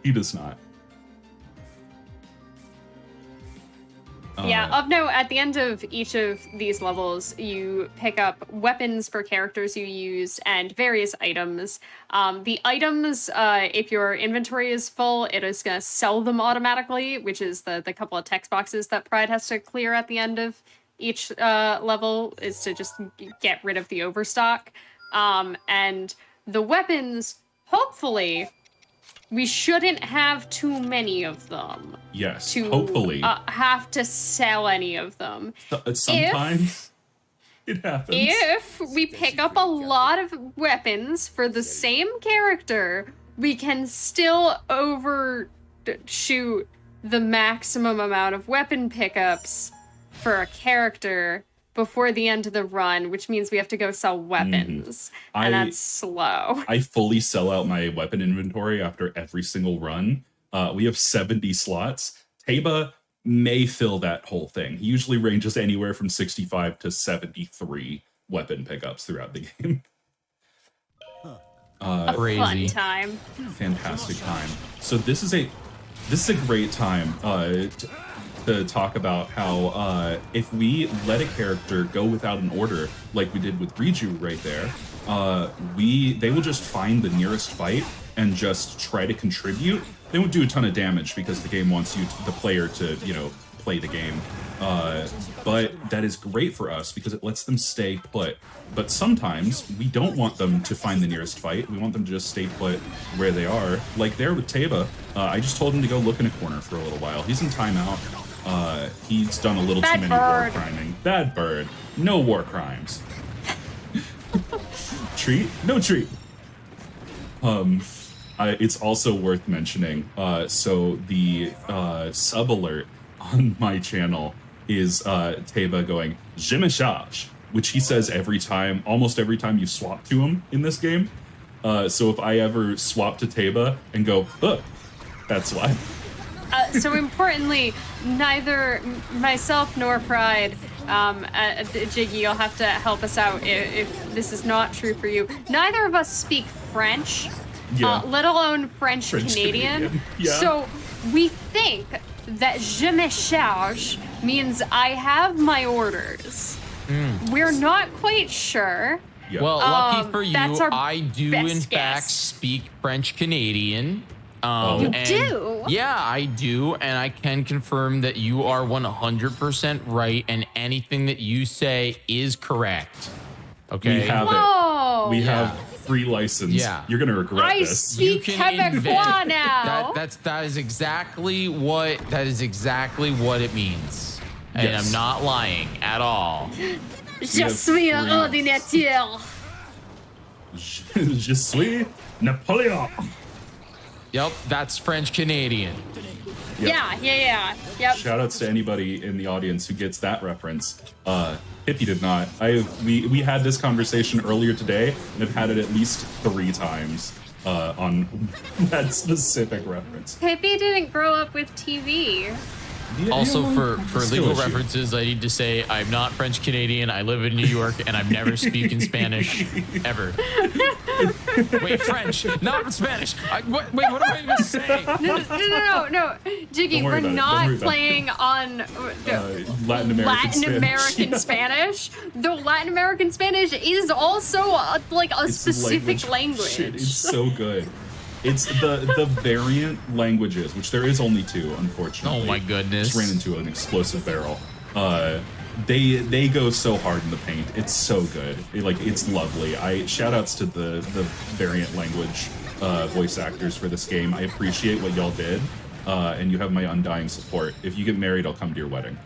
S3: He does not.
S4: Yeah, of note, at the end of each of these levels, you pick up weapons for characters you used and various items. The items, if your inventory is full, it is going to sell them automatically, which is the couple of text boxes that Pride has to clear at the end of each level, is to just get rid of the overstock. And the weapons, hopefully... we shouldn't have too many of them.
S3: Yes,
S4: to
S3: hopefully.
S4: Have to sell any of them.
S3: Sometimes it happens.
S4: If we pick up a lot of weapons for the same character, we can still overshoot the maximum amount of weapon pickups for a character before the end of the run, which means we have to go sell weapons. And that's slow.
S3: I fully sell out my weapon inventory after every single run. We have 70 slots. Teba may fill that whole thing. He usually ranges anywhere from 65 to 73 weapon pickups throughout the game.
S1: Crazy.
S4: Fun time.
S3: Fantastic time. So this is a great time to talk about how if we let a character go without an order, like we did with Riju right there, they will just find the nearest fight and just try to contribute. They won't do a ton of damage because the game wants the player to, play the game. But that is great for us because it lets them stay put. But sometimes we don't want them to find the nearest fight. We want them to just stay put where they are. Like there with Teba, I just told him to go look in a corner for a little while. He's in timeout. He's done a little too many war criming. Bad bird. No war crimes. Treat? No treat. It's also worth mentioning. So the sub alert on my channel is Teba going, Je me charge. which he says almost every time you swap to him in this game. So if I ever swap to Teba and go, that's why.
S4: So importantly, neither myself nor Pride, Jiggy, you'll have to help us out if this is not true for you. Neither of us speak French, let alone French Canadian.
S3: Yeah.
S4: So we think that je me charge means I have my orders. We're not quite sure.
S3: Yeah.
S1: Well, lucky for you,
S4: that's our
S1: I do
S4: best
S1: in fact
S4: guess.
S1: speak French Canadian.
S4: You
S1: and
S4: do?
S1: Yeah, I do, and I can confirm that you are 100% right, and anything that you say is correct. Okay.
S3: We have
S4: Whoa.
S3: it. We have free license.
S1: Yeah.
S3: You're gonna regret
S4: I
S3: this.
S4: speak Quebecois
S1: invent-
S4: now.
S1: that is exactly what it means, and
S3: Yes.
S1: I'm not lying at all.
S4: Je
S3: have
S4: suis un
S3: free-
S4: ordinateur.
S3: Je suis Napoleon.
S1: Yep, that's French Canadian.
S4: Yeah. Yep.
S3: Shout outs to anybody in the audience who gets that reference. Hippie did not. We had this conversation earlier today and have had it at least 3 times on that specific reference.
S4: Pippi didn't grow up with TV.
S1: Also, for
S3: Still
S1: legal
S3: issue.
S1: references, I need to say I'm not French Canadian. I live in New York, and I'm never speaking Spanish ever. Wait, French, not Spanish. Wait, what am I even saying?
S4: No. Jiggy,
S3: Don't
S4: we're
S3: worry about it. Don't
S4: not
S3: worry about it.
S4: playing on
S3: Latin
S4: American Spanish. Though Latin American Spanish is also like a
S3: It's
S4: specific language.
S3: Shit, it's so good. It's the variant languages, which there is only 2, unfortunately.
S1: Oh my goodness.
S3: Just ran into an explosive barrel. They go so hard in the paint. It's so good. It's lovely. Shout outs to the variant language voice actors for this game. I appreciate what y'all did, and you have my undying support. If you get married, I'll come to your wedding.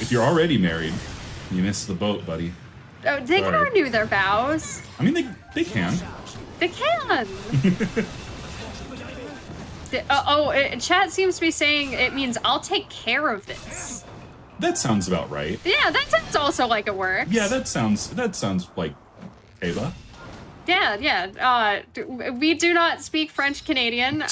S3: If you're already married, you missed the boat, buddy.
S4: Oh, they can
S3: Sorry.
S4: renew their vows.
S3: I mean, they can.
S4: They can. Chat seems to be saying it means I'll take care of this.
S3: That sounds about right.
S4: Yeah, that sounds also like it works.
S3: Yeah, that sounds like Ava.
S4: Yeah. We do not speak French Canadian.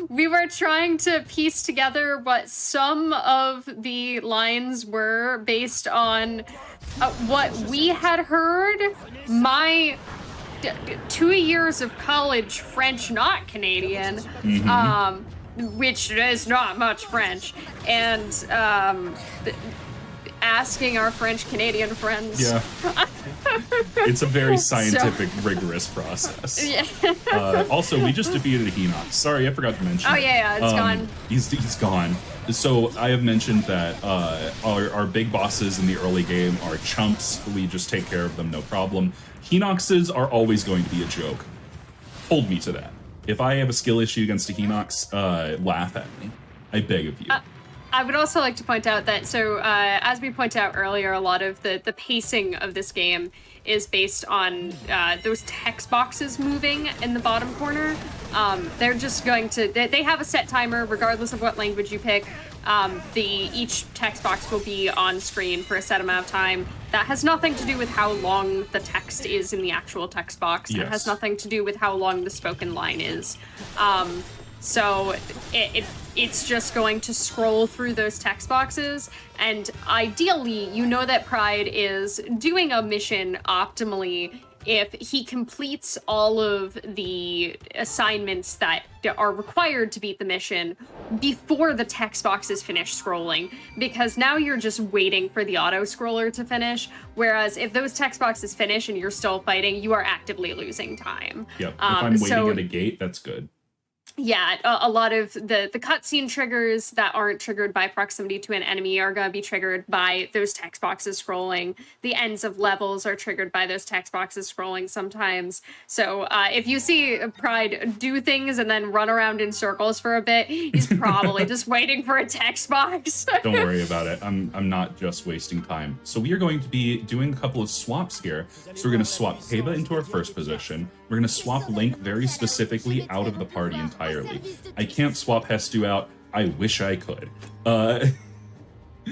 S4: We were trying to piece together what some of the lines were based on what we had heard. My 2 years of college French, not Canadian, which is not much French, and asking our French Canadian friends.
S3: Yeah. It's a very scientific, rigorous process.
S4: Yeah.
S3: Also, we just defeated Hinox. Sorry, I forgot to mention.
S4: Oh,
S3: it.
S4: yeah, it's gone.
S3: He's gone. So I have mentioned that our big bosses in the early game are chumps. We just take care of them, no problem. Hinoxes are always going to be a joke. Hold me to that. If I have a skill issue against a Hinox, laugh at me. I beg of you.
S4: I would also like to point out that, as we pointed out earlier, a lot of the pacing of this game is based on those text boxes moving in the bottom corner. They're just going to, they have a set timer regardless of what language you pick. Each text box will be on screen for a set amount of time. That has nothing to do with how long the text is in the actual text box.
S3: Yes.
S4: It has nothing to do with how long the spoken line is. So it's just going to scroll through those text boxes, and ideally, you know that Pride is doing a mission optimally if he completes all of the assignments that are required to beat the mission before the text boxes finish scrolling, because now you're just waiting for the auto scroller to finish, whereas if those text boxes finish and you're still fighting, you are actively losing time.
S3: Yep. If I'm waiting at a gate, that's good.
S4: Yeah, a lot of the cutscene triggers that aren't triggered by proximity to an enemy are going to be triggered by those text boxes scrolling. The ends of levels are triggered by those text boxes scrolling sometimes. So if you see Pride do things and then run around in circles for a bit, he's probably just waiting for a text box.
S3: Don't worry about it. I'm not just wasting time. So we are going to be doing a couple of swaps here. So we're going to swap Teba into our first position. We're going to swap Link very specifically out of the party entirely. I can't swap Hestu out. I wish I could.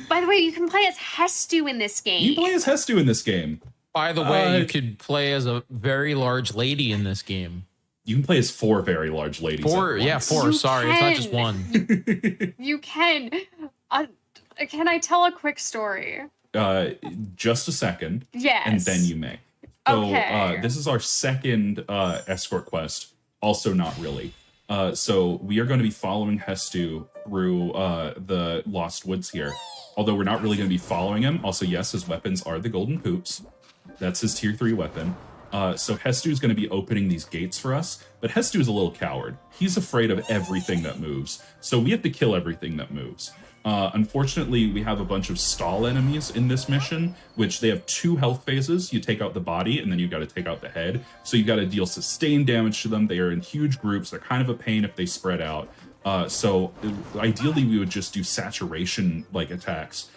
S4: By the way, you can play as Hestu in this game.
S3: You play as Hestu in this game.
S1: By the way, you could play as a very large lady in this game.
S3: You can play as 4 very large ladies.
S1: 4, yeah, 4. Sorry, it's not just one.
S4: You can. Can I tell a quick story?
S3: Just a second.
S4: Yes.
S3: And then you may. So
S4: Okay.
S3: this is our second escort quest. Also not really. So we are going to be following Hestu through the Lost Woods here. Although we're not really going to be following him. Also, yes, his weapons are the golden poops. That's his tier 3 weapon. So Hestu is going to be opening these gates for us. But Hestu is a little coward. He's afraid of everything that moves. So we have to kill everything that moves. Unfortunately, we have a bunch of stall enemies in this mission, which they have 2 health phases. You take out the body, and then you've got to take out the head. So you've got to deal sustained damage to them. They are in huge groups. They're kind of a pain if they spread out. So ideally, we would just do saturation-like attacks.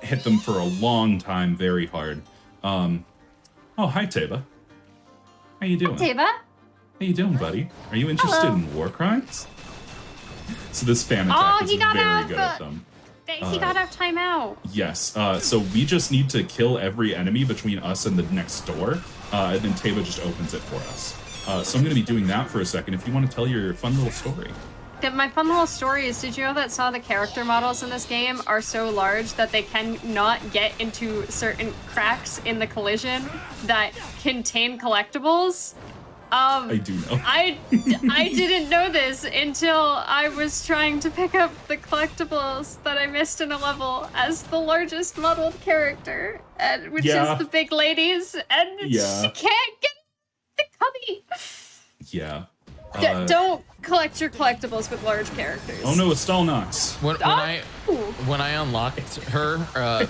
S3: Hit them for a long time, very hard. Oh, hi, Teba. How you doing?
S4: Teba?
S3: How you doing, buddy? Are you interested in war crimes? So this fan attack is very good at them.
S4: He got off timeout.
S3: Yes. So we just need to kill every enemy between us and the next door, and then Teba just opens it for us. So I'm going to be doing that for a second. If you want to tell your fun little story.
S4: My fun little story is, did you know that some of the character models in this game are so large that they cannot get into certain cracks in the collision that contain collectibles?
S3: I do know.
S4: I didn't know this until I was trying to pick up the collectibles that I missed in a level as the largest modeled character, which is the big ladies, and she can't get the cubby.
S3: Yeah.
S4: Don't collect your collectibles with large characters.
S3: Oh no, it's Stall Nox.
S1: When I unlocked her,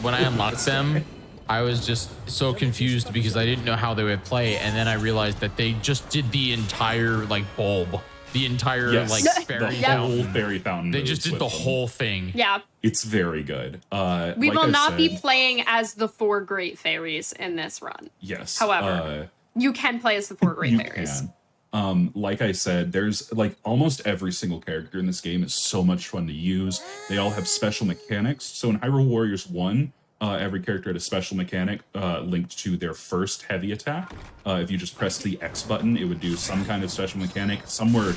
S1: when I unlocked them, I was just so confused because I didn't know how they would play, and then I realized that they just did the entire bulb, the entire fairy fountain.
S3: Whole fairy fountain.
S1: They just did the whole thing.
S4: Yeah.
S3: It's very good.
S4: We will not be playing as the 4 great fairies in this run.
S3: Yes.
S4: However, you can play as the 4 great fairies.
S3: Can. Like I said, there's almost every single character in this game is so much fun to use. They all have special mechanics. So in Hyrule Warriors 1, every character had a special mechanic linked to their first heavy attack. If you just pressed the X button, it would do some kind of special mechanic. Some were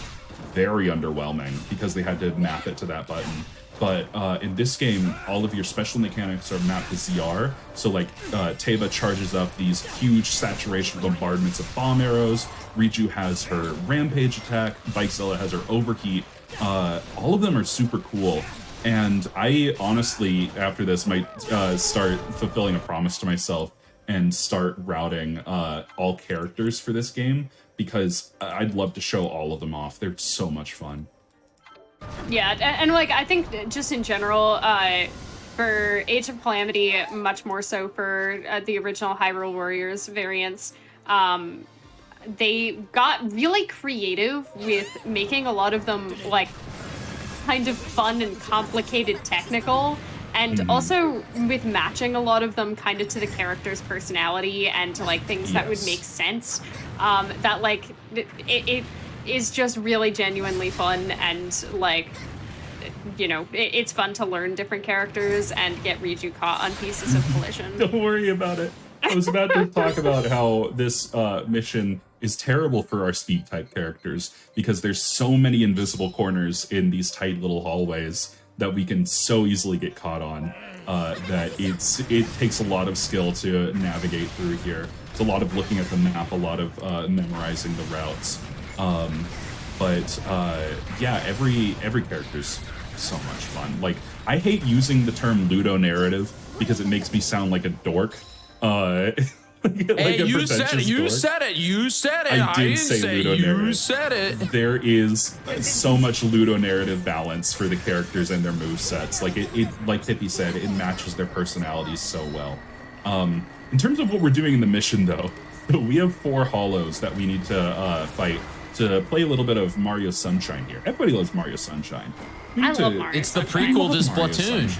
S3: very underwhelming because they had to map it to that button. But in this game, all of your special mechanics are mapped to ZR. So Teba charges up these huge saturation bombardments of bomb arrows. Riju has her rampage attack. Zelda has her overheat. All of them are super cool. And I honestly, after this, might start fulfilling a promise to myself and start routing all characters for this game, because I'd love to show all of them off. They're so much fun.
S4: Yeah, and I think just in general, for Age of Calamity, much more so for the original Hyrule Warriors variants, they got really creative with making a lot of them kind of fun and complicated technical, and also with matching a lot of them kind of to the character's personality and to things that would make sense. That it is just really genuinely fun, and it's fun to learn different characters and get Riju caught on pieces of collision.
S3: Don't worry about it. I was about to talk about how this mission is terrible for our speed type characters, because there's so many invisible corners in these tight little hallways that we can so easily get caught on, that it takes a lot of skill to navigate through here. It's a lot of looking at the map, a lot of memorizing the routes. Yeah, every character's so much fun. I hate using the term ludo narrative because it makes me sound like a dork.
S1: Hey, you said it. You said it. You said it. I didn't say you said it.
S3: There is so much ludo narrative balance for the characters and their movesets. Like Pippi said, it matches their personalities so well. In terms of what we're doing in the mission, though, we have 4 hollows that we need to fight to play a little bit of Mario Sunshine here. Everybody loves Mario Sunshine.
S4: I love Mario.
S1: It's the prequel to Splatoon.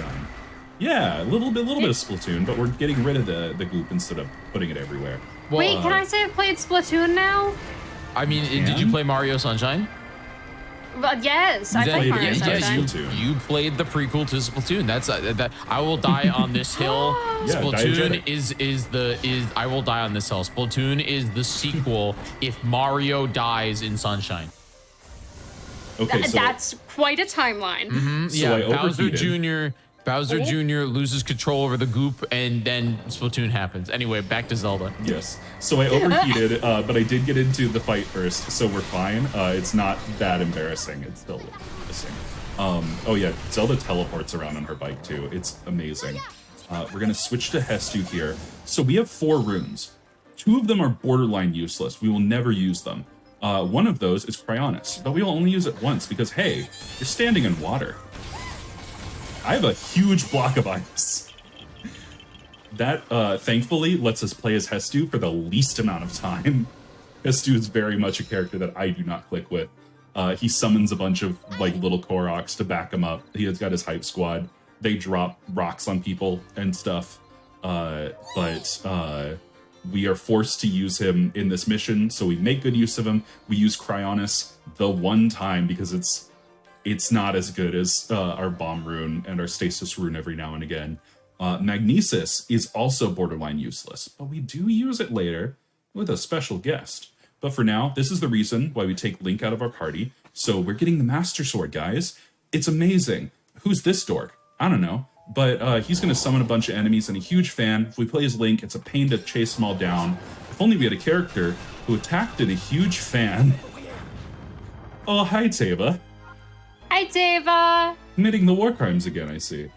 S3: Yeah, a little bit of Splatoon, but we're getting rid of the goop instead of putting it everywhere.
S1: Well,
S4: wait, can I say I've played Splatoon now?
S1: I mean, did you play Mario Sunshine?
S4: Well, yes, I played Mario Sunshine.
S1: You played the prequel to Splatoon. That's that. I will die on this hill. Splatoon is I will die on this hill. Splatoon is the sequel if Mario dies in Sunshine.
S3: Okay, so
S4: that's quite a timeline.
S3: So
S1: yeah, Bowser Jr. loses control over the goop, and then Splatoon happens. Anyway, back to Zelda.
S3: Yes. So I overheated, but I did get into the fight first, so we're fine. It's not that embarrassing. It's still embarrassing. Oh yeah, Zelda teleports around on her bike too. It's amazing. We're gonna switch to Hestu here. So we have 4 runes. 2 of them are borderline useless. We will never use them. One of those is Cryonis, but we will only use it once because, hey, you're standing in water. I have a huge block of ice. That, thankfully, lets us play as Hestu for the least amount of time. Hestu is very much a character that I do not click with. He summons a bunch of, like, little Koroks to back him up. He has got his hype squad. They drop rocks on people and stuff. But we are forced to use him in this mission, so we make good use of him. We use Cryonis the one time because it's not as good as our bomb rune and our stasis rune every now and again. Magnesis is also borderline useless, but we do use it later with a special guest. But for now, this is the reason why we take Link out of our party. So we're getting the Master Sword, guys. It's amazing. Who's this dork? I don't know. But he's going to summon a bunch of enemies and a huge fan. If we play as Link, it's a pain to chase them all down. If only we had a character who attacked at a huge fan. Oh, hi, Teva.
S4: Hi, Teva.
S3: Committing the war crimes again, I see.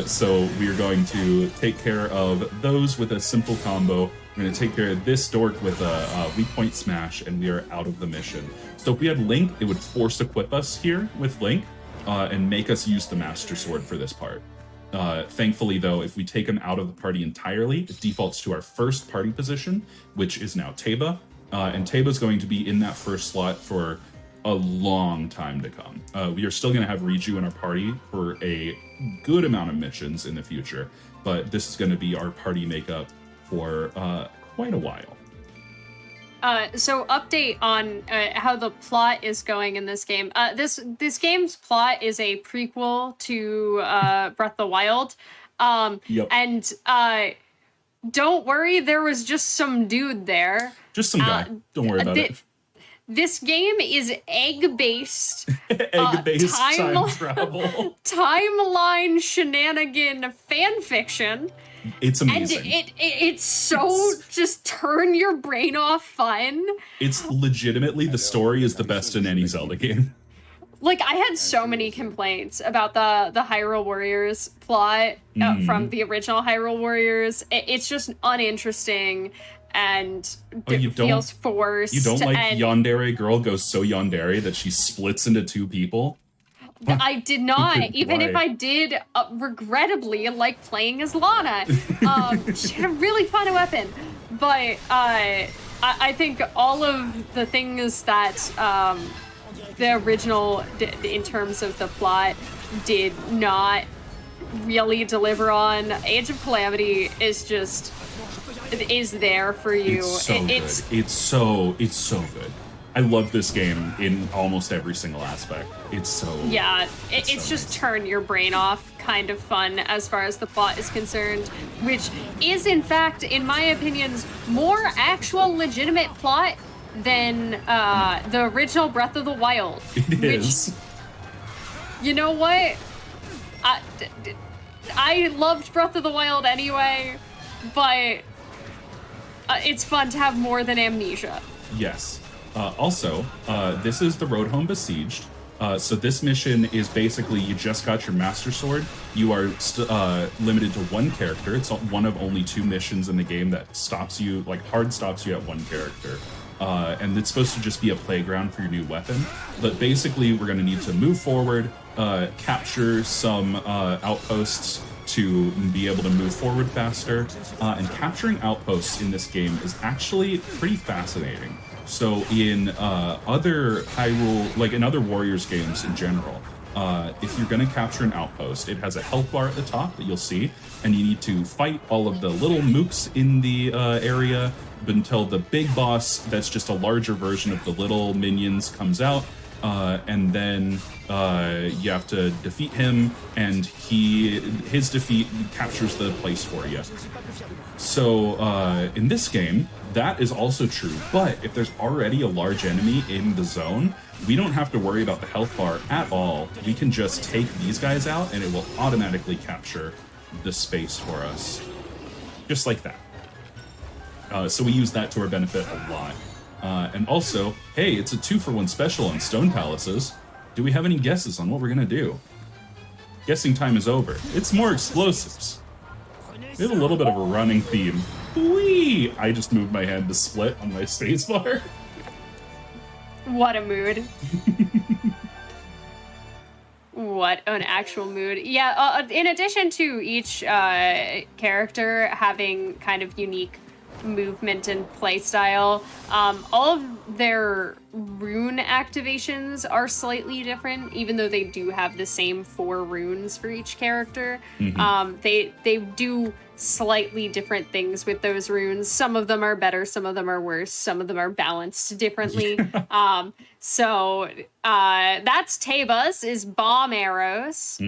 S3: So we are going to take care of those with a simple combo. We're going to take care of this dork with a weak point smash, and we are out of the mission. So if we had Link, it would force equip us here with Link and make us use the Master Sword for this part. Thankfully, though, if we take him out of the party entirely, it defaults to our first party position, which is now Teba. And Teba's going to be in that first slot for a long time to come. We are still going to have Riju in our party for a good amount of missions in the future, but this is going to be our party makeup for quite a while.
S4: So update on how the plot is going in this game. This game's plot is a prequel to Breath of the Wild.
S3: Yep.
S4: And don't worry, there was just some dude there.
S3: Just some guy. Don't worry about it.
S4: This game is egg-based.
S3: Egg-based time travel.
S4: Timeline shenanigan fanfiction.
S3: It's amazing.
S4: And it's so just turn your brain off fun.
S3: It's legitimately, the story is the best in any Zelda game.
S4: Like, I had so many complaints about the Hyrule Warriors plot from the original Hyrule Warriors. It's just uninteresting and feels forced.
S3: You don't like Yandere Girl goes so Yandere that she splits into 2 people?
S4: I did not, even if I did regrettably like playing as Lana. She had a really fun weapon, but I think all of the things that the original, in terms of the plot, did not really deliver on. Age of Calamity is just there for you.
S3: It's so good. It's so good. I love this game in almost every single aspect. It's so...
S4: Yeah, it's just nice. Turn your brain off kind of fun as far as the plot is concerned, which is, in fact, in my opinions, more actual legitimate plot than the original Breath of the Wild.
S3: It is.
S4: You know what? I loved Breath of the Wild anyway, but it's fun to have more than amnesia.
S3: Yes. Also, this is the Road Home Besieged. So this mission is basically, you just got your Master Sword. You are limited to 1 character. It's one of only 2 missions in the game that stops you, like hard stops you at 1 character. And it's supposed to just be a playground for your new weapon. But basically, we're going to need to move forward, capture some outposts to be able to move forward faster. And capturing outposts in this game is actually pretty fascinating. So in other Hyrule, like in other Warriors games in general, if you're going to capture an outpost, it has a health bar at the top that you'll see, and you need to fight all of the little mooks in the area until the big boss, that's just a larger version of the little minions, comes out, and then you have to defeat him, and his defeat captures the place for you. So in this game, that is also true, but if there's already a large enemy in the zone, we don't have to worry about the health bar at all. We can just take these guys out, and it will automatically capture the space for us. Just like that. So we use that to our benefit a lot. And also, hey, it's a 2-for-1 special on Stone Palaces. Do we have any guesses on what we're gonna do? Guessing time is over. It's more explosives. We have a little bit of a running theme. Whee! I just moved my hand to split on my spacebar.
S4: What a mood. What an actual mood. Yeah, in addition to each character having kind of unique movement and playstyle, all of their rune activations are slightly different, even though they do have the same 4 runes for each character. They do slightly different things with those runes. Some of them are better, some of them are worse, some of them are balanced differently. So that's Teba's is bomb arrows.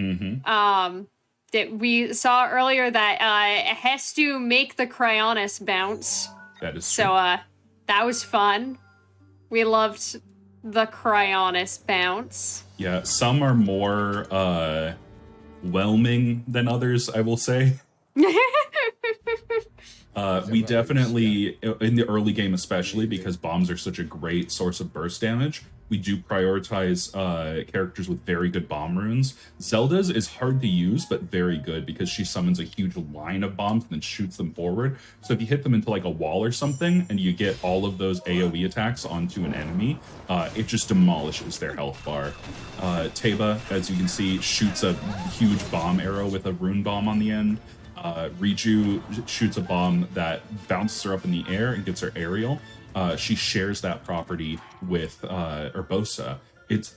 S4: That we saw earlier that it has to make the Cryonis bounce.
S3: That is
S4: so
S3: true.
S4: that was fun. We loved the Cryonis bounce.
S3: Yeah, some are more whelming than others, I will say. We definitely, in the early game especially, because bombs are such a great source of burst damage, we do prioritize characters with very good bomb runes. Zelda's is hard to use, but very good, because she summons a huge line of bombs and then shoots them forward. So if you hit them into like a wall or something, and you get all of those AoE attacks onto an enemy, it just demolishes their health bar. Teba, as you can see, shoots a huge bomb arrow with a rune bomb on the end. Riju shoots a bomb that bounces her up in the air and gets her aerial. She shares that property with Urbosa.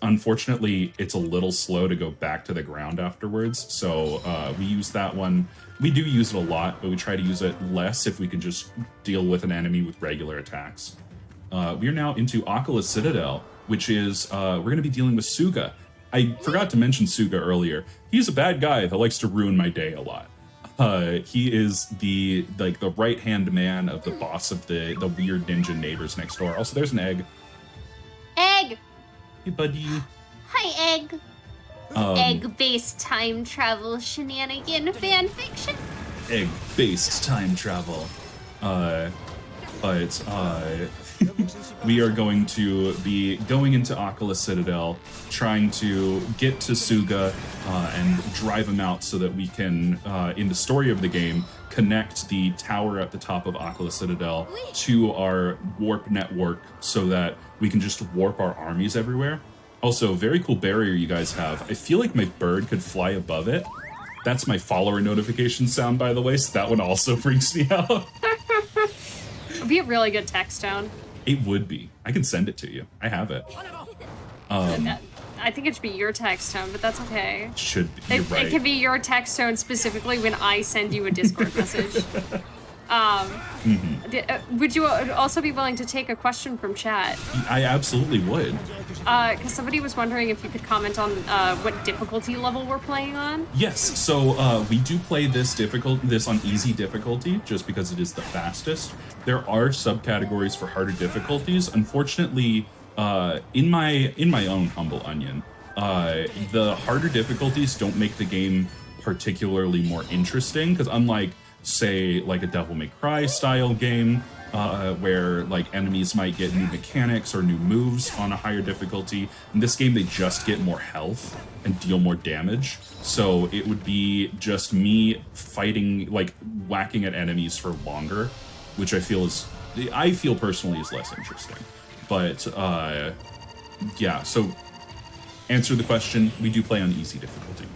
S3: Unfortunately, it's a little slow to go back to the ground afterwards, so we use that one. We do use it a lot, but we try to use it less if we can just deal with an enemy with regular attacks. We are now into Akala's Citadel, which is, we're going to be dealing with Suga. I forgot to mention Suga earlier. He's a bad guy that likes to ruin my day a lot. He is the right-hand man of the boss of the weird ninja neighbors next door. Also, there's an egg.
S5: Egg!
S3: Hey, buddy.
S5: Hi, Egg. Egg-based time travel shenanigan fanfiction.
S3: Egg-based time travel. We are going to be going into Akala Citadel, trying to get to Suga and drive him out so that we can, in the story of the game, connect the tower at the top of Akala Citadel to our warp network so that we can just warp our armies everywhere. Also, very cool barrier you guys have. I feel like my bird could fly above it. That's my follower notification sound, by the way, so that one also freaks me out.
S4: It'd be a really good text tone.
S3: It would be. I can send it to you. I have it.
S4: I think it should be your text tone, but that's okay.
S3: Should be. You're right.
S4: It can be your text tone specifically when I send you a Discord message. Would you also be willing to take a question from chat?
S3: I absolutely would.
S4: Because somebody was wondering if you could comment on what difficulty level we're playing on.
S3: Yes, so we do play this on easy difficulty just because it is the fastest. There are subcategories for harder difficulties. Unfortunately, in my own humble onion, the harder difficulties don't make the game particularly more interesting, because unlike, say, like a Devil May Cry style game, where like enemies might get new mechanics or new moves on a higher difficulty, in this game they just get more health and deal more damage. So it would be just me fighting, like whacking at enemies for longer, which I feel personally is less interesting. But yeah, so answer the question, we do play on easy difficulty.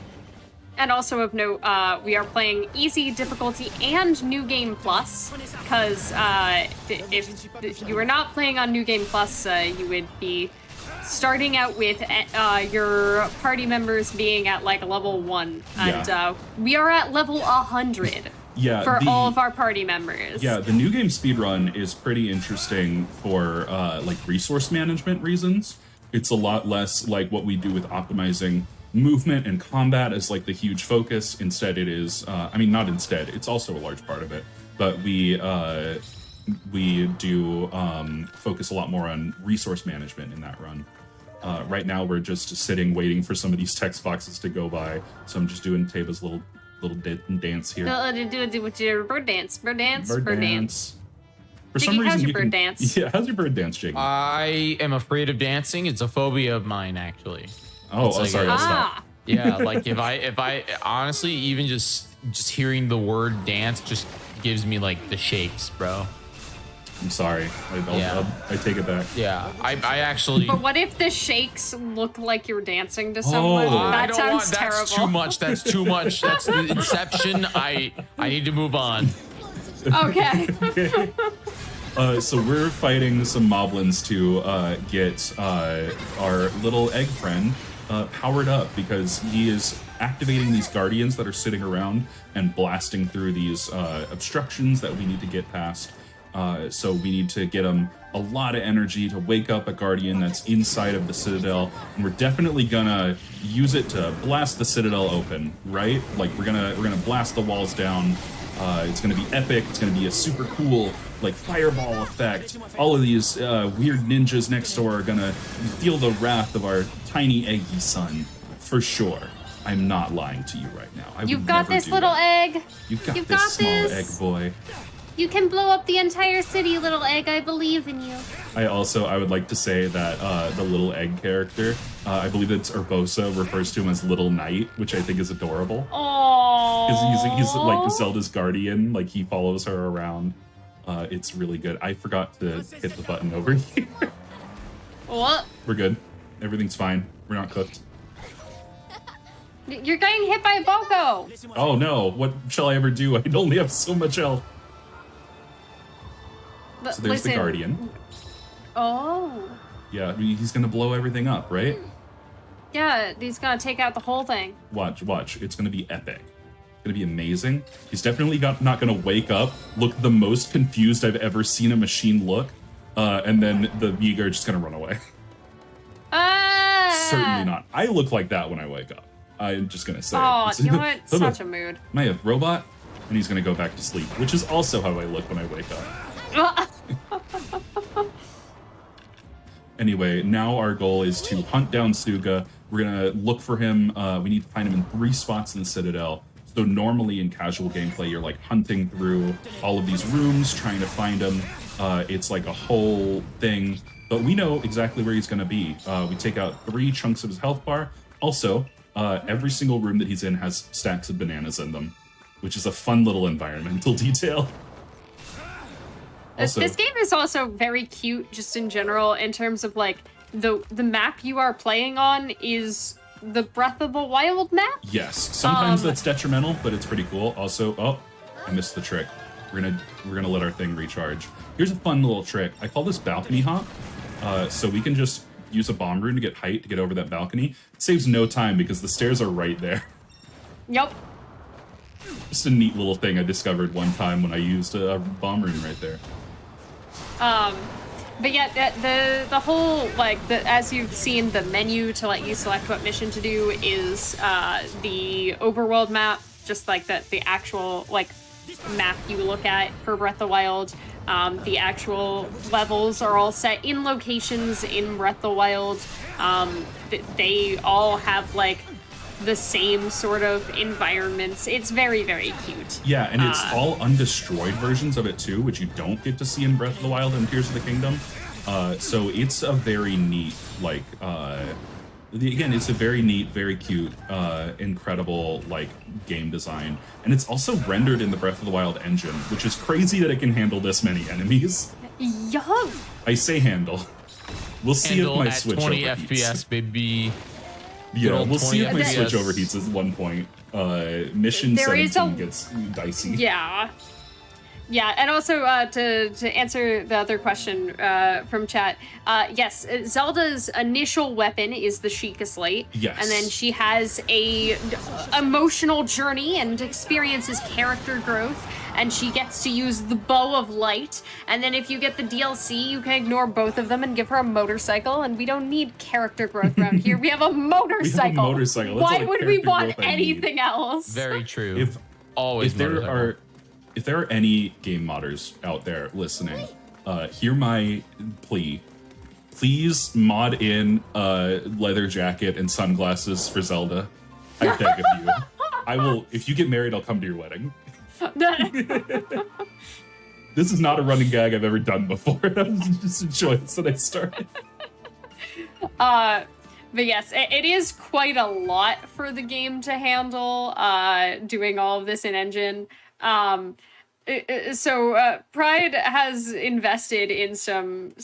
S4: And also of note, we are playing easy difficulty and New Game Plus, because if you were not playing on New Game Plus, you would be starting out with your party members being at like level 1, and we are at level 100.
S3: Yeah,
S4: for all of our party members.
S3: Yeah, the new game Speedrun is pretty interesting for like resource management reasons. It's a lot less like what we do with optimizing movement and combat as like the huge focus. Instead, it is. I mean, not instead. It's also a large part of it, but we do focus a lot more on resource management in that run. Right now, we're just sitting waiting for some of these text boxes to go by. So I'm just doing Taba's little dance here.
S4: Bird dance.
S3: For
S4: Jiggy,
S3: some reason,
S4: how's your
S3: you
S4: bird
S3: can,
S4: dance?
S3: Yeah, how's your bird dance, Jiggy?
S1: I am afraid of dancing. It's a phobia of mine, actually.
S3: Oh,
S1: like
S3: sorry. I'll stop.
S1: Yeah, like if I honestly even just hearing the word dance just gives me like the shakes, bro.
S3: I'm sorry. I take it back.
S1: Yeah, I actually.
S4: But what if the shakes look like you're dancing to someone? That sounds terrible.
S1: That's too much. That's too much. That's the inception. I need to move on.
S4: Okay.
S3: So we're fighting some moblins to get our little egg friend powered up because he is activating these guardians that are sitting around and blasting through these obstructions that we need to get past. So we need to get him a lot of energy to wake up a guardian that's inside of the citadel, and we're definitely gonna use it to blast the citadel open, right? Like we're gonna blast the walls down. It's gonna be epic. It's gonna be a super cool like fireball effect. All of these weird ninjas next door are gonna feel the wrath of our tiny eggy son for sure. I'm not lying to you right now.
S5: You've got this, little egg.
S3: You've got this small egg boy.
S5: You can blow up the entire city, little egg. I believe in you.
S3: I would like to say that the little egg character, I believe it's Urbosa, refers to him as Little Knight, which I think is adorable.
S4: Oh.
S3: He's like Zelda's guardian, like he follows her around. It's really good. I forgot to hit the button over here.
S4: What?
S3: We're good. Everything's fine. We're not cooked.
S4: You're getting hit by a Boko.
S3: Oh no, what shall I ever do? I only have so much health. So there's the guardian.
S4: Oh.
S3: Yeah, he's gonna blow everything up, right?
S4: Yeah, he's gonna take out the whole thing.
S3: Watch. It's gonna be epic. It's gonna be amazing. He's definitely not gonna wake up, look the most confused I've ever seen a machine look, and then the Yiga are just gonna run away. Certainly not. I look like that when I wake up. I'm just gonna say.
S4: Oh, you know what? Such a mood.
S3: Am I a robot? And he's gonna go back to sleep, which is also how I look when I wake up. Anyway, now our goal is to hunt down Suga. We're gonna look for him. We need to find him in 3 spots in the Citadel. So normally in casual gameplay, you're like hunting through all of these rooms, trying to find him. It's like a whole thing, but we know exactly where he's gonna be. We take out 3 chunks of his health bar. Also, every single room that he's in has stacks of bananas in them, which is a fun little environmental detail.
S4: Also, this game is also very cute, just in general, in terms of like the map you are playing on is the Breath of the Wild map.
S3: Yes, sometimes that's detrimental, but it's pretty cool. Also, oh, I missed the trick. We're gonna let our thing recharge. Here's a fun little trick. I call this balcony hop. So we can just use a bomb rune to get height to get over that balcony. It saves no time because the stairs are right there.
S4: Yep.
S3: Just a neat little thing I discovered one time when I used a bomb rune right there.
S4: But yeah, the whole, like, as you've seen, the menu to let you select what mission to do is the overworld map, just like the actual, like, map you look at for Breath of the Wild. The actual levels are all set in locations in Breath of the Wild. They all have, like, the same sort of environments. It's very, very cute.
S3: Yeah, and it's all undestroyed versions of it too, which you don't get to see in Breath of the Wild and Tears of the Kingdom. So it's a very neat, like, again, it's a very neat, very cute, incredible, like, game design. And it's also rendered in the Breath of the Wild engine, which is crazy that it can handle this many enemies.
S4: Yup.
S3: I say handle. We'll see
S1: handle
S3: if my
S1: at
S3: Switch
S1: 20
S3: overheats.
S1: FPS, baby.
S3: Yeah, we'll see if my
S1: FPS.
S3: Switch overheats at one point. Mission
S4: There is
S3: 17 gets dicey.
S4: Yeah. Yeah, and also to answer the other question from chat, yes, Zelda's initial weapon is the Sheikah Slate.
S3: Yes.
S4: And then she has a emotional journey and experiences character growth, and she gets to use the Bow of Light. And then if you get the DLC, you can ignore both of them and give her a motorcycle, and we don't need character growth around here. We have a motorcycle.
S3: We have a motorcycle. That's
S4: Why
S3: all the
S4: would we
S3: character
S4: want
S3: growth I need.
S4: anything else?
S1: Very true.
S3: If
S1: Always
S3: if there
S1: motorcycle.
S3: are any game modders out there listening, hear my plea. Please mod in a leather jacket and sunglasses for Zelda. I beg of you. I will. If you get married, I'll come to your wedding. This is not a running gag I've ever done before. That was just a choice that I started.
S4: But yes, it is quite a lot for the game to handle, doing all of this in engine. So Pride has invested in some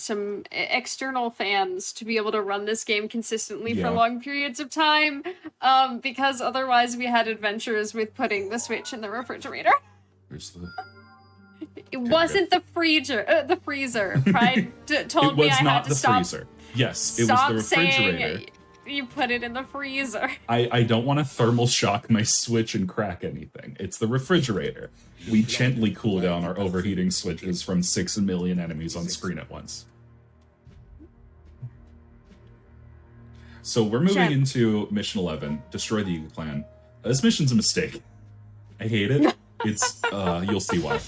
S4: external fans to be able to run this game consistently for long periods of time, because otherwise we had adventures with putting the Switch in the refrigerator.
S3: Where's the...
S4: It wasn't the freezer. The freezer. Pride told me I had to stop.
S3: Freezer. Yes, it
S4: Stop
S3: was the refrigerator.
S4: saying you put it in the freezer.
S3: I don't want to thermal shock my Switch and crack anything. It's the refrigerator. We gently cool down our overheating switches from 6 million enemies on screen at once. So we're moving into Mission 11, Destroy the Eagle Clan. This mission's a mistake. I hate it. It's, you'll see why.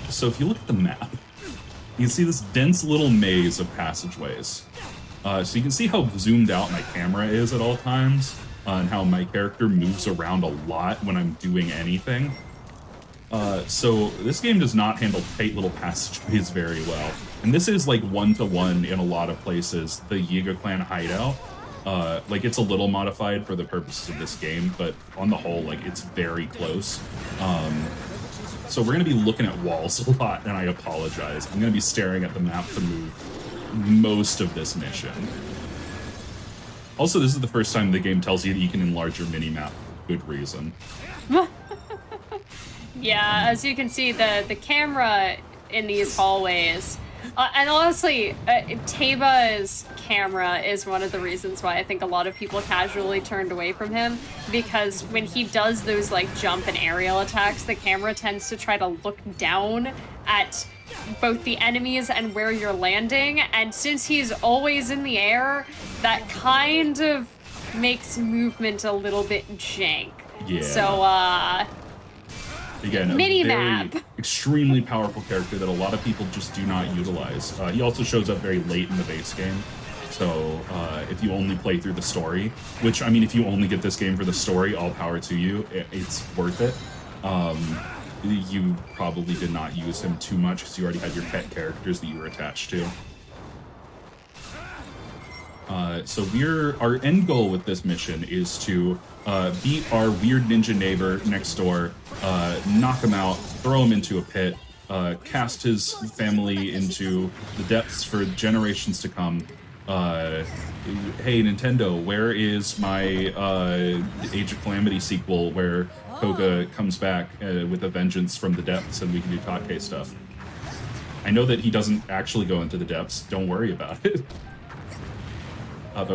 S3: So if you look at the map, you can see this dense little maze of passageways. So you can see how zoomed out my camera is at all times, and how my character moves around a lot when I'm doing anything. So this game does not handle tight little passageways very well. And this is like one-to-one in a lot of places, the Yiga Clan hideout. Like it's a little modified for the purposes of this game, but on the whole, like it's very close. So we're going to be looking at walls a lot, and I apologize. I'm going to be staring at the map to move most of this mission. Also, this is the first time the game tells you that you can enlarge your mini-map. Good reason.
S4: Yeah, as you can see, the camera in these hallways, and honestly, Teba's camera is one of the reasons why I think a lot of people casually turned away from him, because when he does those like jump and aerial attacks, the camera tends to try to look down at both the enemies and where you're landing, and since he's always in the air, that kind of makes movement a little bit jank.
S3: Yeah.
S4: So,
S3: again, a
S4: mini-map.
S3: very extremely powerful character that a lot of people just do not utilize. He also shows up very late in the base game. So if you only play through the story, which, I mean, if you only get this game for the story, all power to you, it's worth it. You probably did not use him too much because you already had your pet characters that you were attached to. So our end goal with this mission is to beat our weird ninja neighbor next door, knock him out, throw him into a pit, cast his family into the depths for generations to come. Hey, Nintendo, where is my Age of Calamity sequel where Koga comes back with a vengeance from the depths and we can do Take stuff? I know that he doesn't actually go into the depths. Don't worry about it. But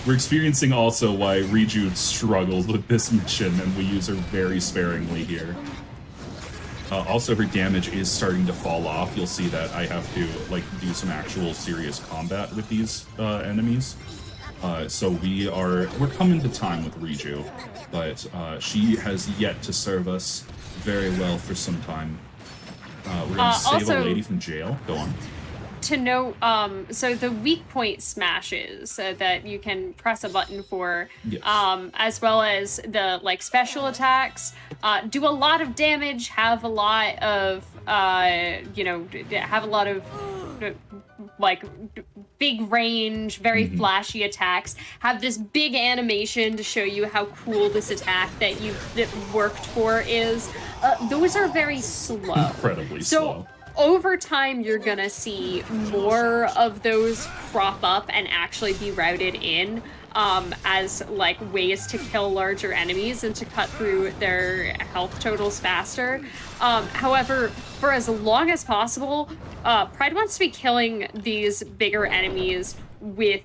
S3: we're experiencing also why Riju struggles with this mission, and we use her very sparingly here. Also, her damage is starting to fall off. You'll see that I have to like do some actual serious combat with these enemies. So we're coming to time with Riju, but she has yet to serve us very well for some time. We're gonna save
S4: also,
S3: a lady from jail. Go on.
S4: To note, so the weak point smashes that you can press a button for,
S3: yes.
S4: As well as the like special attacks, do a lot of damage, have a lot of, have a lot of like big range, very flashy attacks, have this big animation to show you how cool this attack that worked for is. Those are very slow.
S3: Incredibly slow.
S4: Over time, you're gonna see more of those crop up and actually be routed in. as like ways to kill larger enemies and to cut through their health totals faster. However, for as long as possible, Pride wants to be killing these bigger enemies with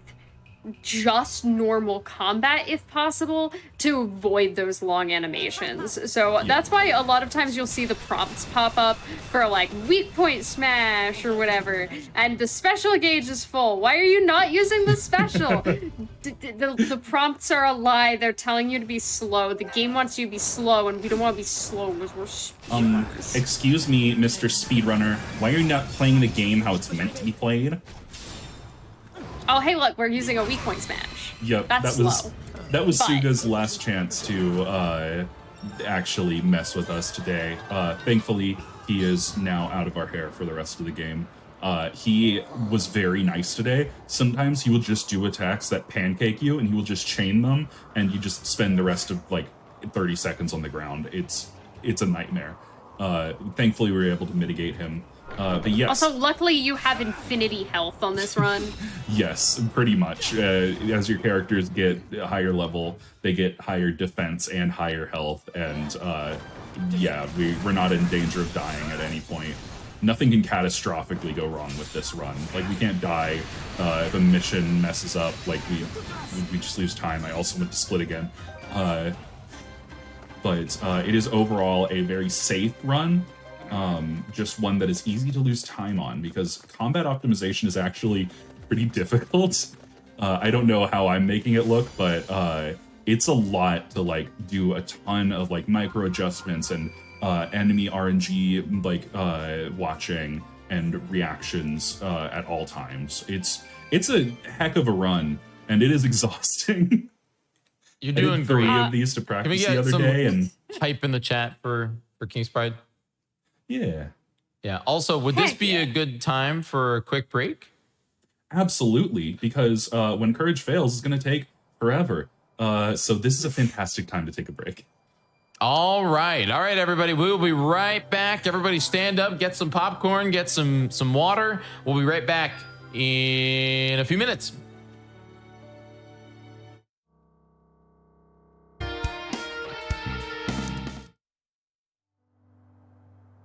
S4: just normal combat if possible to avoid those long animations. So that's why a lot of times you'll see the prompts pop up for like weak point smash or whatever, and the special gauge is full. Why are you not using the special? The prompts are a lie. They're telling you to be slow. The game wants you to be slow, and we don't want to be slow because we're speedrunners.
S3: Excuse me, Mr. Speedrunner. Why are you not playing the game how it's meant to be played?
S4: Oh, hey, look, we're using a weak point smash.
S3: Yep,
S4: That's
S3: that was
S4: slow.
S3: that was
S4: But-
S3: Suga's last chance to actually mess with us today. Thankfully, he is now out of our hair for the rest of the game. He was very nice today. Sometimes he will just do attacks that pancake you, and he will just chain them, and you just spend the rest of like 30 seconds on the ground. It's a nightmare. Thankfully, we were able to mitigate him. But yes.
S4: Also, luckily you have infinity health on this run.
S3: Yes, pretty much. As your characters get higher level, they get higher defense and higher health, and yeah, we're not in danger of dying at any point. Nothing can catastrophically go wrong with this run. Like, we can't die if a mission messes up. Like, we just lose time. I also went to split again. But it is overall a very safe run. Just one that is easy to lose time on, because combat optimization is actually pretty difficult. I don't know how I'm making it look, but it's a lot to like do a ton of like micro adjustments and enemy RNG like watching and reactions at all times. It's a heck of a run, and it is exhausting.
S1: You're
S3: I
S1: doing
S3: did 3
S1: great.
S3: of these to
S1: Can we
S3: practice
S1: get
S3: the other
S1: some
S3: day, and
S1: hype in the chat for King's Pride?
S3: yeah.
S1: Yeah. Also, would this
S4: Heck
S1: be
S4: yeah.
S1: a good time for a quick break?
S3: Absolutely, because when courage fails, it's going to take forever. So this is a fantastic time to take a break.
S1: All right, everybody. We will be right back. Everybody, stand up, get some popcorn, get some water. We'll be right back in a few minutes.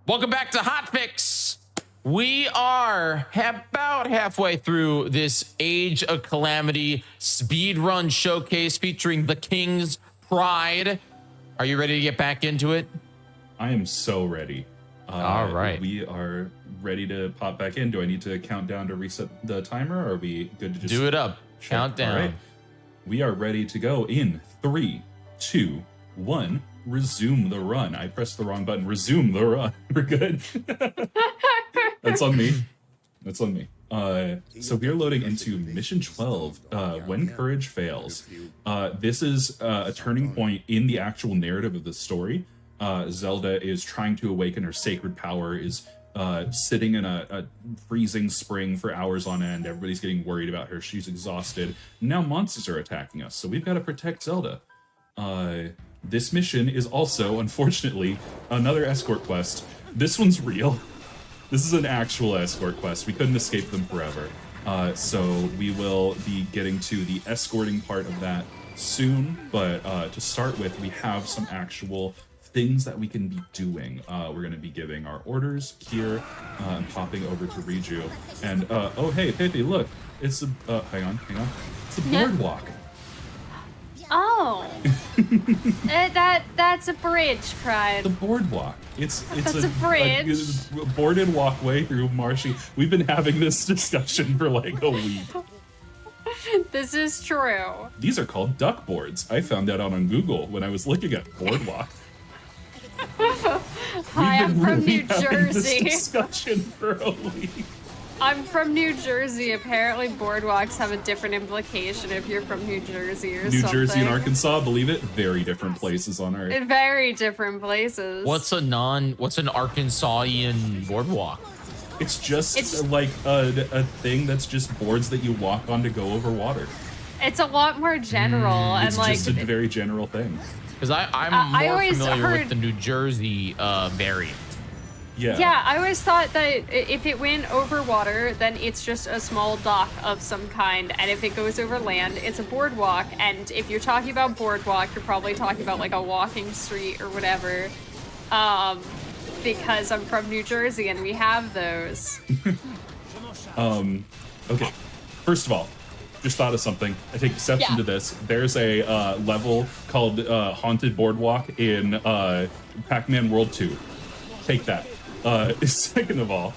S1: Welcome back to Hotfix. We are about halfway through this Age of Calamity speedrun showcase featuring the King's Pride. Are you ready to get back into it?
S3: I am so ready.
S1: All right.
S3: We are ready to pop back in. Do I need to count down to reset the timer, or are we good to just
S1: Do it up.
S3: check?
S1: Count down.
S3: All right. We are ready to go in 3, 2, 1. Resume the run. I pressed the wrong button. Resume the run. We're good. That's on me. That's on me. So we're loading into mission 12, when courage fails. This is a turning point in the actual narrative of the story. Zelda is trying to awaken her sacred power, is sitting in a freezing spring for hours on end. Everybody's getting worried about her. She's exhausted. Now monsters are attacking us, so we've got to protect Zelda. This mission is also, unfortunately, another escort quest. This one's real. This is an actual escort quest. We couldn't escape them forever. So we will be getting to the escorting part of that soon. But to start with, we have some actual things that we can be doing. We're going to be giving our orders here, and popping over to Riju. And, oh, hey, Pippi, look. It's a, hang on. It's a boardwalk.
S4: Oh. That's a bridge, Pride.
S3: The boardwalk. It's
S4: That's a bridge.
S3: a boarded walkway through marshy. We've been having this discussion for like a week.
S4: This is true.
S3: These are called duck boards. I found that out on Google when I was looking at boardwalk.
S4: Hi, I'm from
S3: really
S4: New
S3: having this
S4: Jersey.
S3: discussion for a week.
S4: I'm from New Jersey. Apparently, boardwalks have a different implication if you're from New Jersey or
S3: New
S4: something.
S3: Jersey and Arkansas, believe it, very different places on Earth.
S4: In very different places.
S1: What's an Arkansasian boardwalk?
S3: It's just
S4: It's-
S3: like a thing that's just boards that you walk on to go over water.
S4: It's a lot more general and
S3: It's
S4: like
S3: just a very general thing.
S1: Because I'm
S4: I
S1: more
S4: always
S1: familiar
S4: heard-
S1: with the New Jersey variant.
S3: Yeah.
S4: Yeah, I always thought that if it went over water, then it's just a small dock of some kind, and if it goes over land, it's a boardwalk. And if you're talking about boardwalk, you're probably talking about like a walking street or whatever. Because I'm from New Jersey and we have those.
S3: Okay. First of all, just thought of something. I take exception
S4: Yeah.
S3: to this. There's a level called Haunted Boardwalk in Pac-Man World 2. Take that. Second of all,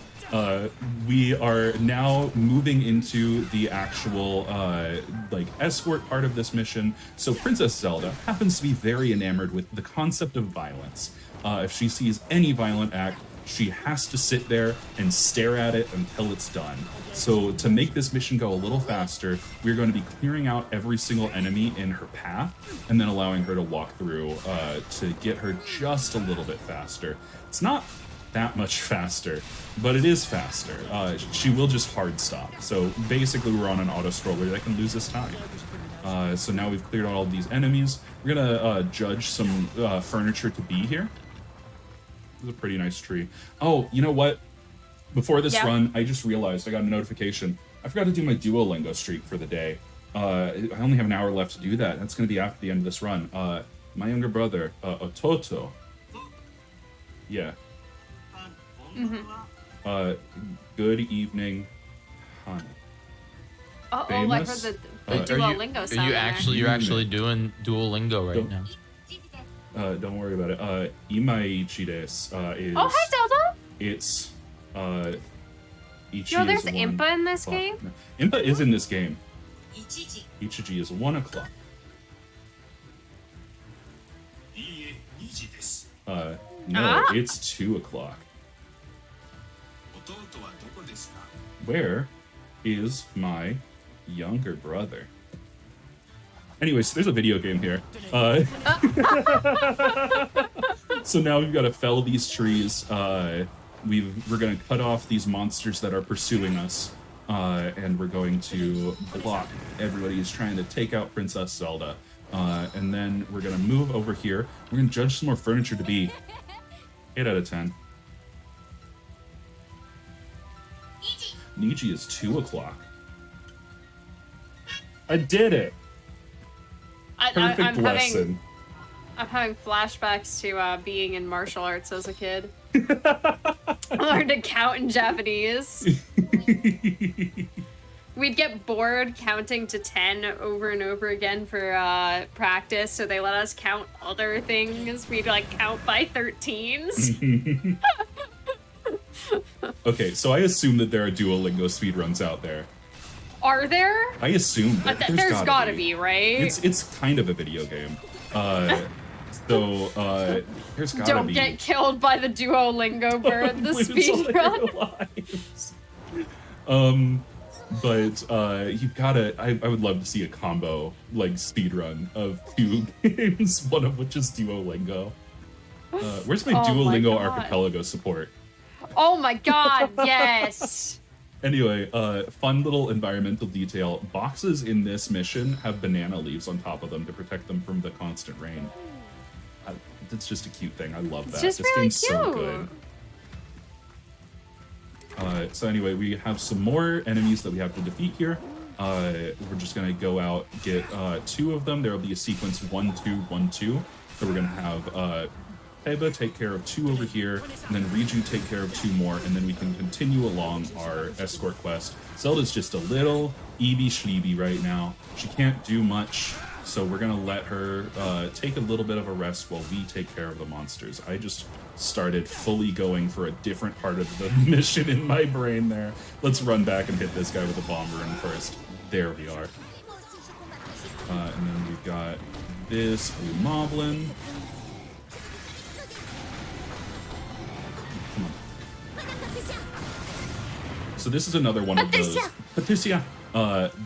S3: we are now moving into the actual like escort part of this mission. So Princess Zelda happens to be very enamored with the concept of violence. If she sees any violent act, she has to sit there and stare at it until it's done. So to make this mission go a little faster, we're going to be clearing out every single enemy in her path and then allowing her to walk through to get her just a little bit faster. It's not that much faster, but it is faster. She will just hard stop. So basically we're on an auto scroller that can lose this time. So now we've cleared all of these enemies. We're gonna judge some furniture to be here. This is a pretty nice tree. Oh, you know what? Before this run, I just realized I got a notification. I forgot to do my Duolingo streak for the day. I only have an hour left to do that. That's going to be after the end of this run. My younger brother, Ototo. Yeah. Good evening, honey.
S4: Oh, I heard
S3: Famous?
S4: the
S3: Are
S4: Duolingo sound.
S1: You're actually doing Duolingo right now.
S3: Don't worry about it. Imaichi desu is...
S4: Oh, hi, Zelda!
S3: It's, Ichi
S4: Yo, there's
S3: is
S4: Impa in this
S3: 1
S4: game?
S3: o'clock. No, Impa is in this game. Ichiji is 1 o'clock. No, it's 2 o'clock. Where is my younger brother? Anyways, there's a video game here. So now we've got to fell these trees. We're going to cut off these monsters that are pursuing us. And we're going to block everybody who's trying to take out Princess Zelda. And then we're going to move over here. We're going to judge some more furniture to be 8 out of 10. Niji is 2 o'clock. I did it! Perfect lesson.
S4: I'm having flashbacks to being in martial arts as a kid. I learned to count in Japanese. We'd get bored counting to 10 over and over again for practice, so they let us count other things. We'd like count by 13s.
S3: Okay, so I assume that there are Duolingo speedruns out there.
S4: Are there?
S3: I assume that
S4: there's gotta be, right?
S3: It's kind of a video game. There's gotta
S4: Don't
S3: be.
S4: get killed by the Duolingo bird, the speedrun.
S3: But you've gotta. I would love to see a combo like speedrun of 2 games, one of which is Duolingo. Where's my Duolingo Archipelago support?
S4: Oh my god, yes!
S3: Anyway, fun little environmental detail. Boxes in this mission have banana leaves on top of them to protect them from the constant rain. It's just a cute thing. I love that.
S4: Just
S3: this
S4: really
S3: game's so good. So anyway, we have some more enemies that we have to defeat here. We're just gonna go out, get 2 of them. There will be a sequence 1, 2, 1, 2. So we're gonna have Peba take care of 2 over here, and then Riju take care of 2 more, and then we can continue along our escort quest. Zelda's just a little Eevee-Schleeby right now. She can't do much, so we're gonna let her take a little bit of a rest while we take care of the monsters. I just started fully going for a different part of the mission in my brain there. Let's run back and hit this guy with a bomb rune first. There we are. And then we've got this blue moblin. So this is another one of those. Patricia.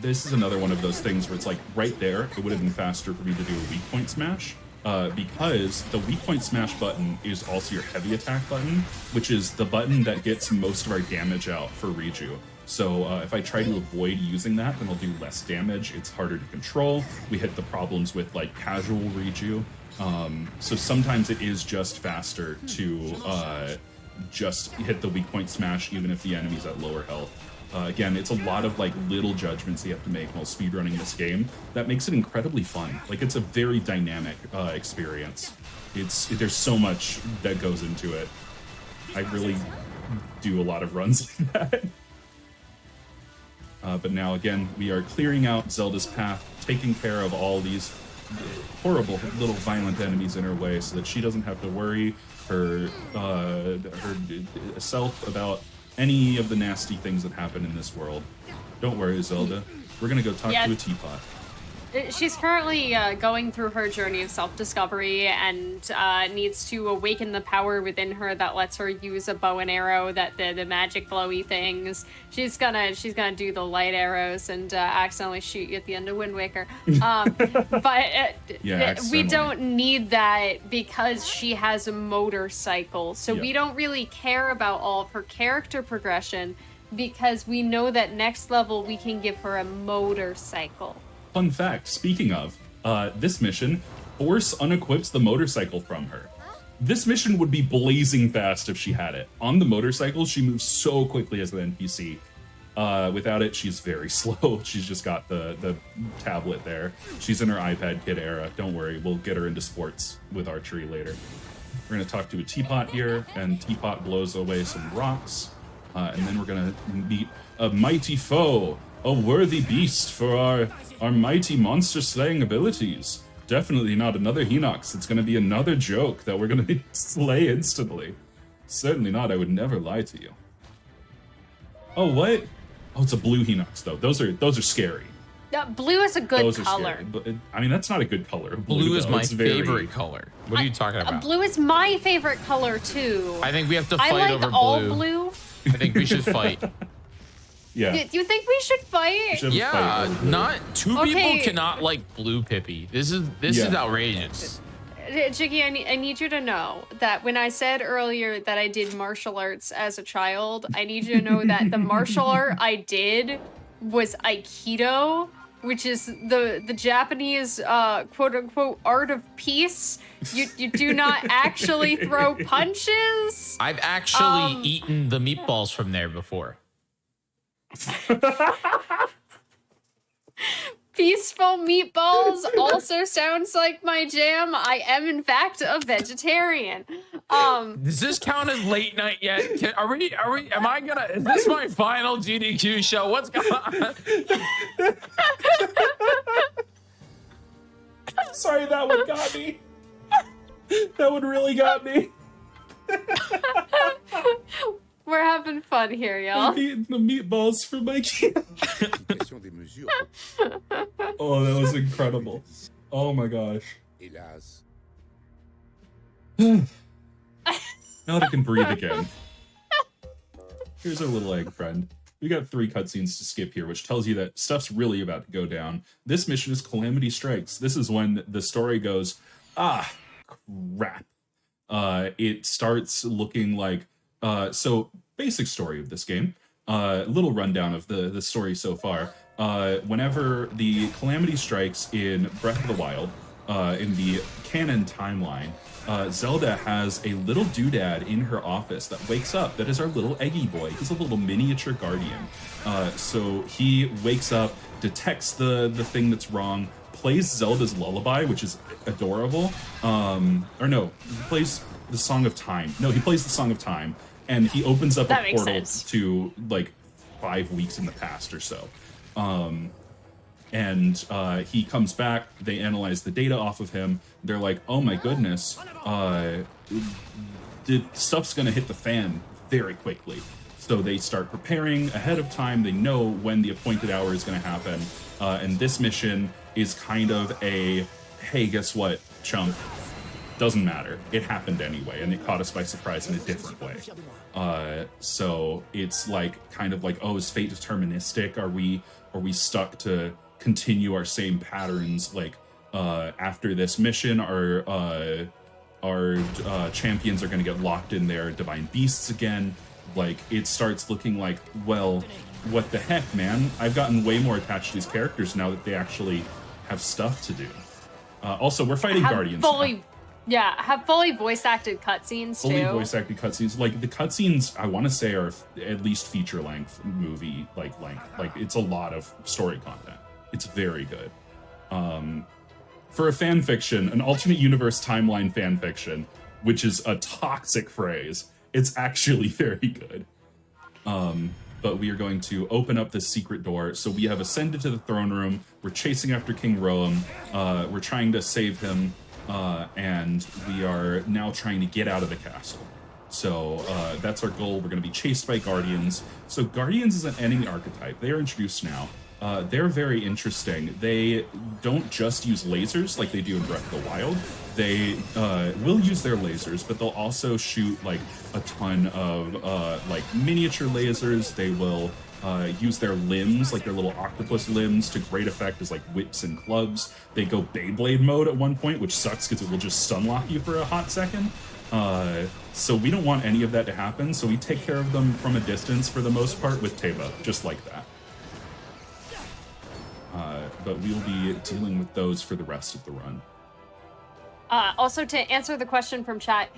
S3: This is another one of those things where it's like right there, it would have been faster for me to do a weak point smash. Because the weak point smash button is also your heavy attack button, which is the button that gets most of our damage out for Riju. So if I try to avoid using that, then I'll do less damage. It's harder to control. We hit the problems with like casual Riju. So sometimes it is just faster to just hit the weak point smash even if the enemy's at lower health. Again, it's a lot of like little judgments you have to make while speedrunning this game that makes it incredibly fun. Like, it's a very dynamic experience. There's so much that goes into it. I really do a lot of runs like that. But now again, we are clearing out Zelda's path, taking care of all these horrible little violent enemies in her way so that she doesn't have to worry herself about any of the nasty things that happen in this world. Don't worry, Zelda. We're gonna go talk to a teapot.
S4: She's currently going through her journey of self-discovery and needs to awaken the power within her that lets her use a bow and arrow, that the magic glowy things. She's gonna do the light arrows and accidentally shoot you at the end of Wind Waker. But we don't need that because she has a motorcycle. So we don't really care about all of her character progression because we know that next level we can give her a motorcycle.
S3: Fun fact, speaking of, this mission, Force unequips the motorcycle from her. This mission would be blazing fast if she had it. On the motorcycle, she moves so quickly as an NPC. Without it, she's very slow. She's just got the tablet there. She's in her iPad Kid era. Don't worry, we'll get her into sports with archery later. We're gonna talk to a teapot here, and teapot blows away some rocks. And then we're gonna meet a mighty foe, a worthy beast for our mighty monster-slaying abilities. Definitely not another Hinox. It's going to be another joke that we're going to slay instantly. Certainly not. I would never lie to you. Oh, what? Oh, it's a blue Hinox, though. Those are scary.
S4: Blue is a good color.
S3: But I mean, that's not a good color.
S1: Blue is my favorite color. What are you talking about?
S4: Blue is my favorite color, too.
S1: I think we have to fight over blue.
S4: I like all blue.
S1: I think we should fight.
S3: Yeah.
S4: You think we should fight?
S1: Yeah, not two people cannot like blue Pippi. This is outrageous.
S4: Jiggy, I need you to know that when I said earlier that I did martial arts as a child, I need you to know that the martial art I did was Aikido, which is the Japanese quote unquote art of peace. You do not actually throw punches.
S1: I've actually eaten the meatballs from there before.
S4: Peaceful meatballs also sounds like my jam. I am in fact a vegetarian.
S1: Does this count as late night yet? Is this my final GDQ show? What's going on?
S3: Sorry, that one got me. That one really got me.
S4: We're having fun here, y'all.
S3: I'm eating the meatballs for my kid. Oh, that was incredible. Oh my gosh. Now that I can breathe again. Here's our little egg friend. We got 3 cutscenes to skip here, which tells you that stuff's really about to go down. This mission is Calamity Strikes. This is when the story goes, crap. It starts looking like, so basic story of this game, little rundown of the story so far. Whenever the Calamity strikes in Breath of the Wild, in the canon timeline, Zelda has a little doodad in her office that wakes up. That is our little Eggy boy. He's a little miniature guardian. So he wakes up, detects the thing that's wrong, plays Zelda's lullaby, which is adorable. Or no, he plays the Song of Time. No, he plays the Song of Time, and he opens up a portal to like 5 weeks in the past or so. And he comes back, they analyze the data off of him, they're like, oh my goodness, the stuff's gonna hit the fan very quickly. So they start preparing ahead of time, they know when the appointed hour is gonna happen, and this mission is kind of a, hey, guess what, chump? Doesn't matter, it happened anyway, and it caught us by surprise in a different way. So it's like, kind of like, oh, is fate deterministic? Are we stuck to continue our same patterns? Like, after this mission, our champions are going to get locked in their divine beasts again. Like, it starts looking like, well, what the heck, man? I've gotten way more attached to these characters now that they actually have stuff to do. Also, we're fighting Guardians now.
S4: Yeah, have fully voice acted cutscenes too.
S3: Fully voice acted cutscenes. Like the cutscenes, I want to say are at least feature length movie length. Like it's a lot of story content. It's very good. For a fan fiction, an alternate universe timeline fan fiction, which is a toxic phrase, it's actually very good. But we are going to open up this secret door. So we have ascended to the throne room. We're chasing after King Roam. We're trying to save him. And we are now trying to get out of the castle. So that's our goal. We're going to be chased by Guardians. So Guardians is an enemy archetype. They are introduced now. They're very interesting. They don't just use lasers like they do in Breath of the Wild. They will use their lasers, but they'll also shoot like a ton of like miniature lasers. They will use their limbs, like their little octopus limbs, to great effect as like whips and clubs. They go Beyblade mode at one point, which sucks because it will just stun lock you for a hot second. So we don't want any of that to happen, so we take care of them from a distance for the most part with Teba, just like that. But we'll be dealing with those for the rest of the run.
S4: Also, to answer the question from chat,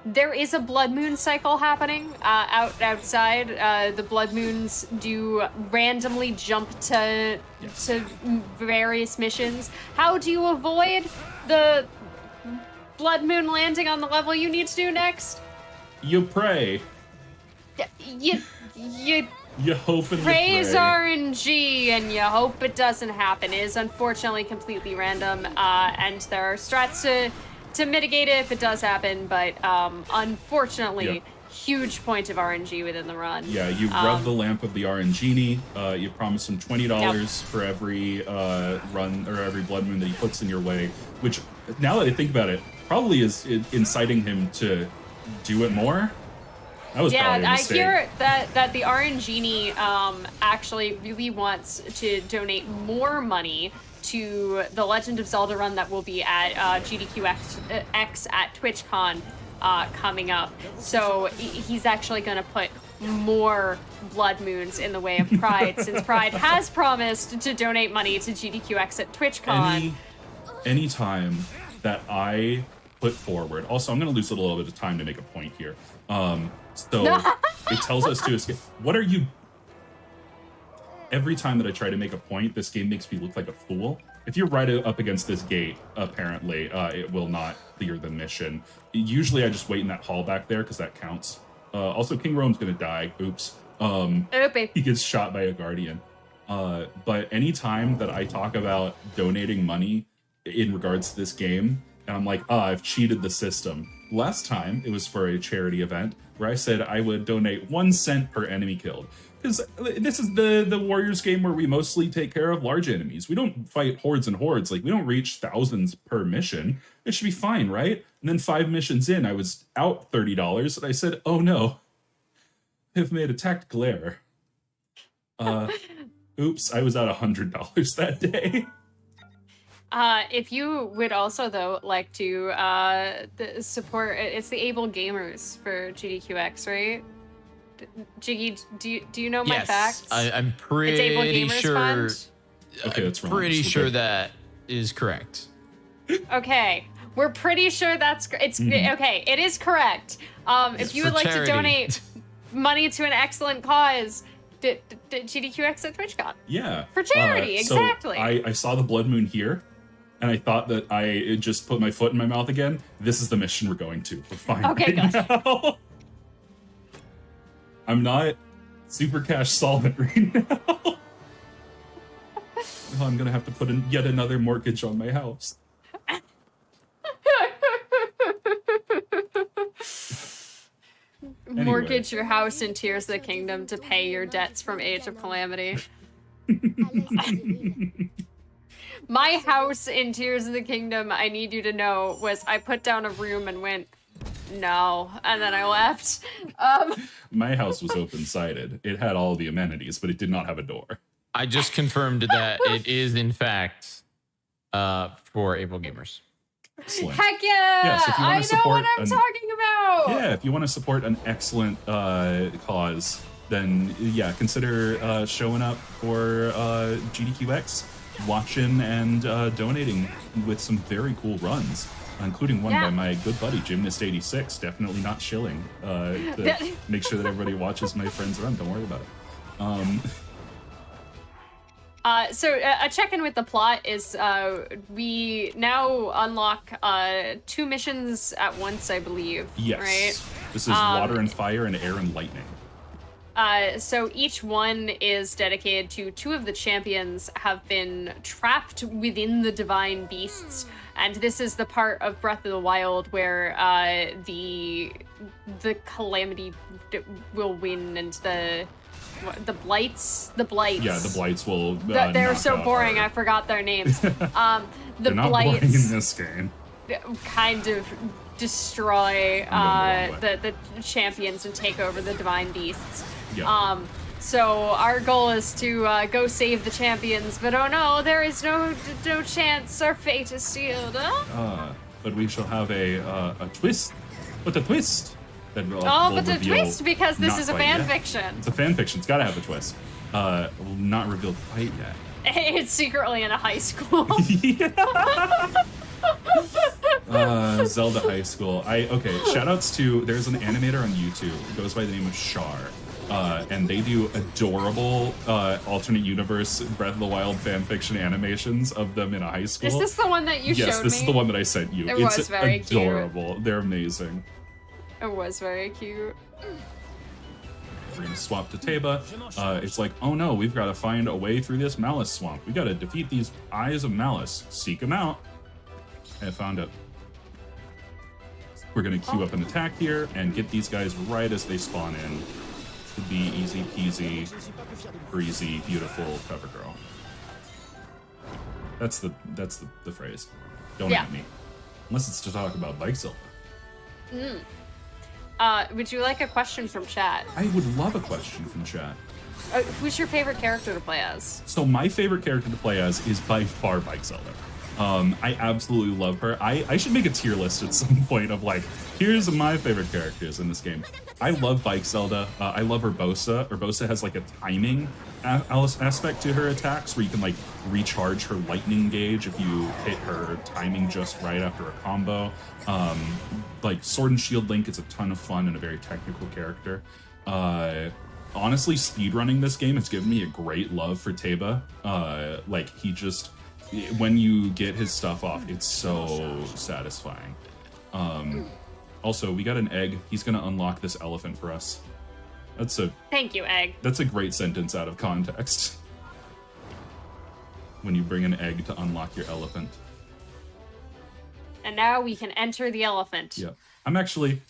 S4: there is a blood moon cycle happening outside. The blood moons do randomly jump to various missions. How do you avoid the blood moon landing on the level you need to do next?
S3: You pray.
S4: You
S3: hope and
S4: praise
S3: you pray.
S4: RNG and you hope it doesn't happen. It is unfortunately completely random, and there are strats to mitigate it if it does happen, but unfortunately, huge point of RNG within the run.
S3: Yeah, you rub the lamp of the RNGenie. You promise him $20 for every run or every blood moon that he puts in your way, which, now that I think about it, probably is inciting him to do it more. That was probably a mistake.
S4: I hear that the RNGenie actually really wants to donate more money to the Legend of Zelda run that will be at GDQ X at TwitchCon coming up. So he's actually going to put more blood moons in the way of Pride, since Pride has promised to donate money to GDQX at TwitchCon.
S3: Any time that I put forward, also I'm going to lose a little bit of time to make a point here. So it tells us to escape. What are you? Every time that I try to make a point, this game makes me look like a fool. If you're right up against this gate, apparently, it will not clear the mission. Usually I just wait in that hall back there because that counts. Also, King Roam's going to die. Oops. He gets shot by a Guardian. But anytime that I talk about donating money in regards to this game, and I'm like, I've cheated the system. Last time, it was for a charity event where I said I would donate 1 cent per enemy killed. Because this is the Warriors game where we mostly take care of large enemies. We don't fight hordes and hordes. Like, we don't reach thousands per mission. It should be fine, right? And then 5 missions in, I was out $30, and I said, oh no, I've made a tactical error. Oops, I was out $100 that day.
S4: If you would also, though, like to support, it's the Able Gamers for GDQX, right? Jiggy, do you know my facts?
S1: I'm pretty
S4: it's Able Gamers
S1: sure.
S4: Fund?
S3: Okay, that's wrong.
S1: Pretty sure that is correct.
S4: Okay, we're pretty sure that's it's okay. It is correct. If you would like to donate money to an excellent cause, GDQX at TwitchCon.
S3: Yeah,
S4: for charity, exactly.
S3: So I saw the blood moon here, and I thought that I just put my foot in my mouth again. This is the mission we're going to. We're fine.
S4: Okay,
S3: right
S4: good.
S3: now. I'm not super cash solvent right now. I'm gonna have to put in yet another mortgage on my house.
S4: Mortgage your house in Tears of the Kingdom to pay your debts from Age of Calamity. My house in Tears of the Kingdom, I need you to know, was I put down a room and went, no, and then I left.
S3: My house was open-sided. It had all the amenities, but it did not have a door.
S1: I just confirmed that it is, in fact, for Able Gamers.
S4: Excellent. Heck yeah!
S3: So if you
S4: I know what I'm talking about!
S3: Yeah, if you want to support an excellent cause, then yeah, consider showing up for GDQX, watching and donating with some very cool runs. including one
S4: Yeah.
S3: by my good buddy Gymnast86. Definitely not shilling to make sure that everybody watches my friends run. Don't worry about it.
S4: So a check-in with the plot is we now unlock 2 missions at once, I believe.
S3: Yes.
S4: Right?
S3: This is water and fire and air and lightning.
S4: So each one is dedicated to 2 of the champions have been trapped within the divine beasts, and this is the part of Breath of the Wild where the Calamity will win, and the blights.
S3: Yeah, the blights will.
S4: They're
S3: knock
S4: so
S3: out
S4: boring.
S3: our-
S4: I forgot their names.
S3: They're
S4: The
S3: not boring in
S4: blights
S3: this game.
S4: kind of destroy
S3: I'm going the wrong
S4: the champions and take over the divine beasts.
S3: Yeah.
S4: So our goal is to go save the champions, but oh no, there is no chance. Our fate is sealed. Huh?
S3: But we shall have a twist. But a twist. That will
S4: But a
S3: reveal
S4: twist, because this
S3: not
S4: is a
S3: quite
S4: fan
S3: yet.
S4: fiction.
S3: It's a fan fiction. It's got to have a twist. Will not revealed quite yet.
S4: It's secretly in a high school.
S3: Zelda High School. Shoutouts to, there's an animator on YouTube who goes by the name of Shar. And they do adorable alternate universe Breath of the Wild fanfiction animations of them in a high school.
S4: Is this the one that you showed me?
S3: Yes, this is the one that I sent you.
S4: It
S3: It's
S4: was very cute.
S3: adorable. They're amazing.
S4: It was very cute.
S3: We're gonna swap to Teba. It's like, oh no, we've got to find a way through this Malice swamp. We got to defeat these Eyes of Malice. Seek them out. I found it. We're gonna queue up an attack here and get these guys right as they spawn in. Should be easy peasy, breezy, beautiful cover girl. That's the phrase. Don't
S4: Yeah.
S3: at me. Unless it's to talk about Bike Zelda.
S4: Would you like a question from chat?
S3: I would love a question from chat.
S4: Who's your favorite character to play as?
S3: So my favorite character to play as is by far Bike Zelda. I absolutely love her. I should make a tier list at some point of like, here's my favorite characters in this game. I love Bike Zelda. I love Urbosa. Urbosa has like a timing aspect to her attacks where you can like recharge her lightning gauge if you hit her timing just right after a combo. Like Sword and Shield Link is a ton of fun and a very technical character. Honestly, speedrunning this game has given me a great love for Teba. Like he just, when you get his stuff off, it's so satisfying. Also, we got an egg. He's gonna unlock this elephant for us.
S4: Thank you, Egg.
S3: That's a great sentence out of context. When you bring an egg to unlock your elephant.
S4: And now we can enter the elephant.
S3: Yeah. I'm gonna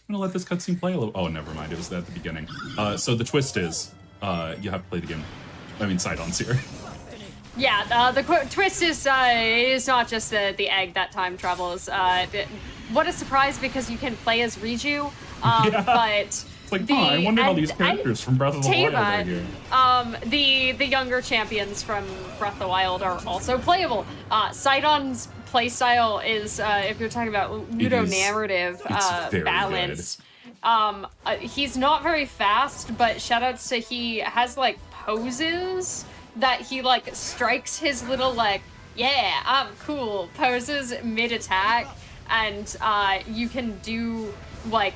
S3: let this cutscene play a little. Oh, never mind. It was at the beginning. So the twist is, you have to play the game. I mean, Sidon's here.
S4: Yeah, the twist is it is not just the egg that time travels. What a surprise, because you can play as Riju,
S3: Yeah.
S4: but
S3: It's like, I wonder how these characters from Breath of the Wild are here.
S4: the younger champions from Breath of the Wild are also playable. Sidon's playstyle is, if you're talking about ludonarrative
S3: it's very
S4: balance, he's not very fast, but shoutouts to he has like poses that he like strikes his little like, yeah, I'm cool poses mid-attack, and you can do like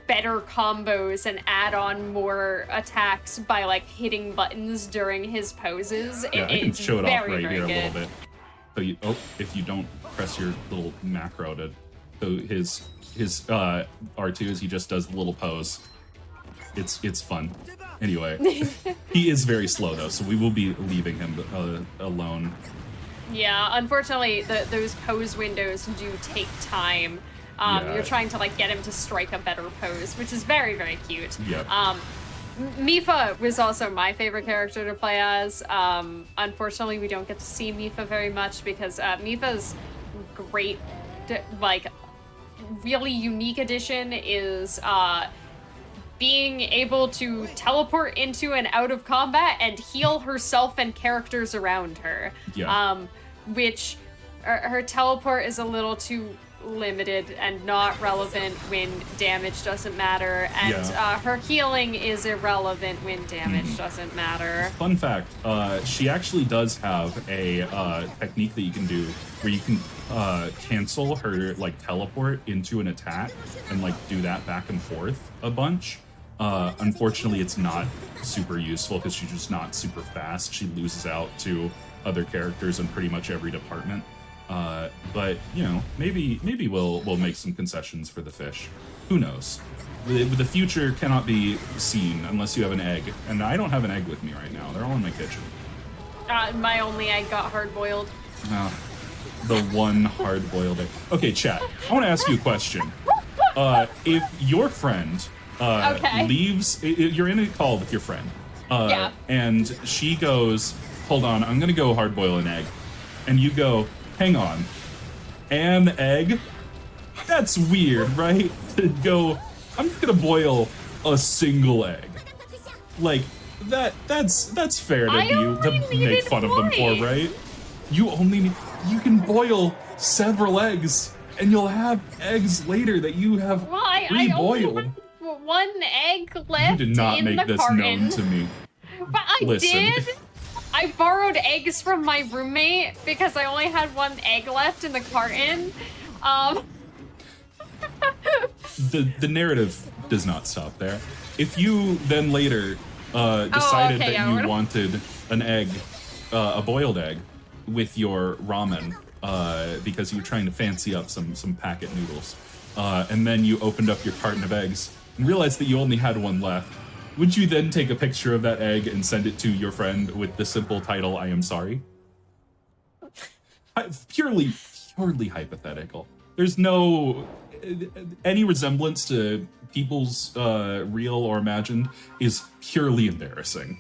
S4: better combos and add on more attacks by like hitting buttons during his poses.
S3: Yeah, I can
S4: It's
S3: show it off
S4: very,
S3: right
S4: very
S3: here
S4: good.
S3: a little bit. So if you don't press your little macro to, so his R2 is he just does the little pose. It's fun. Anyway, he is very slow though, so we will be leaving him alone.
S4: Yeah, unfortunately, those pose windows do take time.
S3: Yeah.
S4: You're trying to like get him to strike a better pose, which is very, very cute.
S3: Yep.
S4: Mifa was also my favorite character to play as. Unfortunately, we don't get to see Mifa very much because Mifa's great, like, really unique addition is being able to teleport into and out of combat and heal herself and characters around her.
S3: Yeah.
S4: Which her teleport is a little too limited and not relevant when damage doesn't matter, and her healing is irrelevant when damage doesn't matter.
S3: Fun fact, she actually does have a technique that you can do where you can cancel her like teleport into an attack and like do that back and forth a bunch. Unfortunately, it's not super useful because she's just not super fast. She loses out to other characters in pretty much every department. But you know, maybe we'll make some concessions for the fish. Who knows? The future cannot be seen unless you have an egg, and I don't have an egg with me right now. They're all in my kitchen.
S4: My only egg got hard-boiled.
S3: The one hard-boiled egg. Okay, chat. I want to ask you a question. If your friend leaves, you're in a call with your friend, and she goes, "Hold on, I'm gonna go hard-boil an egg," and you go, "Hang on, an egg? That's weird, right? To go, I'm just gonna boil a single egg. Like that's fair to make fun of them for, right? You can boil several eggs, and you'll have eggs later that you have re-boiled.
S4: One egg left.
S3: You did not
S4: in
S3: make
S4: the
S3: this
S4: carton.
S3: known to me.
S4: But I
S3: Listen.
S4: did. I borrowed eggs from my roommate because I only had one egg left in the carton.
S3: The narrative does not stop there. If you then later decided that you wanted an egg, a boiled egg, with your ramen because you were trying to fancy up some packet noodles, and then you opened up your carton of eggs and realized that you only had one left, would you then take a picture of that egg and send it to your friend with the simple title, "I am sorry"? Purely hypothetical. There's no any resemblance to people's real or imagined is purely embarrassing.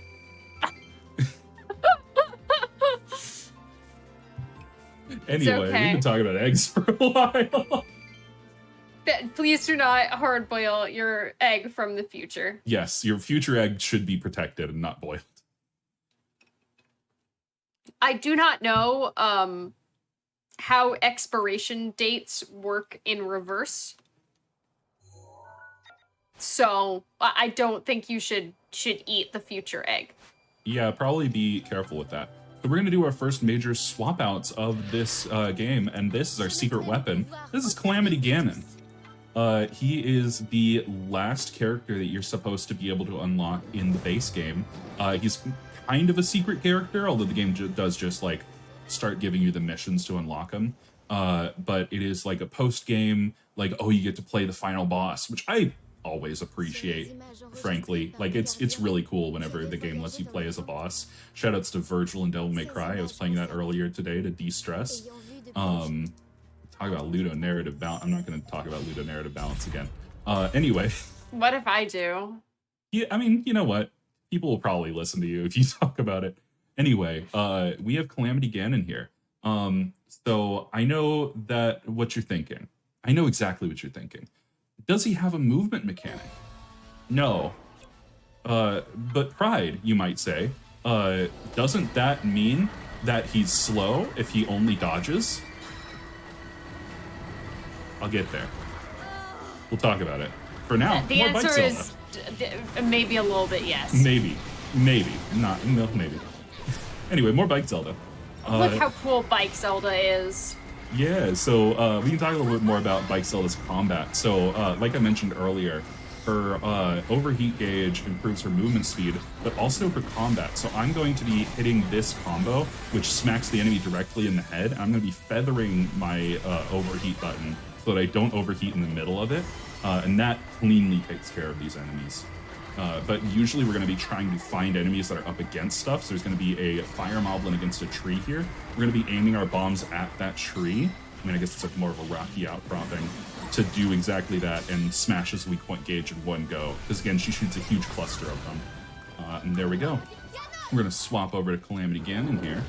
S3: Anyway, we've been talking about eggs for a while.
S4: Please do not hard boil your egg from the future.
S3: Yes, your future egg should be protected and not boiled.
S4: I do not know how expiration dates work in reverse. So I don't think you should eat the future egg.
S3: Yeah, probably be careful with that. So we're going to do our first major swap outs of this game, and this is our secret weapon. This is Calamity Ganon. He is the last character that you're supposed to be able to unlock in the base game. He's kind of a secret character, although the game does just like start giving you the missions to unlock him. But it is like a post-game, like, oh, you get to play the final boss, which I always appreciate, frankly. Like, it's really cool whenever the game lets you play as a boss. Shoutouts to Virgil and Devil May Cry. I was playing that earlier today to de-stress. Talk about ludonarrative balance. I'm not going to talk about ludonarrative balance again. Anyway.
S4: What if I do?
S3: Yeah, I mean, you know what? People will probably listen to you if you talk about it. Anyway, we have Calamity Ganon here. So I know that what you're thinking. I know exactly what you're thinking. Does he have a movement mechanic? No. But Pride, you might say. Doesn't that mean that he's slow if he only dodges? I'll get there. We'll talk about it. For now,
S4: the
S3: more Bike
S4: answer
S3: Zelda.
S4: is maybe a little bit yes.
S3: Maybe. Not, no, maybe. Anyway, more Bike Zelda.
S4: Look how cool Bike Zelda is.
S3: Yeah, so we can talk a little bit more about Bike Zelda's combat. So, like I mentioned earlier, her overheat gauge improves her movement speed, but also her combat. So I'm going to be hitting this combo, which smacks the enemy directly in the head. I'm going to be feathering my overheat button so that I don't overheat in the middle of it, and that cleanly takes care of these enemies. But usually we're going to be trying to find enemies that are up against stuff. So there's going to be a fire moblin against a tree here. We're going to be aiming our bombs at that tree. I mean, I guess it's like more of a rocky outcropping to do exactly that and smash his weak point gauge in one go. Because again, she shoots a huge cluster of them. And there we go. We're going to swap over to Calamity Ganon here.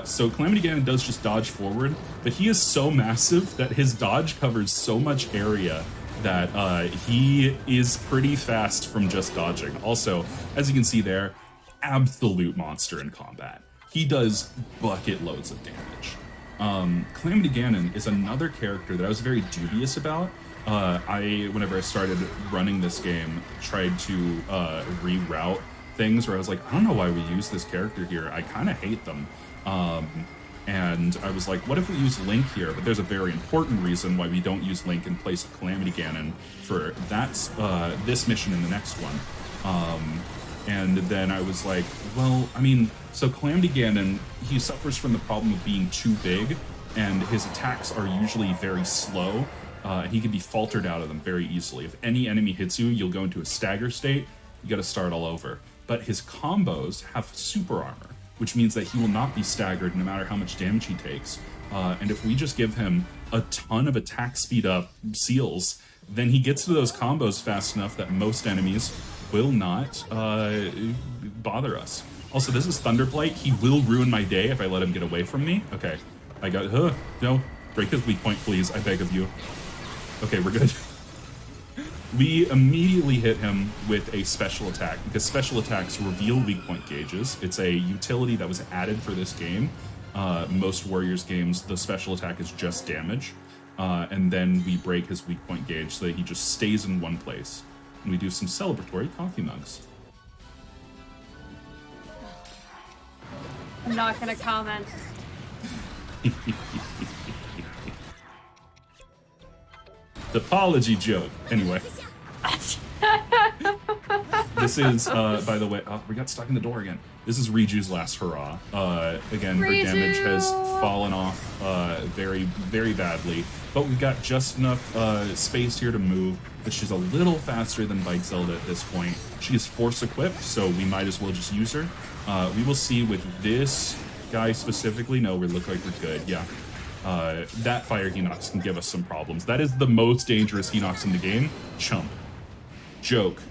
S3: So Calamity Ganon does just dodge forward, but he is so massive that his dodge covers so much area that he is pretty fast from just dodging. Also, as you can see there, absolute monster in combat. He does bucket loads of damage. Calamity Ganon is another character that I was very dubious about. Whenever I started running this game, tried to reroute things where I was like, I don't know why we use this character here. I kind of hate them. And I was like, what if we use Link here? But there's a very important reason why we don't use Link in place of Calamity Ganon for this mission and the next one. And then I was like, well, I mean, so Calamity Ganon, he suffers from the problem of being too big, and his attacks are usually very slow. He can be faltered out of them very easily. If any enemy hits you, you'll go into a stagger state. You got to start all over. But his combos have super armor, which means that he will not be staggered no matter how much damage he takes. And if we just give him a ton of attack speed up seals, then he gets to those combos fast enough that most enemies will not bother us. Also, this is Thunderblight. He will ruin my day if I let him get away from me. Okay, I got, no, break his weak point, please, I beg of you. Okay, we're good. We immediately hit him with a special attack, because special attacks reveal weak point gauges. It's a utility that was added for this game. Most Warriors games, the special attack is just damage. And then we break his weak point gauge so that he just stays in one place. And we do some celebratory coffee mugs.
S4: I'm not gonna comment.
S3: The apology joke. Anyway. This is, by the way, we got stuck in the door again. This is Riju's last hurrah. Again, her damage has fallen off very, very badly, but we've got just enough space here to move, but she's a little faster than Bike Zelda at this point. She is force equipped, so we might as well just use her. We will see with this guy specifically. No, we look like we're good, yeah. That fire Hinox can give us some problems. That is the most dangerous Hinox in the game. Chump. Joke.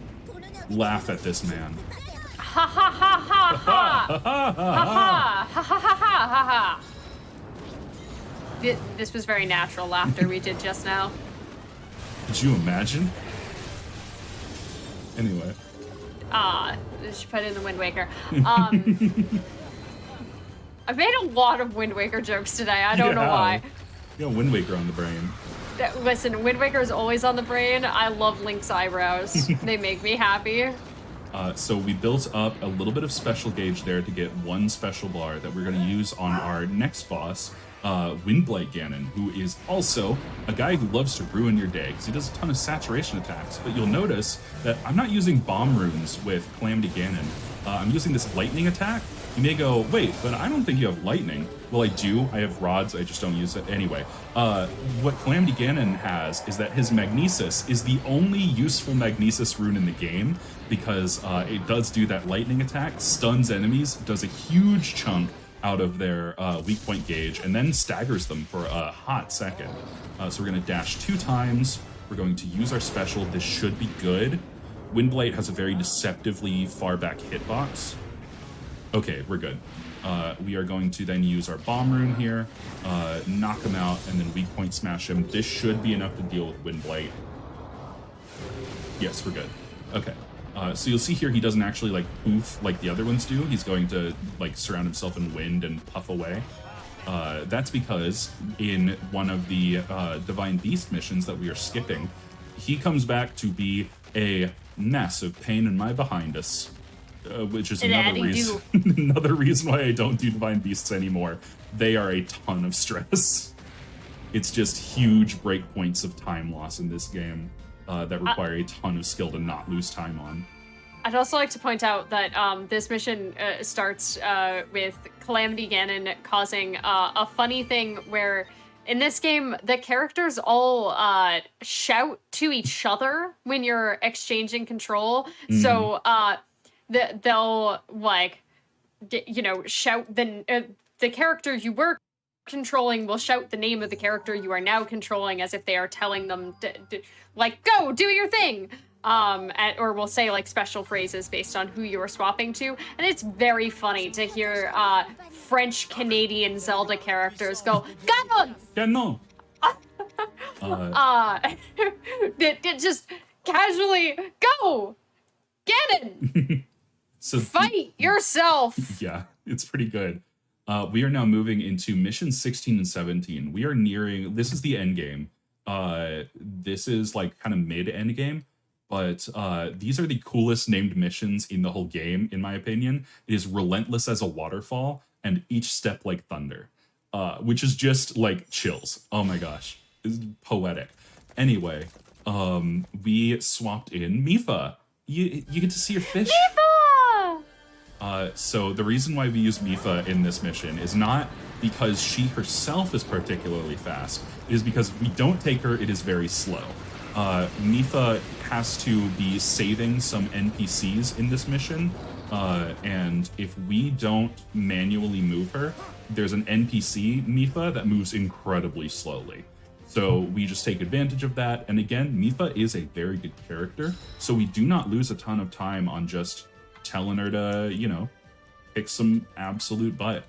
S3: Laugh at this man.
S4: Ha ha ha ha ha! Ha ha ha ha ha ha ha! This was very natural laughter we did just now.
S3: Could you imagine? Anyway.
S4: She put in the Wind Waker. I've made a lot of Wind Waker jokes today. I don't know why.
S3: You got Wind Waker on the brain.
S4: Listen, Wind Waker is always on the brain. I love Link's eyebrows. They make me happy.
S3: So we built up a little bit of special gauge there to get one special bar that we're going to use on our next boss, Windblight Ganon, who is also a guy who loves to ruin your day because he does a ton of saturation attacks. But you'll notice that I'm not using bomb runes with Calamity Ganon. I'm using this lightning attack. You may go, wait, but I don't think you have lightning. Well, I do. I have rods. I just don't use it. Anyway, what Calamity Ganon has is that his Magnesis is the only useful Magnesis rune in the game because it does do that lightning attack, stuns enemies, does a huge chunk out of their weak point gauge, and then staggers them for a hot second. So we're going to dash 2 times. We're going to use our special. This should be good. Windblight has a very deceptively far back hitbox. Okay, we're good. We are going to then use our bomb rune here, knock him out, and then weak point smash him. This should be enough to deal with Windblight. Yes, we're good. Okay. So you'll see here he doesn't actually like poof like the other ones do. He's going to like surround himself in wind and puff away. That's because in one of the Divine Beast missions that we are skipping, he comes back to be a massive pain in my behindus. Which is another reason, another reason why I don't do Divine Beasts anymore. They are a ton of stress. It's just huge breakpoints of time loss in this game that require a ton of skill to not lose time on.
S4: I'd also like to point out that this mission starts with Calamity Ganon causing a funny thing where in this game, the characters all shout to each other when you're exchanging control. Mm. So they'll like, shout the character you were controlling will shout the name of the character you are now controlling as if they are telling them like, go do your thing. Or we'll say like special phrases based on who you are swapping to. And it's very funny to hear French Canadian Zelda characters go, Ganon!
S3: Ganon!
S4: It just casually go! Ganon!
S3: So
S4: fight yourself!
S3: Yeah, it's pretty good. We are now moving into missions 16 and 17. We are nearing, this is the end game. This is like kind of mid-end game, but these are the coolest named missions in the whole game, in my opinion. It is relentless as a waterfall and each step like thunder, which is just like chills. Oh my gosh, it's poetic. Anyway, we swapped in Mifa. You get to see your fish. So the reason why we use Mifa in this mission is not because she herself is particularly fast. It is because if we don't take her, it is very slow. Mifa has to be saving some NPCs in this mission, and if we don't manually move her, there's an NPC Mifa that moves incredibly slowly. So we just take advantage of that. And again, Mifa is a very good character, so we do not lose a ton of time on just telling her to, you know, kick some absolute butt.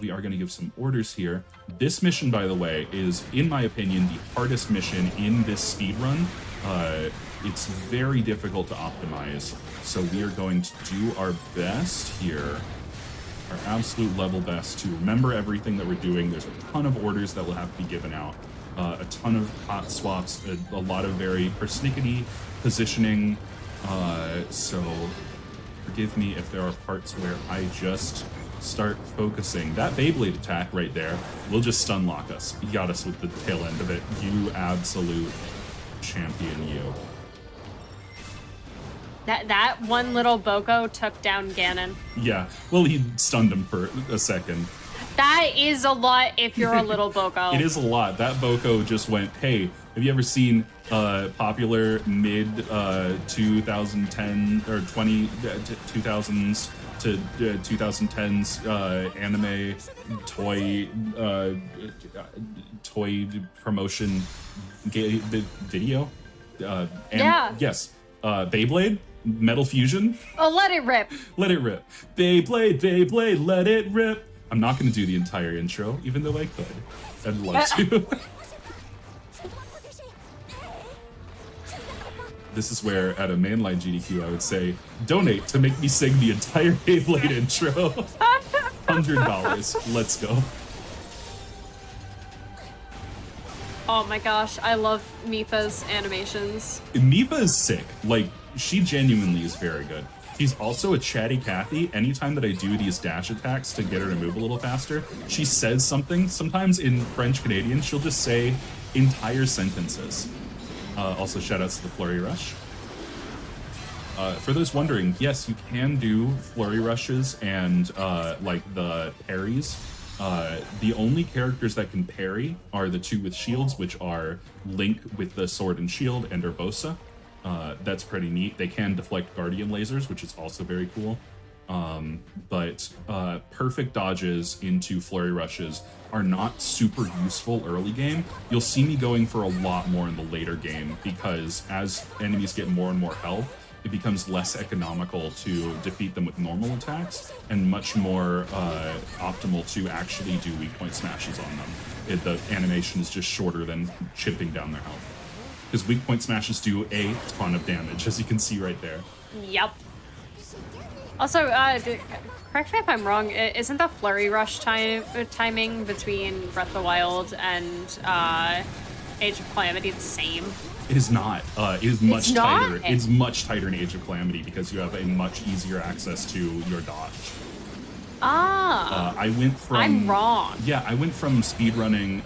S3: We are going to give some orders here. This mission, by the way, is, in my opinion, the hardest mission in this speedrun. It's very difficult to optimize, so we are going to do our best here, our absolute level best, to remember everything that we're doing. There's a ton of orders that will have to be given out, a ton of hot swaps, a lot of very persnickety positioning, so forgive me if there are parts where I just start focusing. That Beyblade attack right there will just stun lock us. You got us with the tail end of it. You absolute champion, you.
S4: That one little Boko took down Ganon.
S3: Yeah, well, he stunned him for a second.
S4: That is a lot if you're a little Boko.
S3: It is a lot. That Boko just went, hey, have you ever seen popular mid 2010 or 2000s to 2010s anime toy promotion video?
S4: Yeah.
S3: Yes. Beyblade, Metal Fusion.
S4: Oh, let it rip.
S3: Let it rip. Beyblade, Beyblade, let it rip. I'm not going to do the entire intro, even though I could. I'd love to. This is where, at a mainline GDQ, I would say, donate to make me sing the entire Beyblade intro. $100. Let's go.
S4: Oh my gosh, I love Mifa's animations.
S3: Mifa is sick. Like, she genuinely is very good. She's also a chatty Cathy. Anytime that I do these dash attacks to get her to move a little faster, she says something. Sometimes in French Canadian, she'll just say entire sentences. Also, shoutouts to the Flurry Rush. For those wondering, yes, you can do Flurry Rushes and like the parries. The only characters that can parry are the two with shields, which are Link with the sword and shield and Urbosa. That's pretty neat. They can deflect Guardian lasers, which is also very cool. But perfect dodges into Flurry Rushes are not super useful early game. You'll see me going for a lot more in the later game, because as enemies get more and more health, it becomes less economical to defeat them with normal attacks and much more optimal to actually do weak point smashes on them. The animation is just shorter than chipping down their health. Because weak point smashes do a ton of damage, as you can see right there.
S4: Yep. Also, correct me if I'm wrong, isn't the Flurry Rush timing between Breath of the Wild and Age of Calamity the same?
S3: It is not. It is much tighter.
S4: Not?
S3: It's much tighter in Age of Calamity because you have a much easier access to your dodge.
S4: Ah.
S3: I went from...
S4: I'm wrong.
S3: Yeah, I went from speedrunning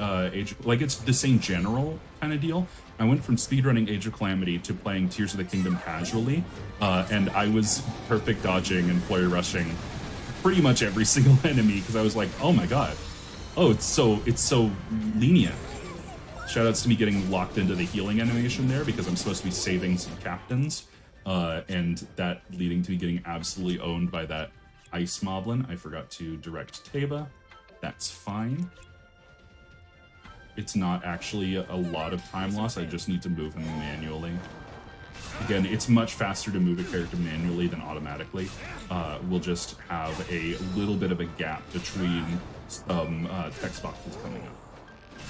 S3: like it's the same general kind of deal. I went from speedrunning Age of Calamity to playing Tears of the Kingdom casually, and I was perfect dodging and flurry rushing pretty much every single enemy because I was like, oh my god, oh it's so lenient. Shoutouts to me getting locked into the healing animation there because I'm supposed to be saving some captains, and that leading to me getting absolutely owned by that ice moblin. I forgot to direct Teba. That's fine. It's not actually a lot of time loss. I just need to move him manually. Again, it's much faster to move a character manually than automatically. We'll just have a little bit of a gap between some text boxes coming up.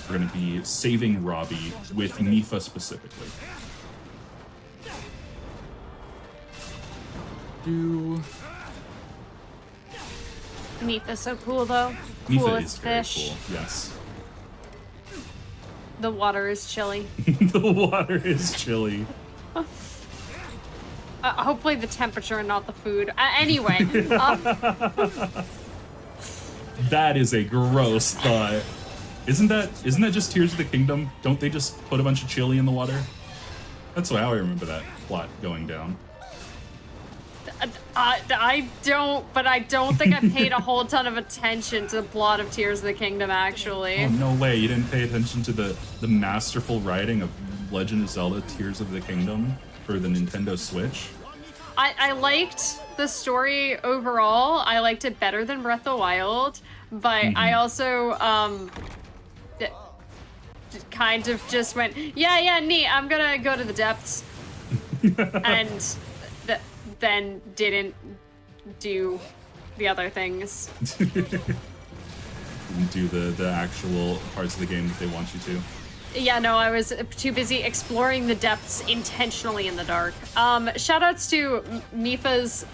S3: We're going to be saving Robbie with Mifa specifically.
S4: Mifa's so cool though.
S3: Mifa is
S4: Coolest
S3: very
S4: fish.
S3: cool. Yes.
S4: The water is chilly.
S3: The water is chilly.
S4: Hopefully the temperature and not the food. Anyway.
S3: That is a gross thought. Isn't that just Tears of the Kingdom? Don't they just put a bunch of chili in the water? That's how I remember that plot going down.
S4: I don't think I paid a whole ton of attention to the plot of Tears of the Kingdom, actually.
S3: Oh, no way. You didn't pay attention to the masterful writing of Legend of Zelda Tears of the Kingdom for the Nintendo Switch?
S4: I liked the story overall. I liked it better than Breath of the Wild, but I also kind of just went, yeah, neat. I'm gonna go to the depths, and then didn't do the other things.
S3: Do the actual parts of the game that they want you to.
S4: Yeah, no, I was too busy exploring the depths intentionally in the dark. Shoutouts to Mifa's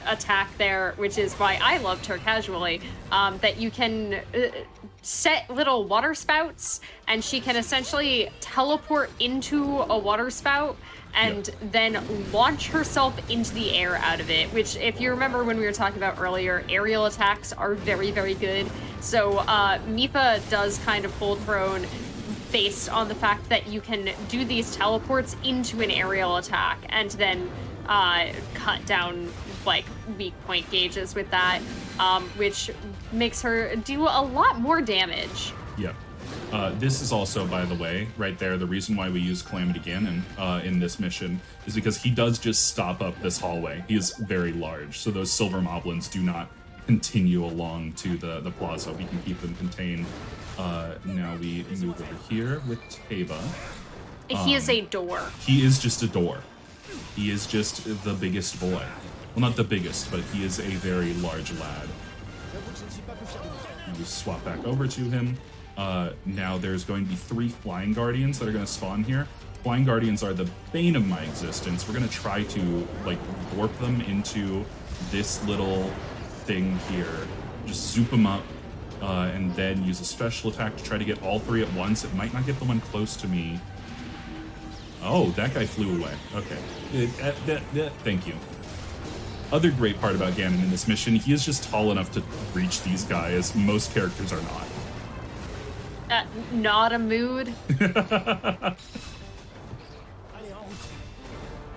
S4: attack there, which is why I loved her casually. That you can set little water spouts, and she can essentially teleport into a water spout and then launch herself into the air out of it, which, if you remember when we were talking about earlier, aerial attacks are very, very good. So Mifa does kind of hold her own based on the fact that you can do these teleports into an aerial attack and then cut down like weak point gauges with that, which makes her do a lot more damage.
S3: Yep. This is also, by the way, right there, the reason why we use Calamity Ganon in this mission is because he does just stop up this hallway. He is very large, so those silver moblins do not continue along to the plaza. We can keep them contained. Now we move over here with Taba.
S4: He is a door.
S3: He is just a door. He is just the biggest boy. Well, not the biggest, but he is a very large lad. We swap back over to him. Now there's going to be 3 Flying Guardians that are going to spawn here. Flying Guardians are the bane of my existence. We're going to try to, like, warp them into this little thing here. Just zoop them up, and then use a special attack to try to get all 3 at once. It might not get the one close to me. Oh, that guy flew away. Okay. Thank you. Other great part about Ganon in this mission, he is just tall enough to reach these guys. Most characters are not.
S4: Not a mood.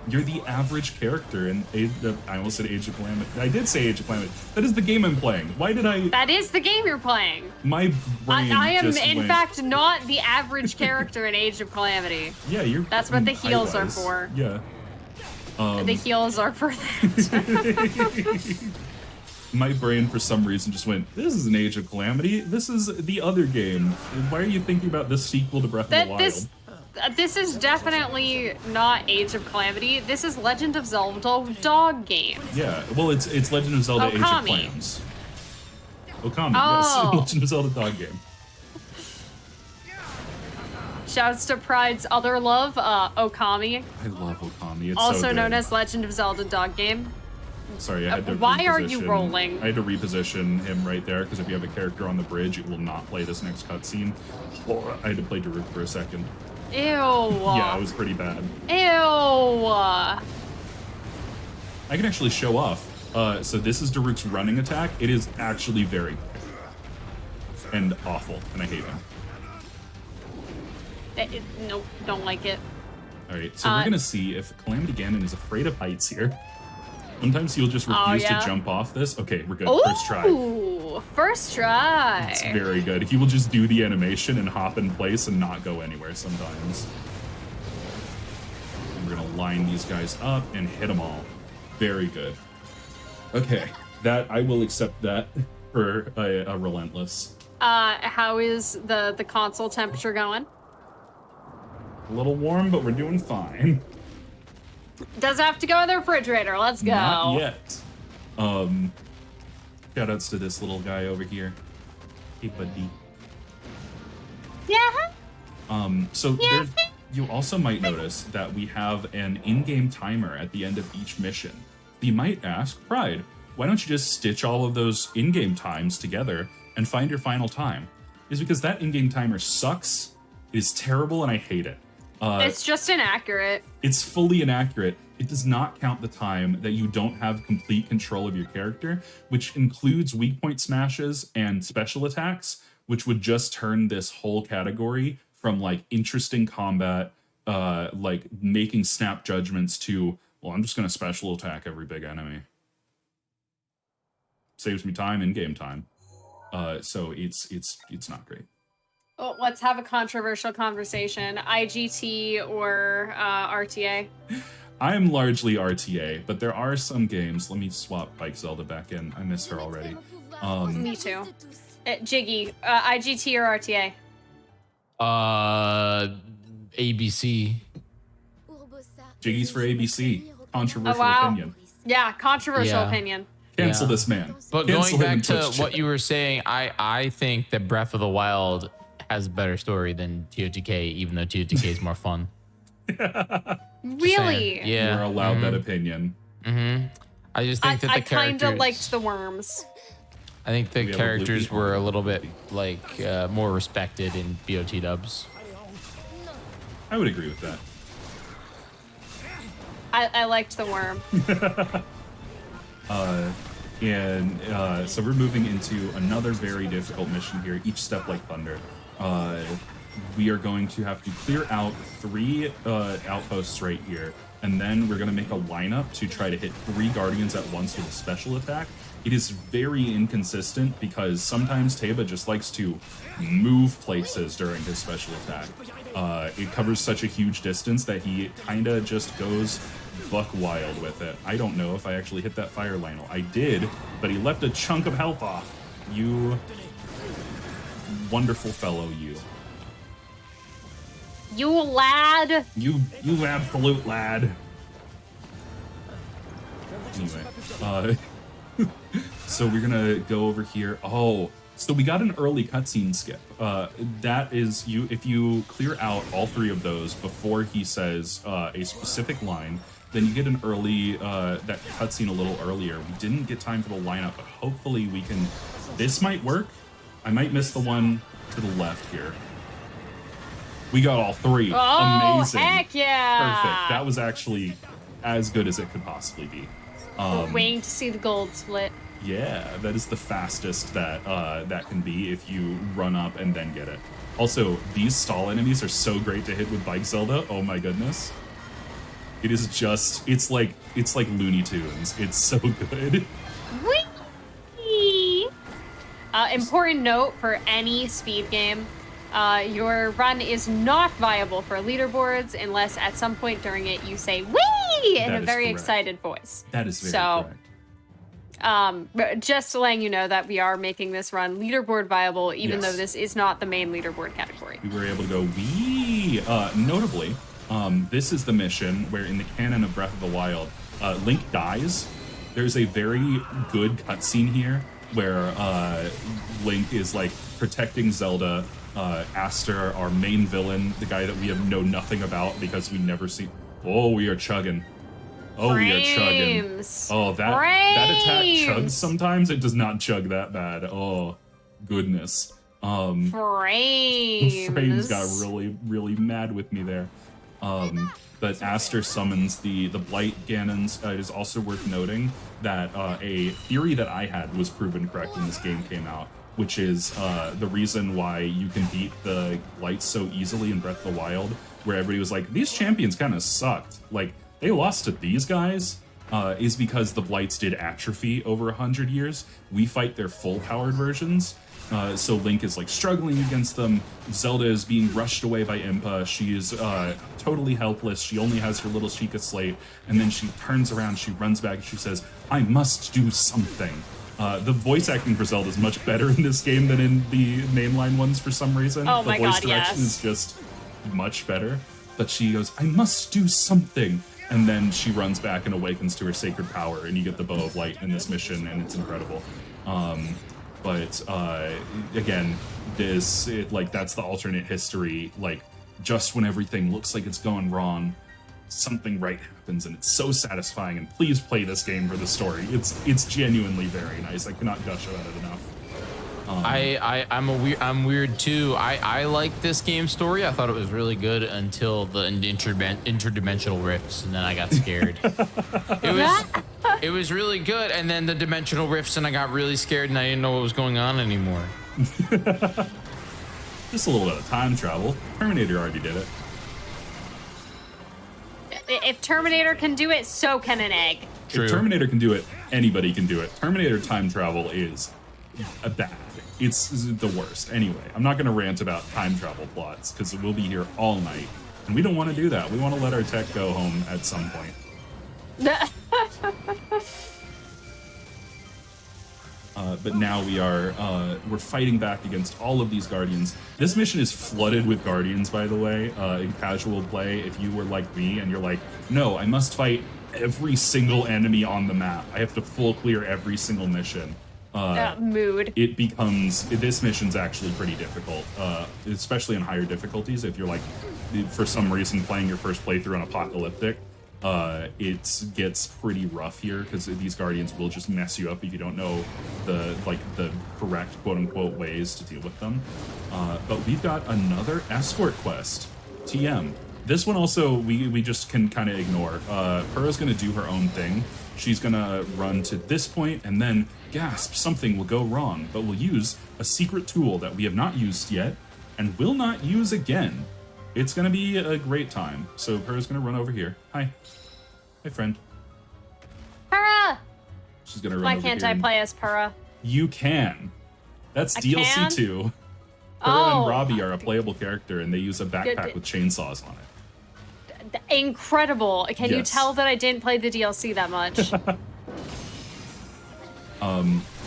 S3: You're the average character in I almost said Age of Calamity. I did say Age of Calamity. That is the game I'm playing. Why did I?
S4: That is the game you're playing.
S3: My brain
S4: I am,
S3: just
S4: in
S3: went,
S4: fact, not the average character in Age of Calamity.
S3: Yeah, you're.
S4: That's what the
S3: I
S4: heals are
S3: was.
S4: for.
S3: Yeah.
S4: The heals are for that.
S3: My brain, for some reason, just went, this is an Age of Calamity. This is the other game. Why are you thinking about this sequel to Breath of the Wild?
S4: This is definitely not Age of Calamity. This is Legend of Zelda dog game.
S3: Yeah, well, it's Legend of Zelda Age of
S4: Okami.
S3: Clams. Okami,
S4: Oh.
S3: yes. Legend of Zelda dog game.
S4: Shouts to Pride's other love, Okami,
S3: I love Okami. It's
S4: also
S3: so
S4: known
S3: good.
S4: as Legend of Zelda dog game.
S3: Sorry, I had to
S4: Why are you
S3: reposition-
S4: rolling?
S3: I had to reposition him right there, because if you have a character on the bridge, it will not play this next cutscene. Oh, I had to play Daruk for a second.
S4: Ew.
S3: Yeah, it was pretty bad.
S4: Ew.
S3: I can actually show off. So this is Daruk's running attack. It is actually very and awful, and I hate him.
S4: Nope, don't like it.
S3: All right, so we're gonna see if Calamity Ganon is afraid of heights here. Sometimes he'll just refuse
S4: yeah?
S3: to jump off this. Okay, we're good.
S4: Ooh,
S3: First try.
S4: First try.
S3: It's very good. He will just do the animation and hop in place and not go anywhere sometimes. And we're gonna line these guys up and hit them all. Very good. Okay, that I will accept that for a relentless.
S4: How is the console temperature going?
S3: A little warm, but we're doing fine.
S4: Does have to go in the refrigerator. Let's go.
S3: Not yet. Shoutouts to this little guy over here. Hey, buddy.
S4: Yeah.
S3: So there's, you also might notice that we have an in-game timer at the end of each mission. You might ask, Pride, why don't you just stitch all of those in-game times together and find your final time? Is because that in-game timer sucks, is terrible, and I hate it.
S4: It's just inaccurate.
S3: It's fully inaccurate. It does not count the time that you don't have complete control of your character, which includes weak point smashes and special attacks, which would just turn this whole category from like interesting combat, like making snap judgments to, well, I'm just going to special attack every big enemy. Saves me time, in-game time. So it's not great.
S4: Oh, let's have a controversial conversation. IGT or RTA?
S3: I am largely RTA, but there are some games. Let me swap Bike Zelda back in. I miss her already.
S4: Me too. Jiggy, IGT or RTA?
S1: ABC.
S3: Jiggy's for ABC. Controversial
S4: Oh, wow.
S3: opinion.
S4: Yeah, controversial
S1: Yeah.
S4: opinion.
S3: Cancel
S1: Yeah.
S3: this man.
S1: But
S3: Cancel
S1: going
S3: him in
S1: back to
S3: Twitch
S1: what
S3: chat.
S1: you were saying, I think that Breath of the Wild has a better story than TOTK, even though TOTK is more fun.
S4: Really?
S1: Yeah.
S3: You're allowed that opinion.
S1: I just think that the
S4: I
S1: characters.
S4: kind of liked the worms.
S1: I think the
S3: We have a
S1: characters
S3: blue
S1: were a
S3: people.
S1: little bit like more respected in BOT dubs.
S3: I would agree with that.
S4: I liked the worm.
S3: So we're moving into another very difficult mission here, each step like thunder. We are going to have to clear out 3 outposts right here, and then we're going to make a lineup to try to hit 3 guardians at once with a special attack. It is very inconsistent because sometimes Teba just likes to move places during his special attack. It covers such a huge distance that he kind of just goes buck wild with it. I don't know if I actually hit that fire Lionel. I did, but he left a chunk of health off. You wonderful fellow, you.
S4: You lad.
S3: You absolute lad. Anyway, so we're gonna go over here. Oh, so we got an early cutscene skip. That is you. If you clear out all 3 of those before he says a specific line, then you get an early that cutscene a little earlier. We didn't get time for the lineup, but hopefully we can. This might work. I might miss the one to the left here. We got all 3.
S4: Oh,
S3: Amazing.
S4: heck yeah.
S3: Perfect. That was actually as good as it could possibly be.
S4: Waiting to see the gold split.
S3: Yeah, that is the fastest that that can be if you run up and then get it. Also, these stall enemies are so great to hit with Bike Zelda. Oh my goodness. It is just, it's like Looney Tunes. It's so good.
S4: Whee! Important note for any speed game. Your run is not viable for leaderboards unless at some point during it you say "wee" in
S3: That
S4: a
S3: is
S4: very
S3: correct.
S4: excited voice.
S3: That is very
S4: So,
S3: correct.
S4: but just letting you know that we are making this run leaderboard viable, even
S3: Yes.
S4: though this is not the main leaderboard category.
S3: We were able to go wee. Notably, this is the mission where in the canon of Breath of the Wild, Link dies. There's a very good cutscene here where Link is like protecting Zelda. Aster, our main villain, the guy that we have know nothing about because we never see. Oh, we are chugging. Oh, we are chugging.
S4: Frames.
S3: Oh, that attack chugs
S4: Frames.
S3: sometimes. It does not chug that bad. Oh, goodness.
S4: Frames.
S3: Frames got really mad with me there. But Aster summons the Blight Ganons. It is also worth noting that a theory that I had was proven correct when this game came out, which is the reason why you can beat the Blights so easily in Breath of the Wild, where everybody was like, these champions kind of sucked. Like, they lost to these guys, is because the Blights did atrophy over 100 years. We fight their full-powered versions. So Link is like struggling against them. Zelda is being rushed away by Impa. She is totally helpless. She only has her little Sheikah Slate. And then she turns around, she runs back, and she says, I must do something. The voice acting for Zelda is much better in this game than in the mainline ones for some reason.
S4: Oh my
S3: the voice
S4: God,
S3: direction
S4: yes.
S3: is just much better. But she goes, I must do something. And then she runs back and awakens to her sacred power, and you get the Bow of Light in this mission, and it's incredible. But again, that's the alternate history. Like, just when everything looks like it's going wrong, something right happens, and it's so satisfying. And please play this game for the story. It's genuinely very nice. I cannot gush about it enough.
S1: I'm weird too. I like this game story. I thought it was really good until the interdimensional rifts, and then I got scared. It was really good, and then the dimensional rifts, and I got really scared, and I didn't know what was going on anymore.
S3: Just a little bit of time travel. Terminator already did it.
S4: If Terminator can do it, so can an egg.
S1: True.
S3: If Terminator can do it, anybody can do it. Terminator time travel is bad. It's the worst. Anyway, I'm not going to rant about time travel plots because we'll be here all night. And we don't want to do that. We want to let our tech go home at some point. But now we're fighting back against all of these guardians. This mission is flooded with guardians, by the way, in casual play. If you were like me and you're like, no, I must fight every single enemy on the map. I have to full clear every single mission.
S4: Mood.
S3: It becomes, this mission's actually pretty difficult, especially in higher difficulties. If you're like, for some reason, playing your first playthrough on Apocalyptic, it gets pretty rough here because these guardians will just mess you up if you don't know the correct quote-unquote ways to deal with them. But we've got another escort quest, TM. This one also we just can kind of ignore. Purah's gonna do her own thing. She's gonna run to this point and then gasp, something will go wrong, but we'll use a secret tool that we have not used yet and will not use again. It's gonna be a great time. So Purah's gonna run over here. Hi. Hi, friend.
S4: Purah!
S3: She's gonna run
S4: Why
S3: over
S4: can't
S3: here
S4: I
S3: and-
S4: play as Purah?
S3: You can. That's
S4: I
S3: DLC
S4: can?
S3: 2. Purah
S4: Oh.
S3: and Robbie are a playable character, and they use a backpack
S4: Good.
S3: with chainsaws on it.
S4: Incredible. Can you
S3: Yes.
S4: tell that I didn't play the DLC that much?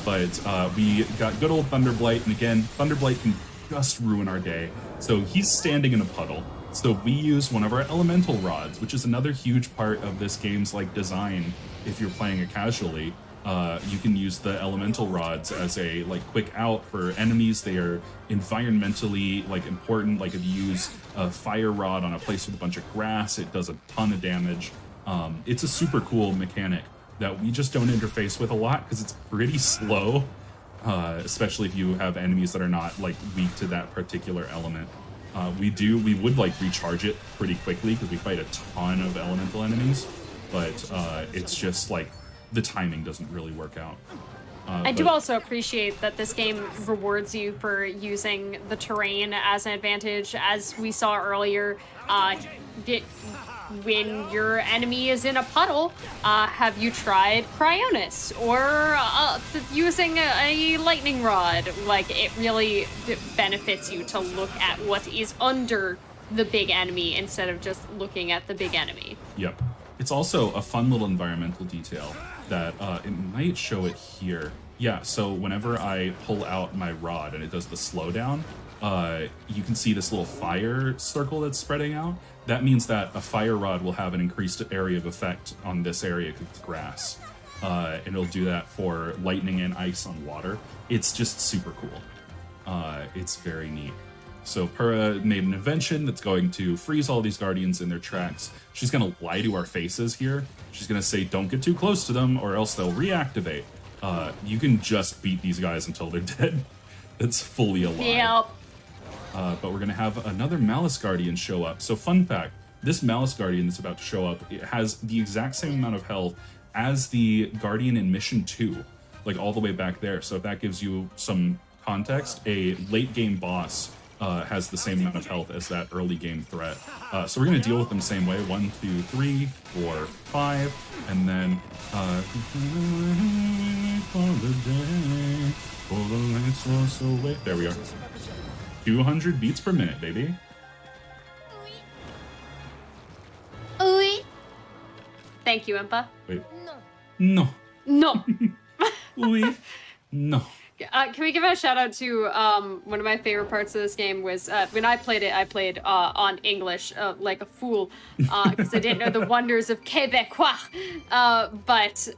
S3: But we got good old Thunderblight, and again, Thunderblight can just ruin our day. So he's standing in a puddle. So we use one of our elemental rods, which is another huge part of this game's like design. If you're playing it casually, you can use the elemental rods as a like quick out for enemies. They are environmentally like important. Like if you use a fire rod on a place with a bunch of grass, it does a ton of damage. It's a super cool mechanic that we just don't interface with a lot because it's pretty slow, especially if you have enemies that are not like weak to that particular element. We would like recharge it pretty quickly because we fight a ton of elemental enemies, but it's just like the timing doesn't really work out.
S4: I do also appreciate that this game rewards you for using the terrain as an advantage. As we saw earlier, when your enemy is in a puddle, have you tried Cryonis or using a lightning rod? Like, it really benefits you to look at what is under the big enemy instead of just looking at the big enemy.
S3: Yep. It's also a fun little environmental detail that it might show it here. Yeah, so whenever I pull out my rod and it does the slowdown, you can see this little fire circle that's spreading out. That means that a fire rod will have an increased area of effect on this area because it's grass. And it'll do that for lightning and ice on water. It's just super cool. It's very neat. So Purah made an invention that's going to freeze all these guardians in their tracks. She's going to lie to our faces here. She's going to say, don't get too close to them or else they'll reactivate. You can just beat these guys until they're dead. That's fully a lie.
S4: Yep.
S3: But we're going to have another Malice Guardian show up. So fun fact, this Malice Guardian that's about to show up, it has the exact same amount of health as the Guardian in Mission 2, like all the way back there. So if that gives you some context, a late game boss has the same amount of health as that early game threat. So we're going to deal with them the same way. 1, 2, 3, 4, 5, and then there we are. 200 beats per minute, baby.
S5: Ooh.
S4: Thank you, Impa.
S3: Wait. No.
S4: No.
S3: Oui. No.
S4: Can we give a shout out to one of my favorite parts of this game was when I played it, I played on English like a fool because I didn't know the wonders of Quebecois. But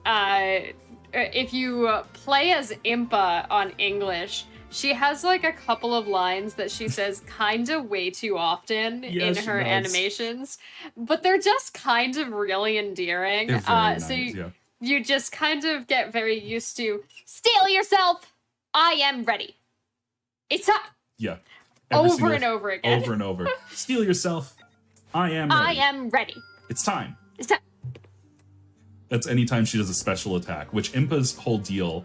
S4: if you play as Impa on English, She has like a couple of lines that she says kind of way too often
S3: Yeah,
S4: in
S3: she
S4: her
S3: does.
S4: animations, but they're just kind of really endearing.
S3: They're very
S4: So
S3: nice, yeah.
S4: you just kind of get very used to steel yourself. I am ready. It's up.
S3: Yeah.
S4: Over and over again.
S3: Over and over. Steel yourself. I am ready.
S4: I am ready.
S3: It's time.
S4: It's time.
S3: That's anytime she does a special attack, which Impa's whole deal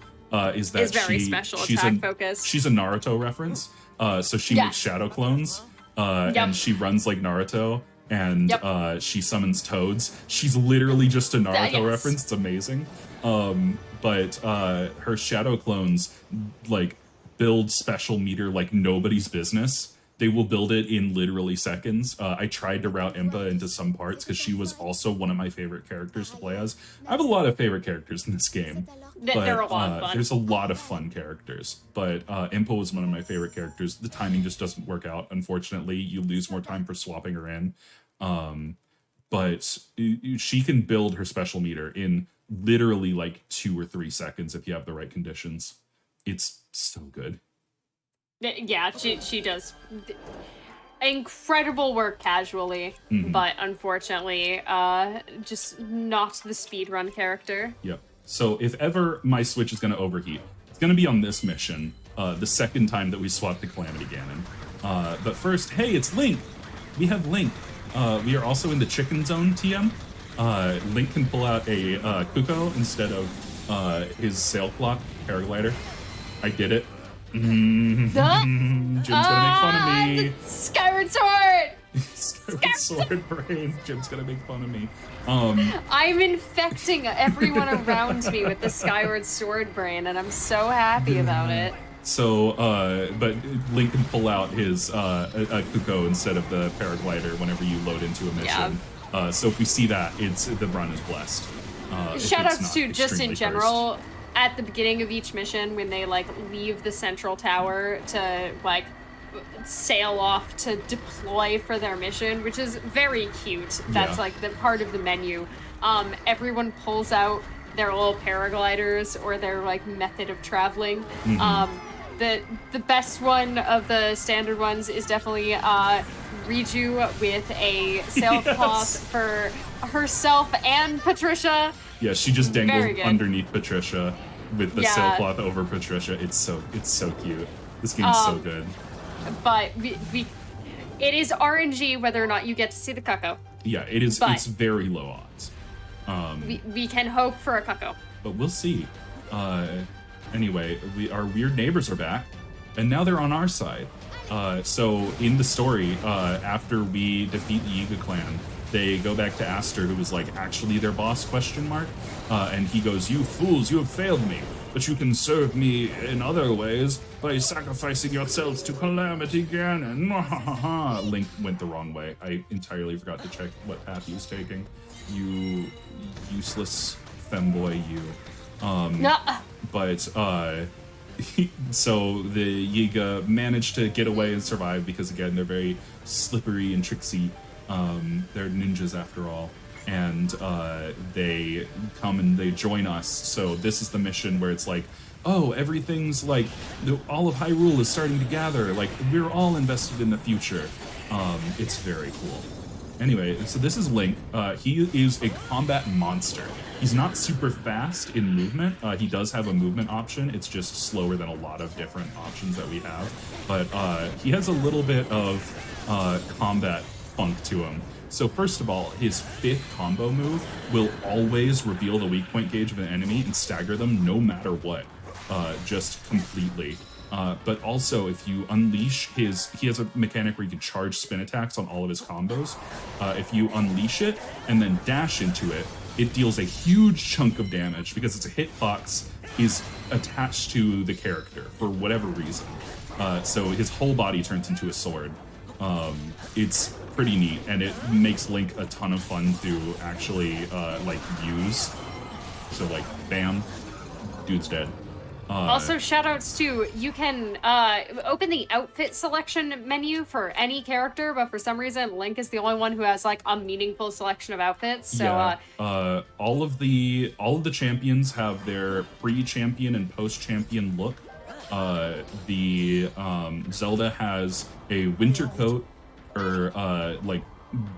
S3: is that
S4: Is very special attack focused.
S3: She's a Naruto reference. So she
S4: Yeah.
S3: makes shadow clones,
S4: Yep.
S3: and she runs like Naruto, and
S4: Yep.
S3: she summons toads. She's literally just a Naruto
S4: Yes.
S3: reference. It's amazing. But her shadow clones like build special meter like nobody's business. They will build it in literally seconds. I tried to route Impa into some parts because she was also one of my favorite characters to play as. I have a lot of favorite characters in this game.
S4: They're a lot of fun.
S3: There's a lot of fun characters, but Impa was one of my favorite characters. The timing just doesn't work out, unfortunately. You lose more time for swapping her in. But she can build her special meter in literally like 2 or 3 seconds if you have the right conditions. It's so good.
S4: Yeah, she does incredible work casually, but unfortunately, just not the speedrun character.
S3: Yep. So if ever my Switch is going to overheat, it's going to be on this mission, the second time that we swap the Calamity Ganon. But first, hey, it's Link! We have Link. We are also in the Chicken Zone, TM. Link can pull out a Kuko instead of his sailcloth paraglider. I did it. Jim's gonna make fun of me.
S4: Skyward Sword!
S3: Skyward Sword brain. Jim's gonna make fun of me.
S4: I'm infecting everyone around me with the Skyward Sword brain, and I'm so happy about it.
S3: So, but Link can pull out his a Kuko instead of the paraglider whenever you load into a mission. So if we see that, the run is blessed.
S4: Shoutouts to just in
S3: extremely
S4: general. At the beginning of each mission, when they like leave the central tower to like sail off to deploy for their mission, which is very cute. That's
S3: Yeah.
S4: like the part of the menu. Everyone pulls out their little paragliders or their like method of traveling. The best one of the standard ones is definitely Riju with a sailcloth for herself and Patricia.
S3: Yeah, she just
S4: Very
S3: dangles
S4: good.
S3: underneath Patricia with the sailcloth over Patricia. It's so cute. This game's so good.
S4: But it is RNG whether or not you get to see the cuckoo.
S3: Yeah, it is.
S4: But-
S3: It's very low odds.
S4: We can hope for a cuckoo.
S3: But we'll see. Anyway, our weird neighbors are back, and now they're on our side. So in the story, after we defeat the Yiga clan, they go back to Aster, who was like actually their boss, ? And he goes, "You fools, you have failed me, but you can serve me in other ways by sacrificing yourselves to Calamity Ganon." Link went the wrong way. I entirely forgot to check what path he was taking. You useless femboy, you. But so the Yiga managed to get away and survive because, again, they're very slippery and tricksy. They're ninjas after all. And they come and they join us. So this is the mission where it's like, oh, everything's like, all of Hyrule is starting to gather. Like, we're all invested in the future. It's very cool. Anyway, so this is Link. He is a combat monster. He's not super fast in movement. He does have a movement option. It's just slower than a lot of different options that we have. But he has a little bit of combat funk to him. So first of all, his 5th combo move will always reveal the weak point gauge of an enemy and stagger them no matter what, just completely. But also, if you unleash he has a mechanic where you can charge spin attacks on all of his combos. If you unleash it and then dash into it, it deals a huge chunk of damage because it's a hitbox is attached to the character for whatever reason. So his whole body turns into a sword. It's pretty neat, and it makes Link a ton of fun to actually use. So like, bam, dude's dead.
S4: Also, shoutouts to, you can open the outfit selection menu for any character, but for some reason, Link is the only one who has like a meaningful selection of outfits. So
S3: all of the champions have their pre-champion and post-champion look. The Zelda has a winter coat, her like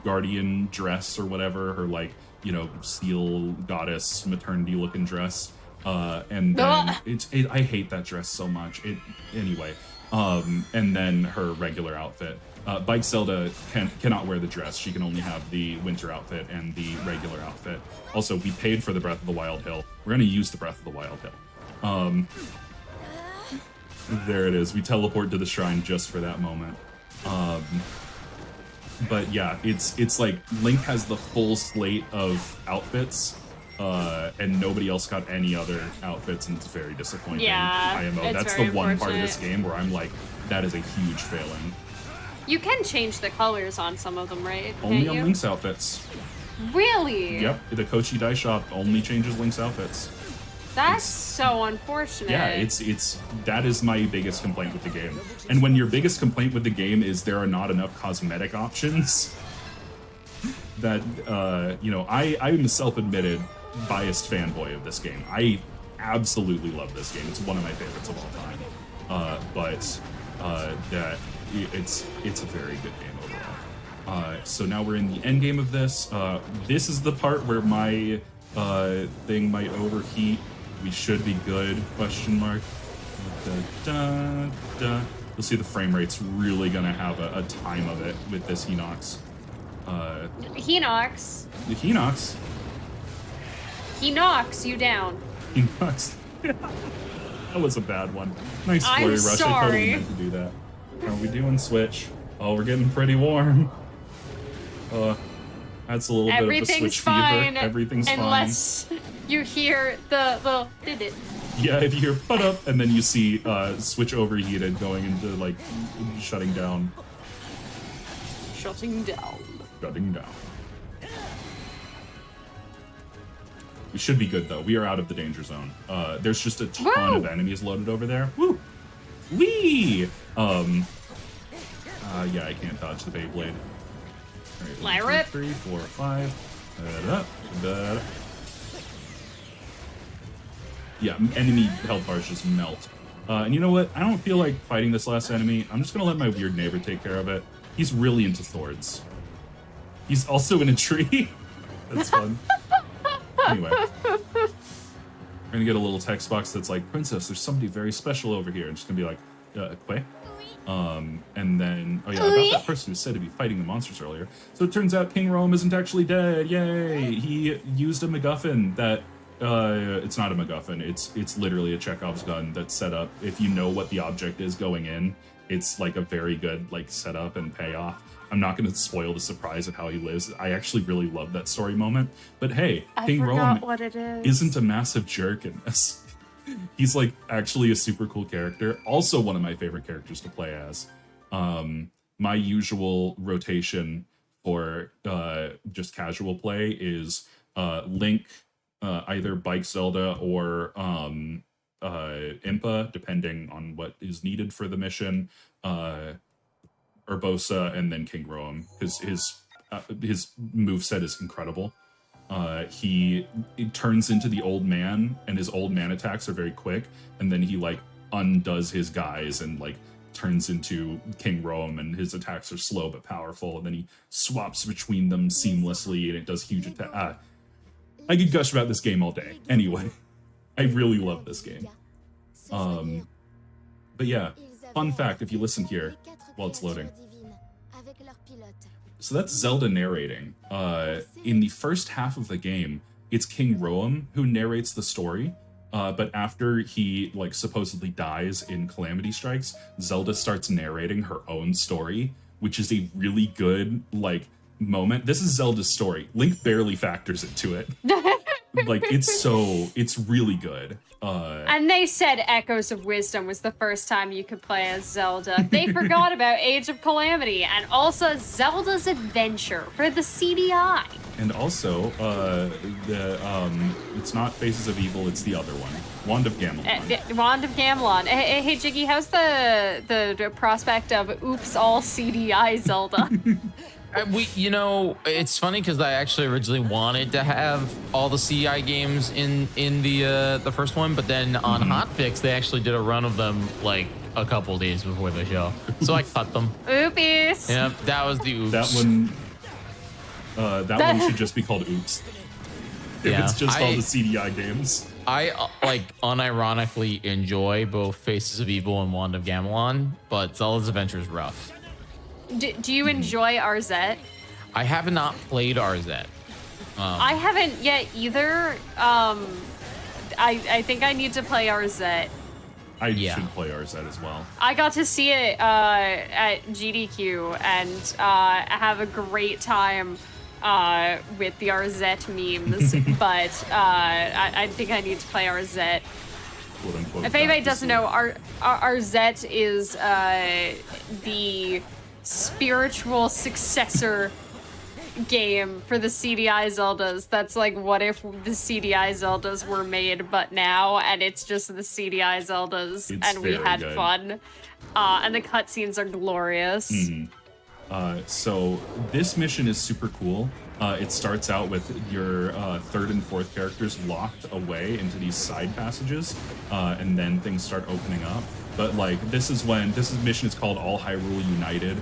S3: guardian dress or whatever, her like, you know, steel goddess maternity looking dress. And then I hate that dress so much. Anyway. And then her regular outfit. Bike Zelda cannot wear the dress. She can only have the winter outfit and the regular outfit. Also, we paid for the Breath of the Wild Hill. We're gonna use the Breath of the Wild Hill. There it is. We teleport to the shrine just for that moment. But yeah, it's like Link has the full slate of outfits, and nobody else got any other outfits, and it's very disappointing.
S4: Yeah,
S3: IMO. That's the one part of this game where I'm like, that is a huge failing.
S4: You can change the colors on some of them, right?
S3: Only
S4: Can't
S3: on
S4: you?
S3: Link's outfits.
S4: Really?
S3: Yep, the Kochi Dai Shop only changes Link's outfits.
S4: That's so unfortunate.
S3: Yeah, it's that is my biggest complaint with the game. And when your biggest complaint with the game is there are not enough cosmetic options, that you know, I'm a self-admitted biased fanboy of this game. I absolutely love this game. It's one of my favorites of all time. But that it's a very good game overall. So now we're in the end game of this. This is the part where my thing might overheat. We should be good, question mark. You'll see the frame rate's really gonna have a time of it with this Hinox.
S4: Hinox.
S3: The Hinox?
S4: He knocks you down.
S3: Hinox. That was a bad one. Nice
S4: I'm
S3: flurry rush. I totally
S4: sorry.
S3: meant to do that. How are we doing, Switch? Oh, we're getting pretty warm. That's a little bit of a
S4: Everything's
S3: Switch
S4: fine.
S3: fever. Everything's
S4: unless you hear the little did it.
S3: fine. Yeah, if you hear put up and then you see Switch overheated going into like shutting down.
S4: Shutting down.
S3: Shutting down. We should be good though. We are out of the danger zone. There's just a ton
S4: Woo!
S3: of enemies loaded over there. Woo! Wee! Yeah, I can't dodge the Beyblade. All right, 1, 2,
S4: Lyrip.
S3: 3, 4, 5. Da-da, da-da. Yeah, enemy health bars just melt. And you know what? I don't feel like fighting this last enemy. I'm just gonna let my weird neighbor take care of it. He's really into swords. He's also in a tree. That's fun. Anyway. We're gonna get a little text box that's like, Princess, there's somebody very special over here. And just gonna be like, Quay? And then, oh yeah, about that person who said to be fighting the monsters earlier. So it turns out King Rome isn't actually dead. Yay! He used a MacGuffin that, it's not a MacGuffin. It's literally a Chekhov's gun that's set up. If you know what the object is going in, it's like a very good like setup and payoff. I'm not going to spoil the surprise of how he lives. I actually really love that story moment. But hey, King Rome
S4: what it is.
S3: isn't a massive jerk in this. He's like actually a super cool character. Also one of my favorite characters to play as. My usual rotation for just casual play is Link, either Bike Zelda or Impa, depending on what is needed for the mission. Urbosa, and then King Rome, because his moveset is incredible. He turns into the old man, and his old man attacks are very quick, and then he like undoes his guys and like turns into King Rome, and his attacks are slow but powerful, and then he swaps between them seamlessly, and it does huge attack. I could gush about this game all day. Anyway, I really love this game. But yeah, fun fact, if you listen here while it's loading. So that's Zelda narrating. In the first half of the game, it's King Rome who narrates the story. But after he like supposedly dies in Calamity Strikes, Zelda starts narrating her own story, which is a really good like moment. This is Zelda's story. Link barely factors into it. Like it's really good.
S4: And they said Echoes of Wisdom was the first time you could play as Zelda. They forgot about Age of Calamity and also Zelda's Adventure for the CDI.
S3: And also, it's not Faces of Evil, it's the other one. Wand of Gamelon.
S4: Wand of Gamelon. Hey, Jiggy, how's the prospect of Oops All CDI Zelda?
S1: You know, it's funny because I actually originally wanted to have all the CI games in the first one, but then on Hotfix they actually did a run of them like a couple days before the show, so I cut them.
S4: Oopies.
S1: Yep, that was the oops.
S3: That one should just be called Oops. If it's just all the CDI games.
S1: I like unironically enjoy both Faces of Evil and Wand of Gamelon, but Zelda's Adventure is rough.
S4: Do you enjoy RZ?
S1: I have not played RZ.
S4: I haven't yet either. I think I need to play RZ.
S3: I should play RZ as well.
S4: I got to see it at GDQ and have a great time with the RZ memes, but I think I need to play RZ.
S3: Quote, unquote,
S4: if anybody doesn't know, RZ is the spiritual successor game for the CDI Zeldas. That's like, what if the CDI Zeldas were made but now, and it's just the CDI Zeldas, and we had fun. And the cutscenes are glorious.
S3: So this mission is super cool. It starts out with your third and fourth characters locked away into these side passages, and then things start opening up. But like, this mission is called All Hyrule United.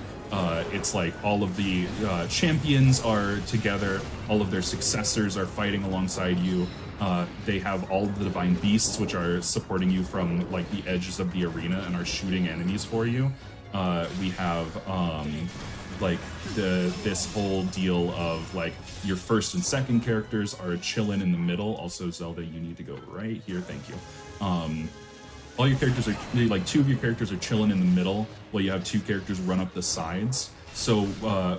S3: It's like all of the champions are together, all of their successors are fighting alongside you. They have all of the divine beasts, which are supporting you from like the edges of the arena and are shooting enemies for you. We have like this whole deal of like your first and second characters are chilling in the middle. Also, Zelda, you need to go right here. Thank you. All your characters are like, two of your characters are chilling in the middle while you have two characters run up the sides. So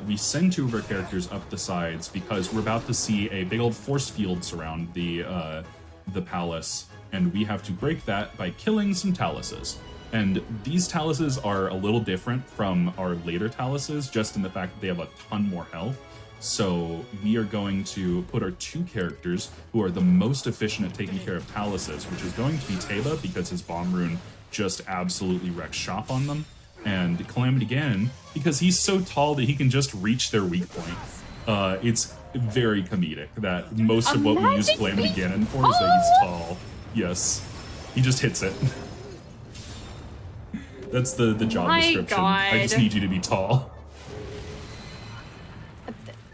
S3: we send two of our characters up the sides because we're about to see a big old force field surround the palace, and we have to break that by killing some taluses. And these taluses are a little different from our later taluses, just in the fact that they have a ton more health. So we are going to put our two characters who are the most efficient at taking care of taluses, which is going to be Teba, because his bomb rune just absolutely wrecks shop on them, and Calamity Ganon, because he's so tall that he can just reach their weak point. It's very comedic that most of what we use Calamity Ganon for is that he's tall. Yes, he just hits it. That's the job description.
S4: God.
S3: I just need you to be tall.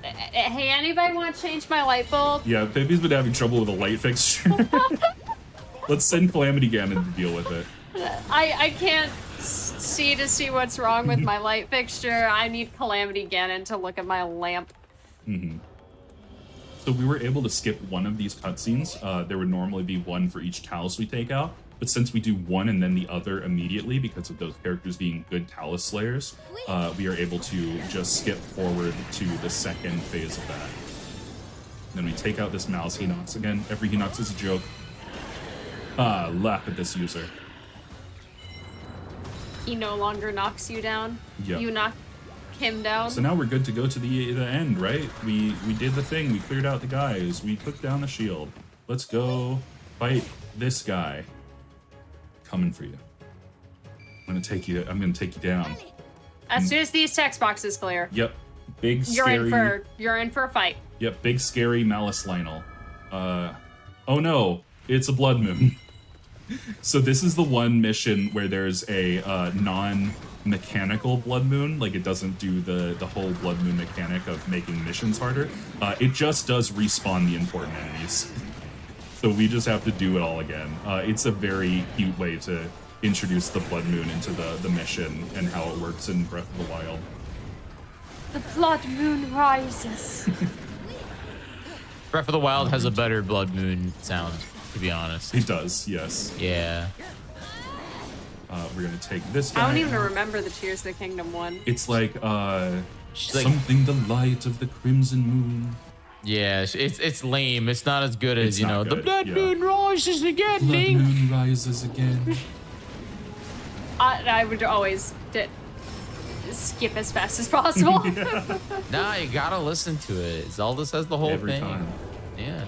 S4: Hey, anybody want to change my light bulb?
S3: Yeah, Pippi's been having trouble with a light fixture. Let's send Calamity Ganon to deal with it.
S4: I can't see what's wrong with my light fixture. I need Calamity Ganon to look at my lamp.
S3: So we were able to skip one of these cutscenes. There would normally be one for each talus we take out, but since we do one and then the other immediately because of those characters being good talus slayers, we are able to just skip forward to the second phase of that. Then we take out this mouse Hinox again. Every Hinox is a joke. Laugh at this user.
S4: He no longer knocks you down.
S3: Yep.
S4: You knock him down.
S3: So now we're good to go to the end, right? We did the thing. We cleared out the guys. We took down the shield. Let's go fight this guy. Coming for you. I'm gonna take you down.
S4: As soon as these text boxes clear.
S3: Yep. Big scary.
S4: You're in for a fight.
S3: Yep. Big scary Malice Lionel. Oh no! It's a blood moon. So this is the one mission where there's a non-mechanical blood moon. Like, it doesn't do the whole blood moon mechanic of making missions harder. It just does respawn the important enemies. So we just have to do it all again. It's a very cute way to introduce the blood moon into the mission and how it works in Breath of the Wild.
S4: The blood moon rises.
S1: Breath of the Wild has a better blood moon sound, to be honest.
S3: It does, yes.
S1: Yeah.
S3: We're gonna take this guy.
S4: I don't even remember the Tears of the Kingdom one.
S3: It's like, something the light of the crimson moon.
S1: Yeah, it's lame. It's not as good as,
S3: It's not
S1: the
S3: good,
S1: blood moon rises again,
S3: Blood
S1: Link.
S3: moon rises again.
S4: I would always skip as fast as possible.
S1: Nah, you gotta listen to it. Zelda says the whole
S3: Every
S1: thing.
S3: time.
S1: Yeah.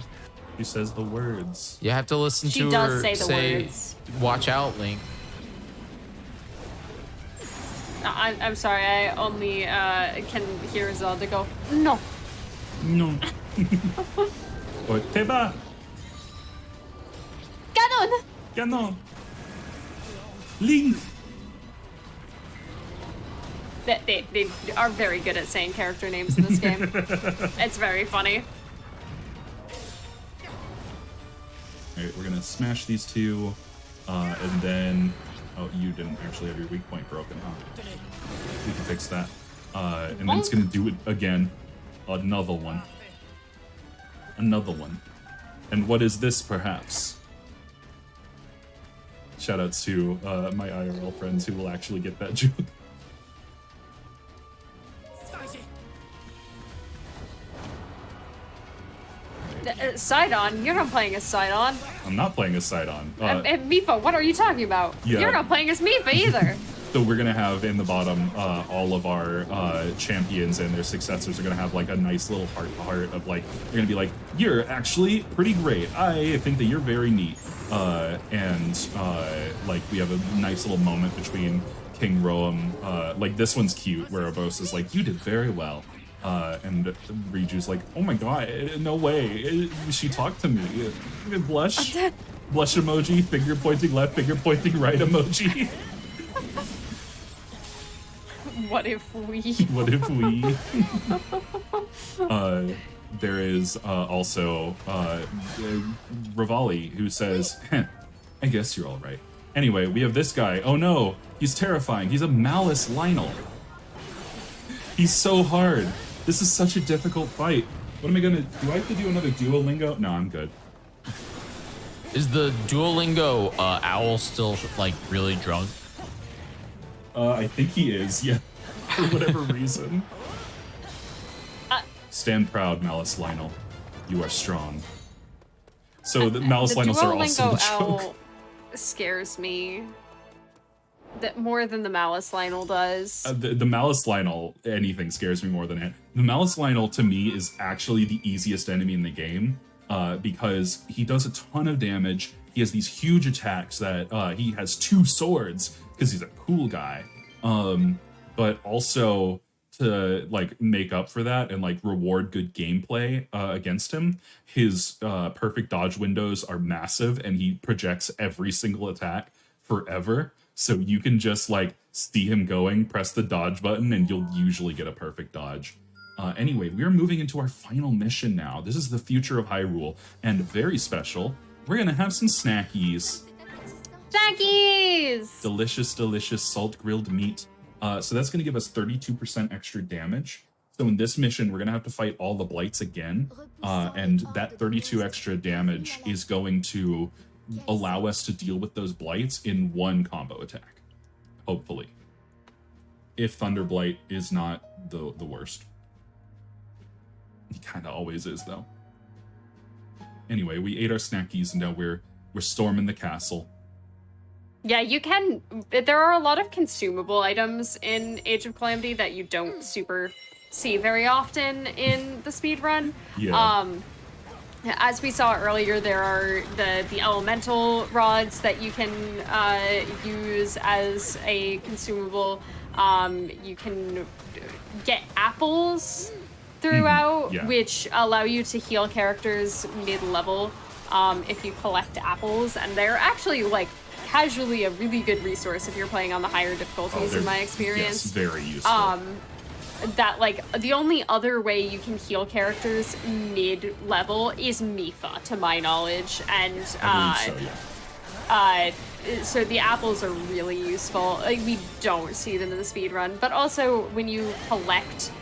S3: She says the words.
S1: You have to listen
S4: She
S1: to
S4: does
S1: her
S4: say the words.
S1: "Watch out, Link."
S4: I'm sorry, I only can hear Zelda go, no.
S3: No. Or Teba.
S5: Ganon!
S3: Ganon. Link.
S4: They are very good at saying character names in this game. It's very funny.
S3: All right, we're gonna smash these two, and then. Oh, you didn't actually have your weak point broken, huh? We can fix that. And then it's gonna do it again. Another one. Another one. And what is this, perhaps? Shoutouts to my IRL friends who will actually get that joke.
S4: Sidon? You're not playing as Sidon.
S3: I'm not playing a Sidon.
S4: And Mifa, what are you talking about?
S3: Yeah.
S4: You're not playing as Mifa either.
S3: So we're gonna have in the bottom all of our champions and their successors are gonna have like a nice little heart to heart of like they're gonna be like, you're actually pretty great. I think that you're very neat. And like we have a nice little moment between King Roam. Like this one's cute where Obos is like, you did very well. And Riju's like, oh my god, no way. She talked to me. Blush. Blush emoji, finger pointing left, finger pointing right emoji.
S4: What if we?
S3: What if we? There is also Rivali who says, I guess you're all right. Anyway, we have this guy. Oh no, he's terrifying. He's a Malice Lionel. He's so hard. This is such a difficult fight. What am I gonna, do I have to do another Duolingo? No, I'm good.
S1: Is the Duolingo owl still like really drunk?
S3: I think he is, yeah. For whatever reason. Stand proud, Malice Lionel. You are strong. So the Malice
S4: The
S3: Lionels are also the
S4: Duolingo
S3: joke.
S4: owl scares me. That more than the Malice Lionel does.
S3: The Malice Lionel, anything scares me more than it. The Malice Lionel, to me, is actually the easiest enemy in the game because he does a ton of damage. He has these huge attacks that he has 2 swords because he's a cool guy. But also to like make up for that and like reward good gameplay against him, his perfect dodge windows are massive and he projects every single attack forever. So you can just like see him going, press the dodge button, and you'll usually get a perfect dodge. Anyway, we are moving into our final mission now. This is the future of Hyrule, and very special, we're gonna have some snackies.
S4: Snackies!
S3: Delicious, delicious salt grilled meat. So that's gonna give us 32% extra damage. So in this mission, we're gonna have to fight all the blights again, and that 32 extra damage is going to allow us to deal with those blights in one combo attack, hopefully. If Thunder Blight is not the worst. He kind of always is, though. Anyway, we ate our snackies, and now we're storming the castle.
S4: Yeah, you can. There are a lot of consumable items in Age of Calamity that you don't super see very often in the speedrun.
S3: Yeah.
S4: As we saw earlier, there are the elemental rods that you can use as a consumable. You can get apples throughout,
S3: yeah.
S4: which allow you to heal characters mid-level if you collect apples, and they're actually like casually a really good resource if you're playing on the higher difficulties, in my experience.
S3: Yes, very useful.
S4: That like the only other way you can heal characters mid-level is Mifa, to my knowledge, and
S3: I believe so, yeah.
S4: so the apples are really useful. Like, we don't see them in the speedrun, but also when you collect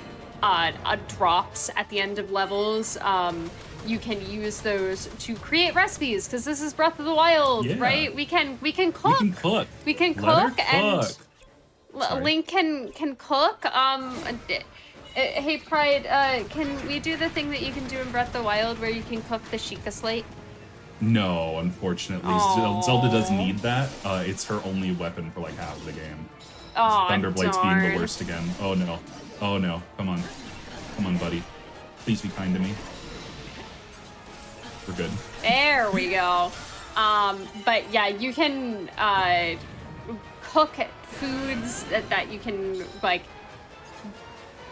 S4: drops at the end of levels, you can use those to create recipes, because this is Breath of the Wild,
S3: Yeah.
S4: right? We can cook.
S3: We can cook.
S4: We can
S3: Let
S4: cook,
S3: her
S4: and
S3: cook. Sorry.
S4: Link can cook. Hey Pride, can we do the thing that you can do in Breath of the Wild where you can cook the Sheikah slate?
S3: No, unfortunately.
S4: Aw.
S3: Zelda doesn't need that. It's her only weapon for like half of the game.
S4: Oh,
S3: Thunderblade's being the
S4: darn.
S3: worst again. Oh no. Oh no. Come on. Come on, buddy. Please be kind to me. We're good.
S4: There we go. But yeah, you can cook foods that you can like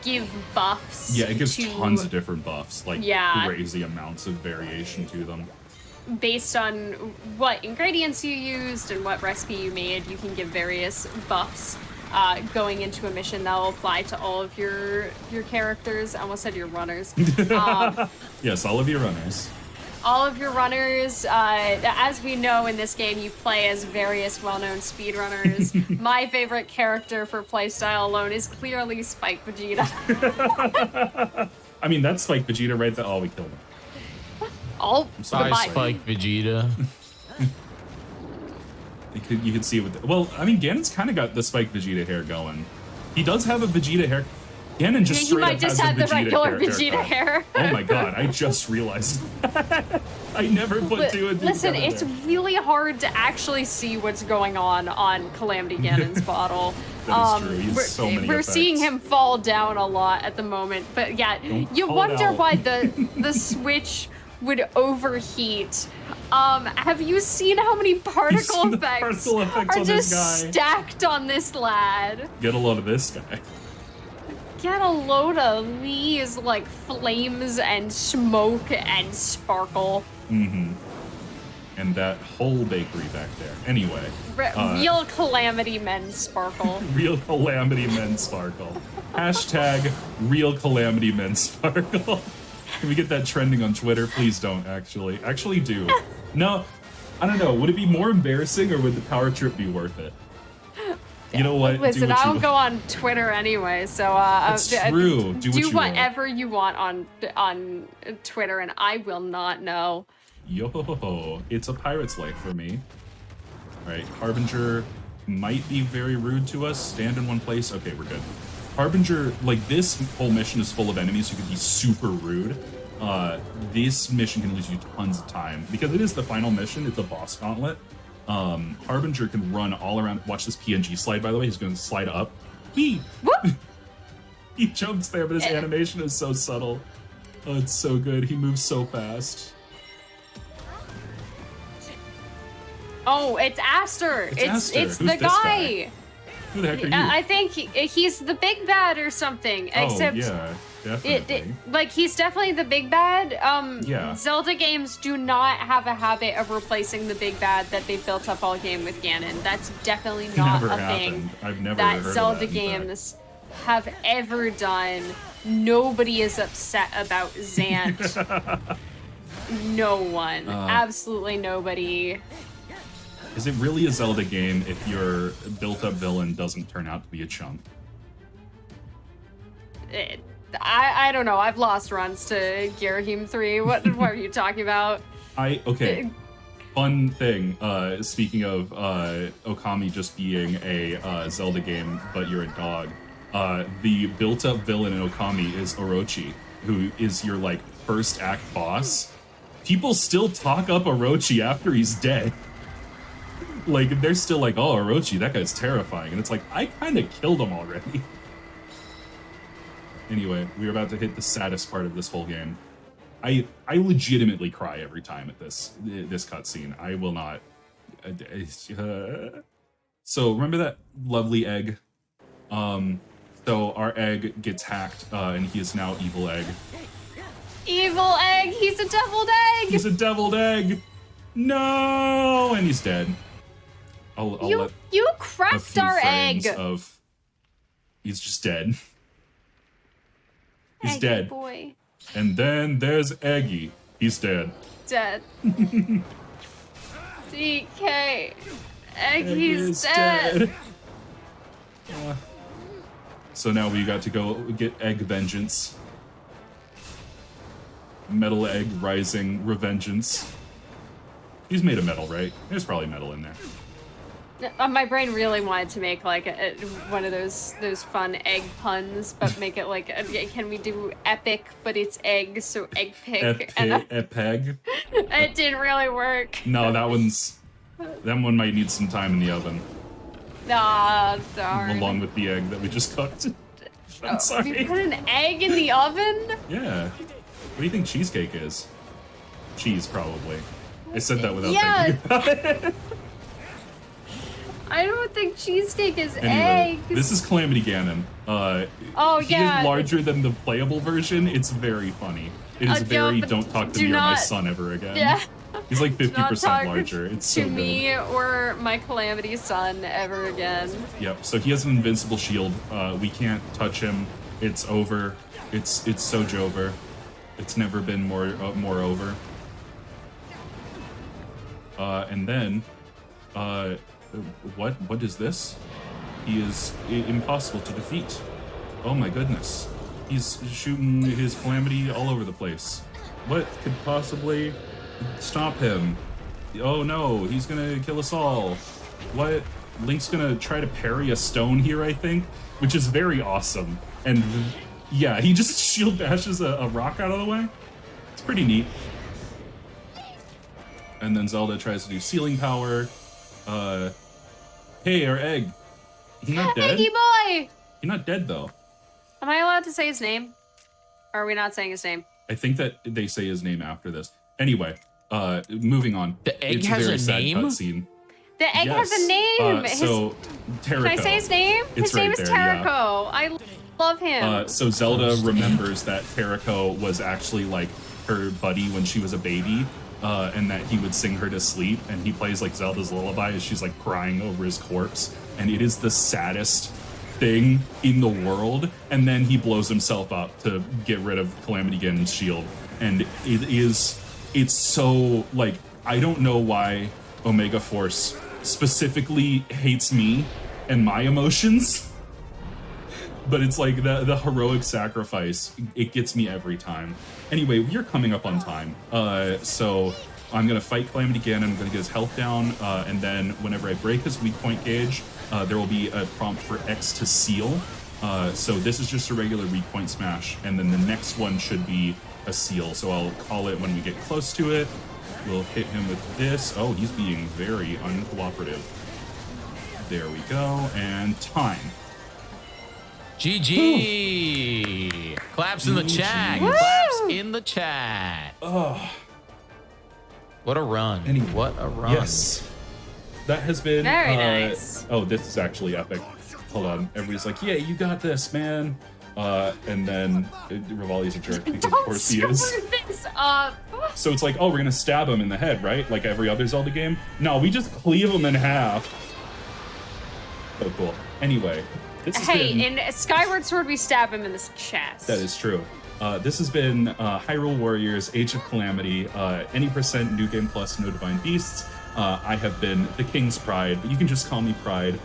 S4: give buffs.
S3: Yeah, it gives
S4: to,
S3: tons of different buffs, like
S4: Yeah.
S3: crazy amounts of variation to them.
S4: based on what ingredients you used and what recipe you made. You can give various buffs going into a mission that will apply to all of your characters. I almost said your runners.
S3: Yes, all of your runners.
S4: All of your runners, as we know in this game, you play as various well-known speedrunners. My favorite character for playstyle alone is clearly Spike Vegeta.
S3: I mean, that's Spike Vegeta right there. Oh, we killed him.
S4: Oh,
S3: sorry,
S4: goodbye.
S1: Spike Vegeta.
S3: You could see it with well, I mean, Ganon's kind of got the Spike Vegeta hair going. He does have a Vegeta hair. Ganon just
S4: He
S3: straight
S4: might
S3: up
S4: just
S3: has
S4: have
S3: a
S4: the regular
S3: haircut.
S4: Vegeta hair.
S3: Oh my god, I just realized that. I never put two and two
S4: Listen,
S3: together
S4: it's
S3: there.
S4: really hard to actually see what's going on Calamity Ganon's bottle.
S3: That is true. He has so many
S4: We're
S3: effects.
S4: seeing him fall down a lot at the moment, but yeah, you
S3: call it
S4: wonder
S3: out.
S4: why the Switch would overheat. Have you seen how many particle
S3: seen the
S4: effects
S3: particle effects
S4: are
S3: on this
S4: just
S3: guy.
S4: stacked on this lad?
S3: Get a load of this guy.
S4: Get a load of these like flames and smoke and sparkle.
S3: Mm-hmm. And that whole bakery back there. Anyway.
S4: Real Calamity men sparkle.
S3: Real Calamity Men Sparkle. Hashtag Real Calamity Men Sparkle. Can we get that trending on Twitter? Please don't, actually. Actually do. No, I don't know. Would it be more embarrassing or would the power trip be worth it? You know what?
S4: Listen,
S3: do what
S4: I
S3: you
S4: don't go on Twitter anyway, so
S3: That's true. Do what you want.
S4: whatever you want on Twitter, and I will not know.
S3: Yo, it's a pirate's life for me. Alright, Harbinger might be very rude to us. Stand in one place. Okay, we're good. Harbinger, like, this whole mission is full of enemies who can be super rude. This mission can lose you tons of time. Because it is the final mission, it's a boss gauntlet. Harbinger can run all around. Watch this PNG slide, by the way. He's going to slide up. He jumps there, but his animation is so subtle. Oh, it's so good. He moves so fast.
S4: Oh, it's Aster.
S3: Aster.
S4: It's
S3: Who's
S4: the
S3: this
S4: guy.
S3: Who the heck are you?
S4: I think he's the big bad or something. Except
S3: yeah, definitely.
S4: like he's definitely the big bad.
S3: Yeah.
S4: Zelda games do not have a habit of replacing the big bad that they built up all game with Ganon. That's definitely not
S3: Never
S4: a
S3: happened.
S4: thing
S3: I've never
S4: that
S3: heard of
S4: Zelda
S3: that, in
S4: games have ever done. Nobody is upset about Zant. No one. Absolutely nobody.
S3: Is it really a Zelda game if your built-up villain doesn't turn out to be a chump?
S4: I don't know. I've lost runs to Girahim 3. What are you talking about?
S3: Okay. Fun thing. Speaking of Okami just being a Zelda game, but you're a dog. The built-up villain in Okami is Orochi, who is your like first act boss. People still talk up Orochi after he's dead. Like, they're still like, oh, Orochi, that guy's terrifying. And it's like, I kind of killed him already. Anyway, we're about to hit the saddest part of this whole game. I legitimately cry every time at this cutscene. I will not. So, remember that lovely egg? So, our egg gets hacked, and he is now Evil Egg.
S4: Evil egg! He's a deviled egg!
S3: He's a deviled egg! No! And he's dead. I'll let
S4: you
S3: a
S4: cracked
S3: few
S4: our
S3: frames
S4: egg.
S3: of he's just dead. He's
S4: Eggy
S3: dead.
S4: boy.
S3: And then there's Eggy. He's dead.
S4: Dead. DK.
S3: Eggy
S4: Eggy's
S3: is
S4: dead.
S3: So now we got to go get Egg Vengeance. Metal Egg Rising Revengeance. He's made of metal, right? There's probably metal in there.
S4: My brain really wanted to make like one of those fun egg puns, but make it like, can we do epic, but it's egg, so egg pick.
S3: Epeg.
S4: It didn't really work.
S3: No, that one might need some time in the oven.
S4: Ah, darn.
S3: Along with the egg that we just cooked. I'm sorry.
S4: You put an egg in the oven?
S3: Yeah. What do you think cheesecake is? Cheese, probably. I said that without
S4: Yeah.
S3: thinking about it.
S4: I don't think cheesecake is
S3: Anyway,
S4: egg.
S3: this is Calamity Ganon.
S4: Oh,
S3: he
S4: yeah.
S3: is larger than the playable version. It's very funny. It is
S4: Yeah,
S3: very
S4: but
S3: don't talk to
S4: do
S3: me or my
S4: not-
S3: son ever again.
S4: Yeah.
S3: He's like
S4: Do not
S3: 50%
S4: talk
S3: larger. It's so
S4: to
S3: good.
S4: me or my Calamity son ever again.
S3: Yep. So he has an invincible shield. We can't touch him. It's over. It's so Jover. It's never been more over. And then, what is this? He is impossible to defeat. Oh my goodness. He's shooting his Calamity all over the place. What could possibly stop him? Oh no, he's gonna kill us all. What? Link's gonna try to parry a stone here, I think, which is very awesome. And yeah, he just shield bashes a rock out of the way. It's pretty neat. And then Zelda tries to do ceiling power. Hey, our egg. He's not dead.
S4: Eggy boy!
S3: He's not dead though.
S4: Am I allowed to say his name? Or are we not saying his name?
S3: I think that they say his name after this. Anyway, moving on.
S1: The egg
S3: it's
S1: has
S3: a very
S1: a
S3: sad
S1: name?
S3: cutscene.
S4: The egg
S3: Yes.
S4: has a name!
S3: So, Terrico.
S4: Can I say his name?
S3: It's
S4: His name
S3: right
S4: is
S3: there, yeah.
S4: Terrico. I love him.
S3: So Zelda remembers that Terrico was actually like her buddy when she was a baby, and that he would sing her to sleep, and he plays like Zelda's lullaby as she's like crying over his corpse, and it is the saddest thing in the world. And then he blows himself up to get rid of Calamity Ganon's shield, and it's so like, I don't know why Omega Force specifically hates me and my emotions. But it's like the heroic sacrifice, it gets me every time. Anyway, we're coming up on time. So I'm going to fight Calamity Ganon, I'm going to get his health down, and then whenever I break his weak point gauge, there will be a prompt for X to seal. So this is just a regular weak point smash, and then the next one should be a seal. So I'll call it when we get close to it. We'll hit him with this. Oh, he's being very uncooperative. There we go, and time.
S1: GG. Claps in the chat. Claps in the chat.
S3: Oh.
S1: What a run.
S3: Anyway,
S1: what a run.
S3: Yes. That has been
S4: Very nice.
S3: Oh, this is actually epic. Hold on. Everybody's like, yeah, you got this, man. And then Rivali's a jerk because of course he is.
S4: This up.
S3: So it's like, oh, we're gonna stab him in the head, right? Like every other Zelda game? No, we just cleave him in half. Oh, cool. Anyway, this has
S4: Hey,
S3: been...
S4: in Skyward Sword, we stab him in the chest.
S3: That is true. This has been Hyrule Warriors, Age of Calamity, any percent New Game Plus, no Divine Beasts. I have been the King's Pride, but you can just call me Pride.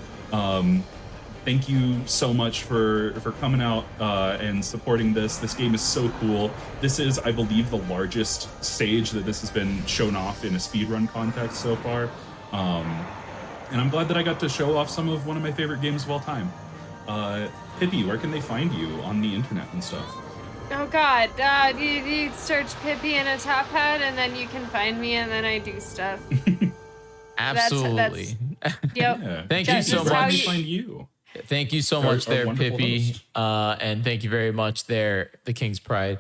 S3: Thank you so much for coming out and supporting this. This game is so cool. This is, I believe, the largest stage that this has been shown off in a speedrun context so far. And I'm glad that I got to show off one of my favorite games of all time. Pippi, where can they find you on the internet and stuff?
S4: Oh God, you search Pippi in a top hat, and then you can find me, and then I do stuff.
S1: Absolutely.
S4: Yep.
S3: Yeah.
S1: Thank you so
S3: Where can
S1: much.
S3: they find you?
S1: Thank you so
S3: Our-
S1: much
S3: our
S1: there,
S3: wonderful
S1: Pippi.
S3: host.
S1: And thank you very much there, the King's Pride.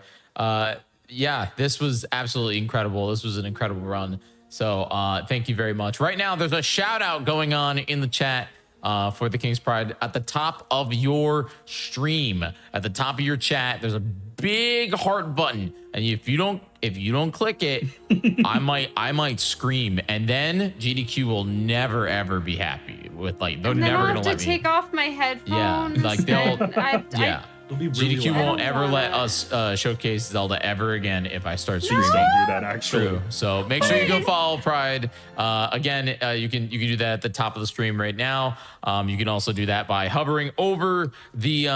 S1: Yeah, this was absolutely incredible. This was an incredible run. So thank you very much. Right now, there's a shout out going on in the chat for the King's Pride. At the top of your stream, at the top of your chat, there's a big heart button. And if you don't click it, I might scream. And then GDQ will never ever be happy with, like, they're
S4: And then
S1: never
S4: I'll
S1: gonna
S4: have to
S1: let me.
S4: take off my headphones.
S1: like they'll
S4: yeah.
S3: It'll be really
S1: GDQ
S3: loud.
S1: won't ever
S4: wanna-
S1: let us showcase Zelda ever again if I start
S3: Please
S1: streaming.
S3: don't do that, actually.
S1: True. So make sure you go follow Pride. Again, you can do that at the top of the stream right now. You can also do that by hovering over the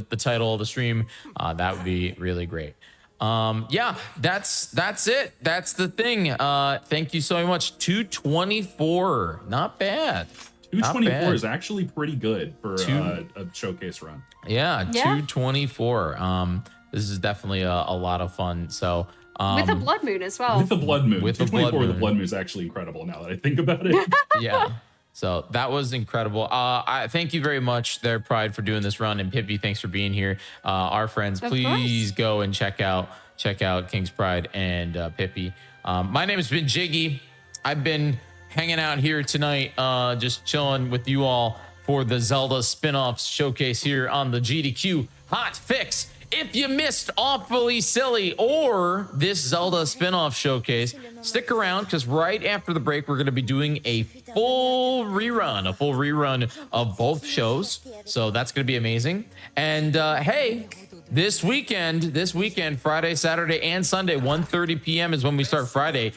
S1: the title of the stream. That would be really great. Yeah, that's it. That's the thing. Thank you so much. 224. Not bad.
S3: 224 is actually pretty good for a showcase run.
S1: Yeah,
S4: Yeah.
S1: 224. This is definitely a lot of fun. So
S4: With a blood moon as well.
S3: With the Blood Moon.
S1: With the
S3: 224
S1: Blood
S3: with the
S1: Moon.
S3: Blood Moon is actually incredible now that I think about it.
S1: yeah. So that was incredible. I thank you very much there, Pride, for doing this run, and Pippi, thanks for being here. Our friends,
S4: Of
S1: please go and check out King's Pride and Pippi. My name has been Jiggy. I've been hanging out here tonight, just chilling with you all for the Zelda spin-off showcase here on the GDQ Hotfix. If you missed Awfully Silly or this Zelda spin-off showcase, stick around because right after the break, we're going to be doing a full rerun of both shows. So that's going to be amazing. And hey, this weekend, Friday, Saturday, and Sunday, 1:30 p.m. is when we start Friday.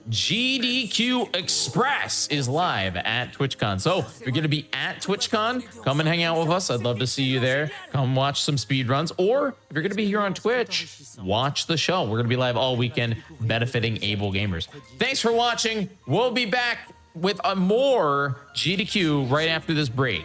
S1: GDQ Express is live at TwitchCon. So if you're going to be at TwitchCon, come and hang out with us. I'd love to see you there. Come watch some speedruns. Or if you're going to be here on Twitch, watch the show. We're going to be live all weekend benefiting able gamers. Thanks for watching. We'll be back with a more GDQ right after this break.